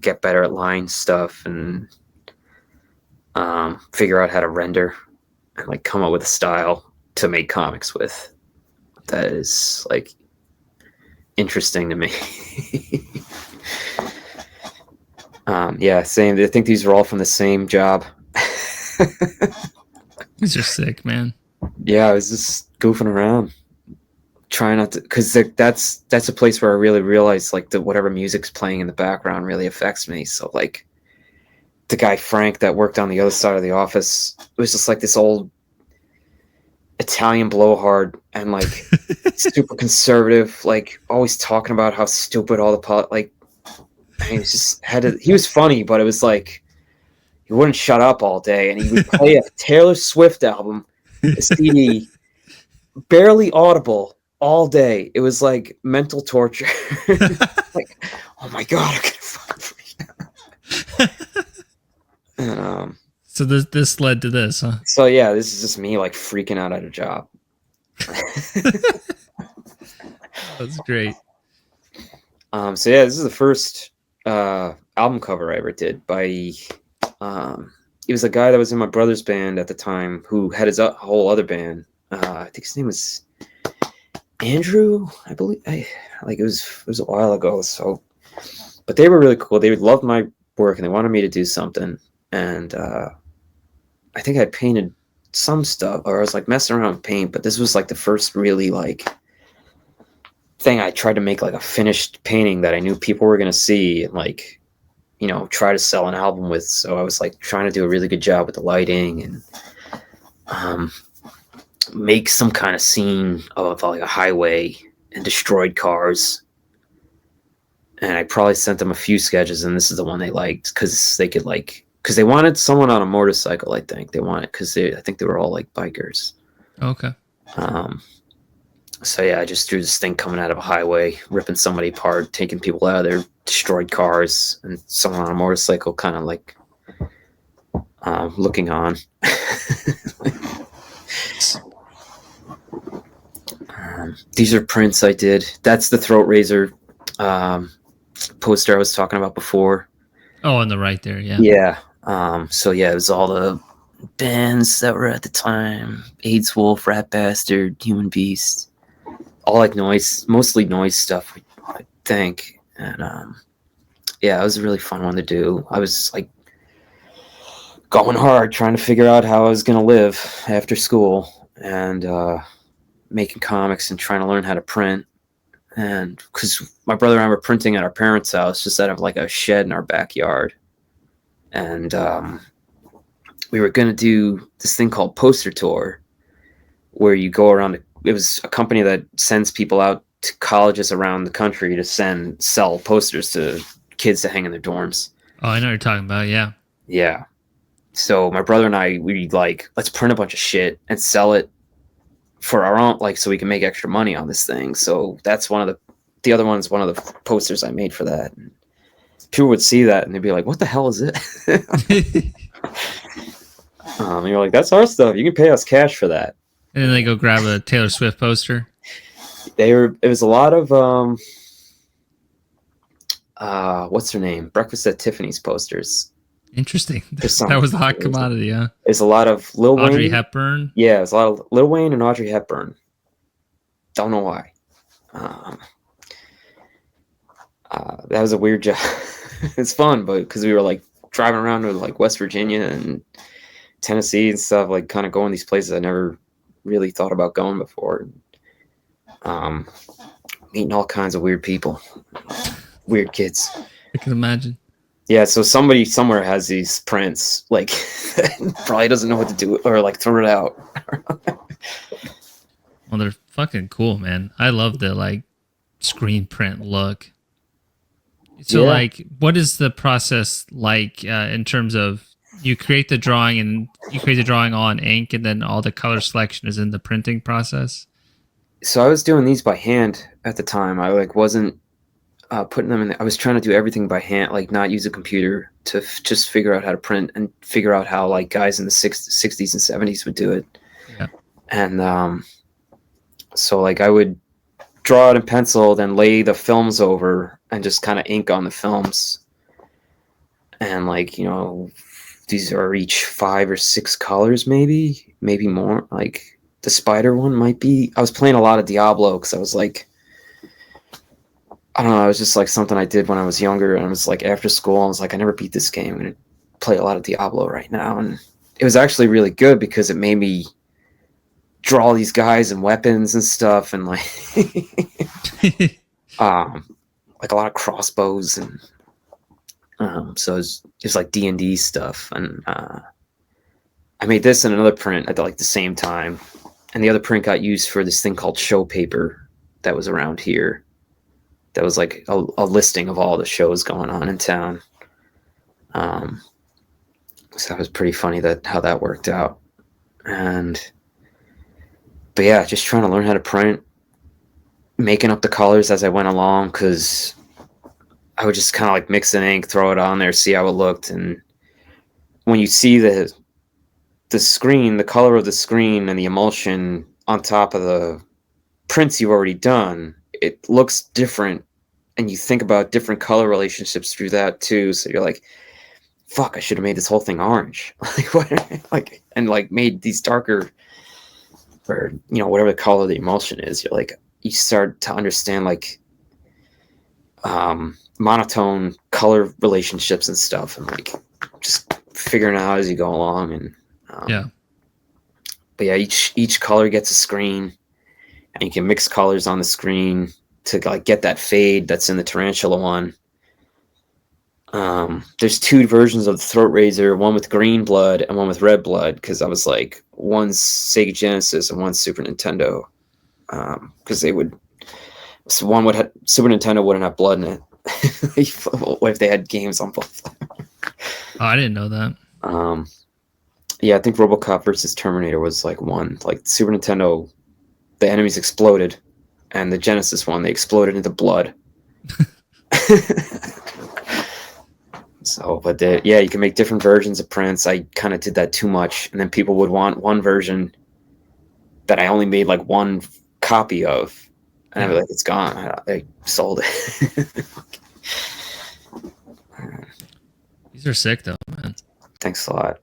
get better at line stuff and figure out how to render and like come up with a style to make comics with that is like interesting to me. Yeah, same. I think these are all from the same job. These are sick, man. Yeah, I was just goofing around, trying not to, because that's a place where I really realized like that whatever music's playing in the background really affects me. So like the guy Frank that worked on the other side of the office, it was just like this old Italian blowhard and like super conservative, like always talking about how stupid all the like. He just he was funny, but it was like he wouldn't shut up all day, and he would play a Taylor Swift album, a CD, barely audible all day. It was like mental torture. Like, oh my god, I'm gonna fucking freak out. And so this led to this, huh? so yeah, this is just me like freaking out at a job. That's great. So yeah, this is the first album cover I ever did by it was a guy that was in my brother's band at the time who had his whole other band. I think his name was Andrew, I believe. It was a while ago. So, but they were really cool. They loved my work and they wanted me to do something. And I think I painted some stuff, or I was like messing around with paint. But this was like the first really like thing I tried to make like a finished painting that I knew people were gonna see and like, try to sell an album with. So I was like trying to do a really good job with the lighting and make some kind of scene of like a highway and destroyed cars. And I probably sent them a few sketches, and this is the one they liked because they wanted someone on a motorcycle. I think they wanted because I think they were all like bikers. Okay. So yeah, I just drew this thing coming out of a highway, ripping somebody apart, taking people out of their destroyed cars, and someone on a motorcycle kind of like looking on. These are prints I did. That's the throat razor poster I was talking about before. Oh, on the right there, yeah. Yeah. So yeah, it was all the bands that were at the time: AIDS Wolf, Rat Bastard, Human Beast. All like noise, mostly noise stuff, I think. And yeah, it was a really fun one to do. I was like going hard trying to figure out how I was going to live after school, and making comics and trying to learn how to print. And because my brother and I were printing at our parents' house, just out of like a shed in our backyard. And we were going to do this thing called Poster Tour, where you go around. It was a company that sends people out to colleges around the country to sell posters to kids to hang in their dorms. Oh, I know what you're talking about, yeah. Yeah. So my brother and I, we like, let's print a bunch of shit and sell it for our own, like, so we can make extra money on this thing. So that's the other one's one of the posters I made for that. And people would see that and they'd be like, what the hell is it? And you're like, that's our stuff. You can pay us cash for that. And then they go grab a Taylor Swift poster. It was a lot of what's her name? Breakfast at Tiffany's posters. Interesting. That was the hot commodity, huh? There's a lot of Lil Wayne. Audrey Hepburn. Yeah, it's a lot of Lil Wayne and Audrey Hepburn. Don't know why. That was a weird job. It's fun, but because we were like driving around to like West Virginia and Tennessee and stuff, like kind of going these places I never really thought about going before. Meeting all kinds of weird people, weird kids. I can imagine. Yeah, so somebody somewhere has these prints, like, probably doesn't know what to do or like throw it out. Well, they're fucking cool, man. I love the like screen print look. So, Yeah. like, what is the process like in terms of you create the drawing and you create the drawing on ink, and then all the color selection is in the printing process? So I was doing these by hand at the time. I like wasn't putting them in. I was trying to do everything by hand, like not use a computer to just figure out how to print and figure out how like guys in the 60s and 70s would do it. Yeah. And so like I would draw it in pencil, then lay the films over and just kind of ink on the films. And like, you know, these are each 5 or 6 colors, maybe more. Like the spider one might be. I was playing a lot of Diablo because I was like, I don't know, it was just like something I did when I was younger, and I was like after school, I was like, I never beat this game. I'm gonna play a lot of Diablo right now. And it was actually really good because it made me draw these guys and weapons and stuff, and like like a lot of crossbows, and so it was like D&D stuff. And I made this and another print at like the same time, and the other print got used for this thing called show paper that was around here. That was like a listing of all the shows going on in town. So that was pretty funny how that worked out. But yeah, just trying to learn how to print, making up the colors as I went along, because I would just kind of like mix in ink, throw it on there, see how it looked. And when you see the screen, the color of the screen and the emulsion on top of the prints you've already done, it looks different, and you think about different color relationships through that too. So you're like, fuck, I should have made this whole thing orange. Like what? Like, and like made these darker, or, you know, whatever the color the emulsion is. You're like, you start to understand like monotone color relationships and stuff, and like just figuring out as you go along. And yeah. But yeah, each color gets a screen, and you can mix colors on the screen to like get that fade that's in the tarantula one. There's 2 versions of the throat razor, one with green blood and one with red blood, because I was like, one's Sega Genesis and one's Super Nintendo, because they would, so one would have, Super Nintendo wouldn't have blood in it. What if they had games on both? Oh, I didn't know that. Yeah, I think RoboCop versus Terminator was like one. Like Super Nintendo, the enemies exploded, and the Genesis one, they exploded into blood. So So, but yeah, you can make different versions of prints. I kind of did that too much, and then people would want one version that I only made like one copy of, and I'd be like, it's gone. I sold it. These are sick though, man. Thanks a lot.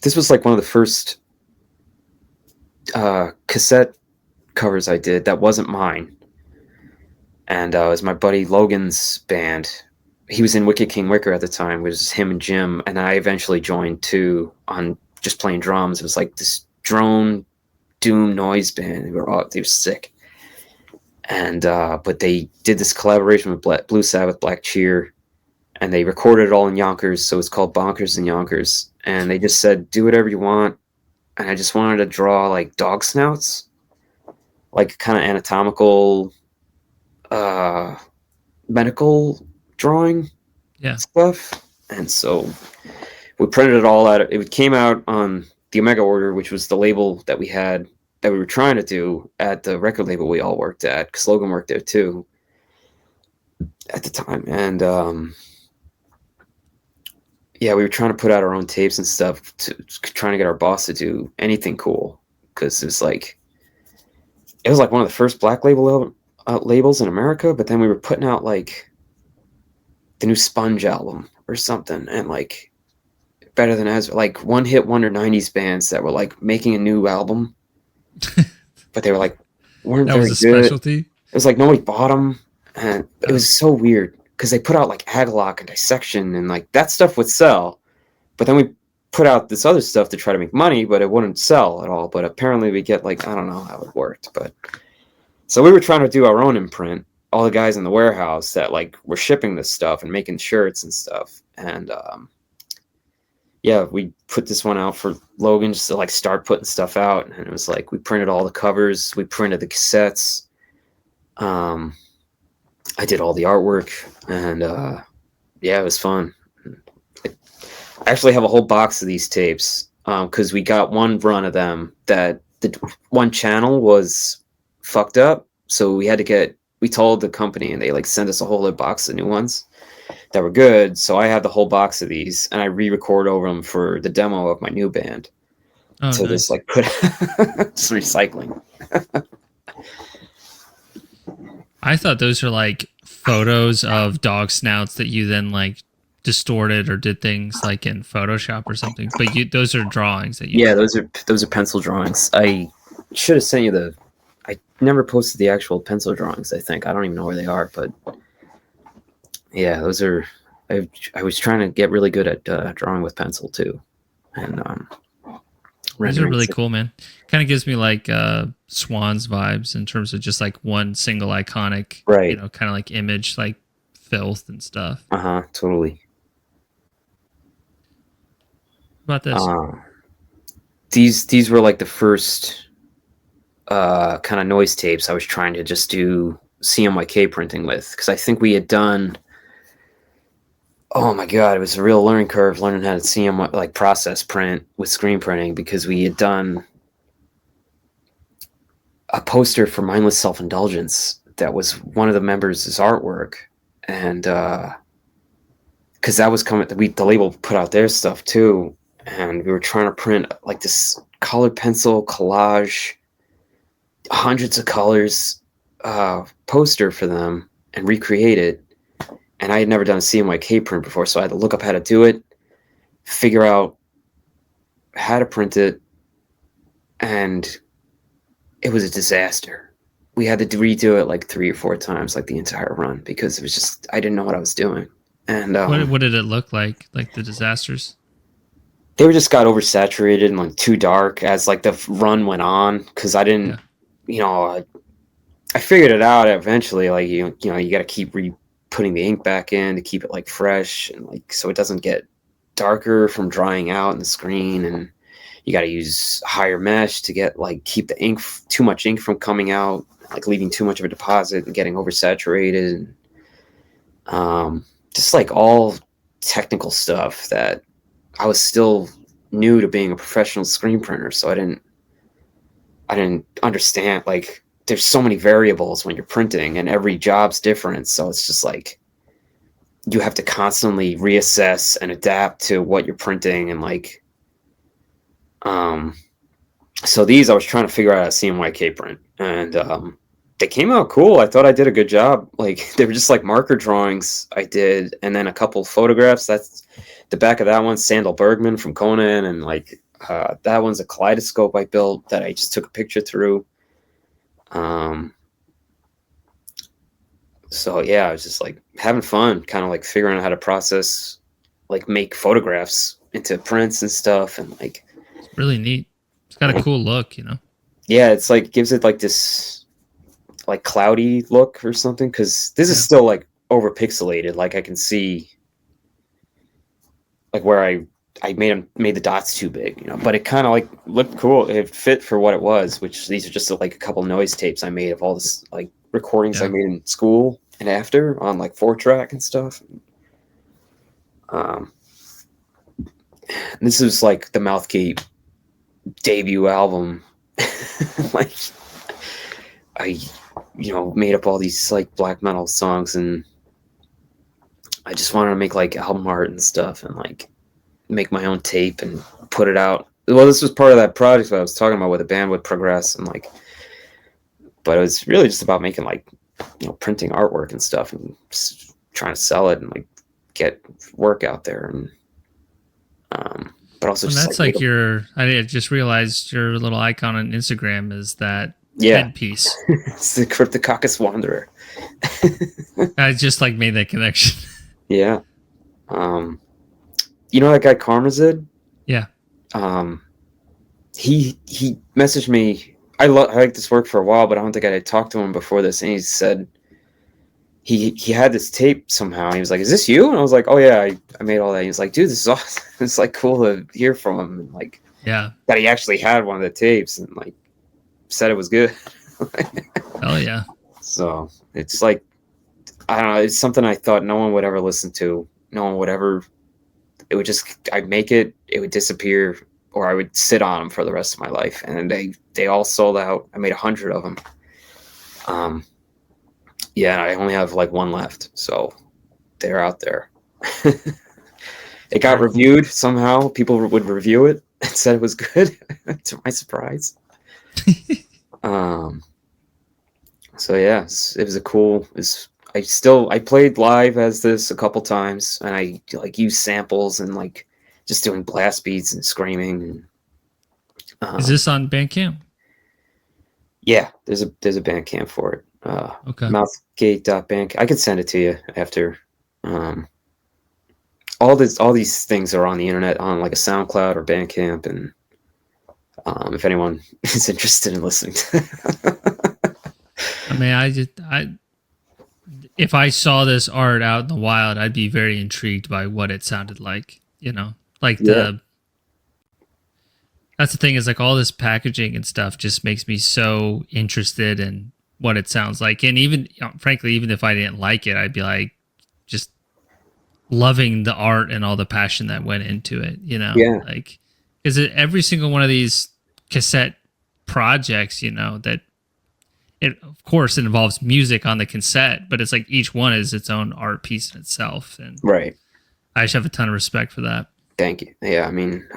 This was like one of the first cassette covers I did that wasn't mine, and it was my buddy Logan's band. He was in Wicked King Wicker at the time. It was him and Jim, and I eventually joined too on just playing drums. It was like this drone doom noise band. They were sick, and but they did this collaboration with Blue Sabbath, Black Cheer, and they recorded it all in Yonkers. So it's called Bonkers in Yonkers, and they just said do whatever you want, and I just wanted to draw like dog snouts, like kind of anatomical, medical drawing stuff. And so we printed it all out. It came out on the Omega Order, which was the label that we had, that we were trying to do at the record label we all worked at, because Logan worked there too at the time. And yeah, we were trying to put out our own tapes and stuff, trying to get our boss to do anything cool, because it was like one of the first black label labels in America. But then we were putting out like the new Sponge album or something, and like Better Than Ezra, like one hit wonder 90s bands that were like making a new album, but they were like weren't that very was a good. Specialty. It was like nobody bought them, and it was so weird because they put out like Agalock and Dissection, and like that stuff would sell, but then we put out this other stuff to try to make money, but it wouldn't sell at all. But apparently we get like, I don't know how it worked, but so we were trying to do our own imprint, all the guys in the warehouse that like were shipping this stuff and making shirts and stuff. And yeah, we put this one out for Logan just to like start putting stuff out. And it was like, we printed all the covers, we printed the cassettes. I did all the artwork, and yeah, it was fun. I actually have a whole box of these tapes, because we got one run of them that the one channel was fucked up. So we told the company, and they like sent us a whole other box of new ones that were good. So I have the whole box of these, and I re-record over them for the demo of my new band. So nice. Just like put just recycling. I thought those were like photos of dog snouts that you then like distorted or did things like in Photoshop or something. But those are drawings that you. Yeah, those are pencil drawings. I should have sent you I never posted the actual pencil drawings. I think I don't even know where they are, but yeah, those are. I was trying to get really good at drawing with pencil too, and those are really cool, man. Kind of gives me like Swans vibes in terms of just like one single iconic, right? You know, kind of like image, like filth and stuff. Totally. What about this? These were like the first kind of noise tapes I was trying to just do CMYK printing with, because I think we had done. Oh my god, it was a real learning curve learning how to CM like process print with screen printing, because we had done a poster for Mindless Self-Indulgence that was one of the members' artwork, and because that was coming, the label put out their stuff too, and we were trying to print like this colored pencil collage, hundreds of colors poster for them and recreate it. And I had never done a CMYK print before, so I had to look up how to do it, figure out how to print it, and it was a disaster. We had to redo it like 3 or 4 times, like the entire run, because it was just, I didn't know what I was doing. And what did it look like the disasters? They just got oversaturated and like too dark as like the run went on, because I didn't, I figured it out eventually. Like you know, you got to keep putting the ink back in to keep it like fresh, and like so it doesn't get darker from drying out in the screen, and you got to use higher mesh to get like keep the ink too much ink from coming out, like leaving too much of a deposit and getting oversaturated, and just like all technical stuff that I was still new to being a professional screen printer, so I didn't understand. Like there's so many variables when you're printing, and every job's different, so it's just like you have to constantly reassess and adapt to what you're printing, and like, so these I was trying to figure out how to CMYK print, and they came out cool. I thought I did a good job. Like, they were just like marker drawings I did, and then a couple photographs. That's the back of that one, Sandal Bergman from Conan, and like that one's a kaleidoscope I built that I just took a picture through. So yeah, I was just like having fun, kind of like figuring out how to process, like make photographs into prints and stuff, and like It's really neat. It's got a cool look, you know. yeah, it's like gives it like this like cloudy look or something, because this is still like over pixelated. Like I can see like where I made the dots too big, you know, but it kind of like looked cool. It fit for what it was, which these are just like a couple noise tapes I made of all this like recordings I made in school and after on like 4-track and stuff. This is like the Mouthgate debut album. Like I, you know, made up all these like black metal songs, and I just wanted to make like album art and stuff, and like make my own tape and put it out. Well, this was part of that project that I was talking about where the band would progress, and like, but it was really just about making like, you know, printing artwork and stuff, and trying to sell it and like get work out there, and but also And just that's like your. I just realized your little icon on Instagram is that headpiece. It's the Cryptococcus Wanderer. I just like made that connection. Yeah. You know that guy Karmazid? Yeah. He messaged me. I liked this work for a while, but I don't think I had talked to him before this, and he said he had this tape somehow. And he was like, "Is this you?" And I was like, "Oh yeah, I made all that." He was like, "Dude, this is awesome. It's like cool to hear from him, and like that he actually had one of the tapes and like said it was good." Oh yeah. So it's like, I don't know. It's something I thought no one would ever listen to. No one would ever. It would just, I'd make it, it would disappear, or I would sit on them for the rest of my life. And they all sold out. I made 100 of them. Yeah, I only have like one left, so they're out there. It got reviewed somehow. People would review it and said it was good, to my surprise. So yeah, it was a cool. I played live as this a couple times, and I like used samples and like just doing blast beats and screaming. Is this on Bandcamp? Yeah, there's a Bandcamp for it. Okay. Mouthgate.bandcamp. I can send it to you after. All these things are on the internet on like a SoundCloud or Bandcamp, and if anyone is interested in listening to I mean, if I saw this art out in the wild, I'd be very intrigued by what it sounded like, you know, like that's the thing, is like all this packaging and stuff just makes me so interested in what it sounds like. And even, you know, frankly, even if I didn't like it, I'd be like just loving the art and all the passion that went into it, you know, like, because every single one of these cassette projects, you know, that it, of course, it involves music on the cassette, but it's like each one is its own art piece in itself. And I just have a ton of respect for that. Thank you. Yeah, I mean,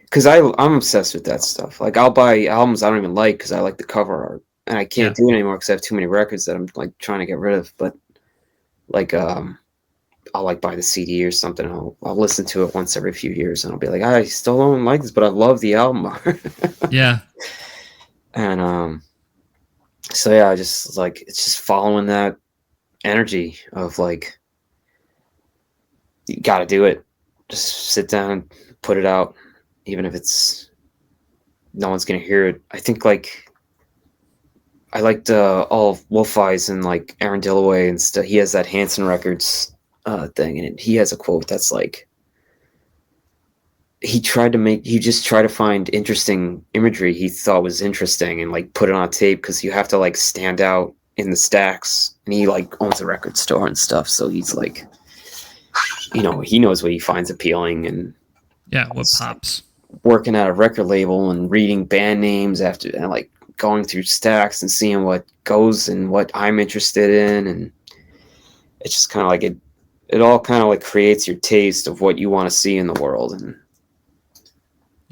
because I'm obsessed with that stuff. Like, I'll buy albums I don't even like because I like the cover art, and I can't do it anymore because I have too many records that I'm like trying to get rid of. But like, I'll like buy the CD or something. I'll listen to it once every few years, and I'll be like, I still don't like this, but I love the album art. Yeah. And so yeah, I just like, it's just following that energy of like, you got to do it. Just sit down and put it out, even if it's no one's gonna hear it. I think like I liked all of Wolf Eyes and like Aaron Dillaway and stuff. He has that Hanson Records thing, and he has a quote that's like, he just tried to find interesting imagery he thought was interesting and like put it on tape, because you have to like stand out in the stacks, and he like owns a record store and stuff, so he's like, you know, he knows what he finds appealing, and what pops. Working at a record label and reading band names after, and like going through stacks and seeing what goes and what I'm interested in, and it's just kind of like it all kind of like creates your taste of what you want to see in the world.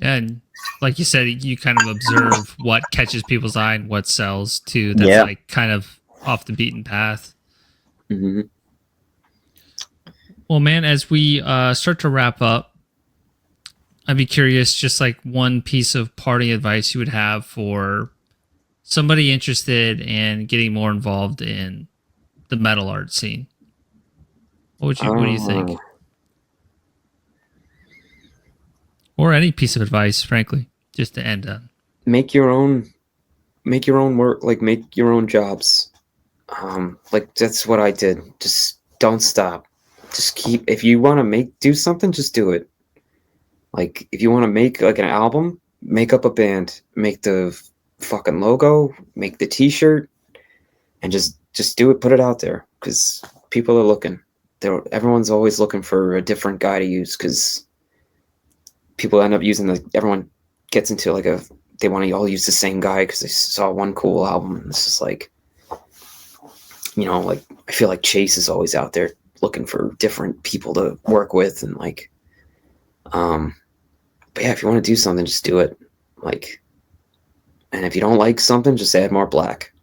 And like you said, you kind of observe what catches people's eye and what sells too. That's Yeah. like kind of off the beaten path. Mm-hmm. Well, man, as we start to wrap up, I'd be curious, just like one piece of parting advice you would have for somebody interested in getting more involved in the metal art scene. What do you think? Or any piece of advice, frankly, just to end on. Make your own work, like make your own jobs. Like that's what I did. Just don't stop. Just keep, if you want to do something, just do it. Like if you want to make like an album, make up a band, make the fucking logo, make the t-shirt, and just do it, put it out there, because people are looking. Everyone's always looking for a different guy to use, because people end up using everyone gets into like they want to all use the same guy because they saw one cool album. And it's just like, like I feel like Chase is always out there looking for different people to work with, and like, but yeah, if you want to do something, just do it. Like, and if you don't like something, just add more black.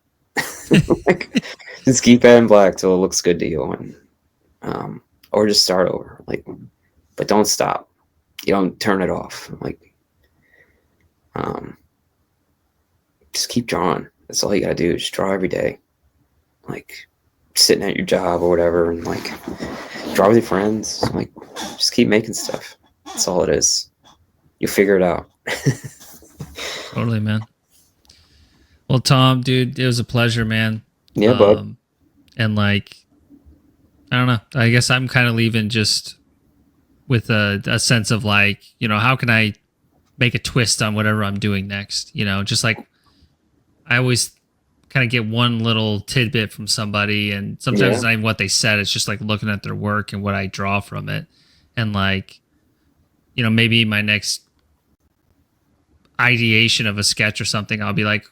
Like, just keep adding black till it looks good to you, and or just start over. Like, but don't stop. You don't turn it off. Like, just keep drawing. That's all you gotta do. Just draw every day. Like, sitting at your job or whatever, and like, draw with your friends. Like, just keep making stuff. That's all it is. You'll figure it out. Totally, man. Well, Tom, dude, it was a pleasure, man. Yeah, bud. And like, I don't know. I guess I'm kind of leaving just with a sense of like, how can I make a twist on whatever I'm doing next? Just like I always kind of get one little tidbit from somebody, and sometimes it's not even what they said. It's just like looking at their work and what I draw from it. And like, maybe my next ideation of a sketch or something, I'll be like,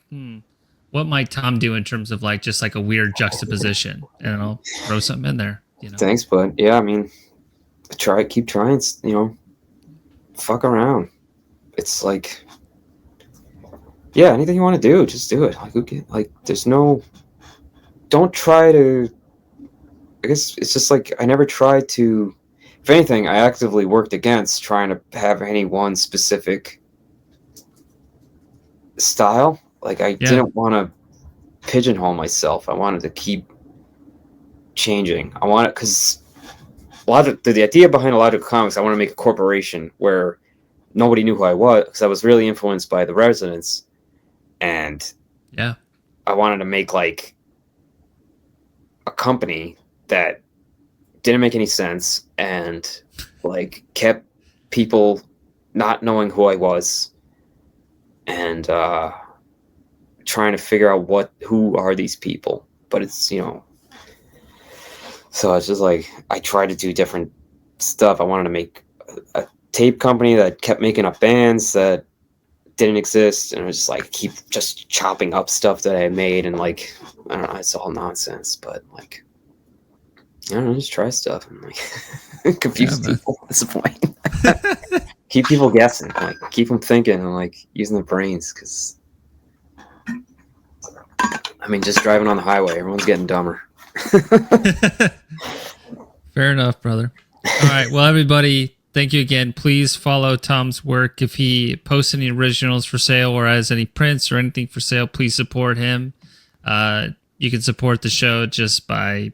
what might Tom do in terms of like just like a weird juxtaposition, and I'll throw something in there. Thanks, bud. Yeah, I mean, keep trying. Fuck around. It's like, yeah, anything you want to do, just do it. Like, there's no. Don't try to. I guess it's just like I never tried to. If anything, I actively worked against trying to have any one specific style. Like, I didn't want to pigeonhole myself. I wanted to keep changing. I wanted, because a lot of the idea behind a lot of comics, I want to make a corporation where nobody knew who I was, because I was really influenced by the Residents, and I wanted to make like a company that didn't make any sense and like kept people not knowing who I was, and trying to figure out who are these people. But it's, so it's just like I tried to do different stuff. I wanted to make a tape company that kept making up bands that didn't exist, and I was just like keep just chopping up stuff that I made, and like, I don't know, it's all nonsense, but like, I don't know, just try stuff and like confuse people. That's the point. Keep people guessing, like keep them thinking and like using their brains, because I mean, just driving on the highway, everyone's getting dumber. Fair enough, brother. All right, well, everybody, thank you again. Please follow Tom's work. If he posts any originals for sale or has any prints or anything for sale, please support him. You can support the show just by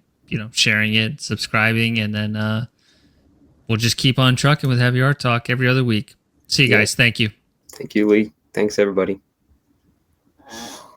sharing it, subscribing, and then we'll just keep on trucking with Heavy Art Talk every other week. See you guys. Thank you. Thank you, Lee. Thanks, everybody.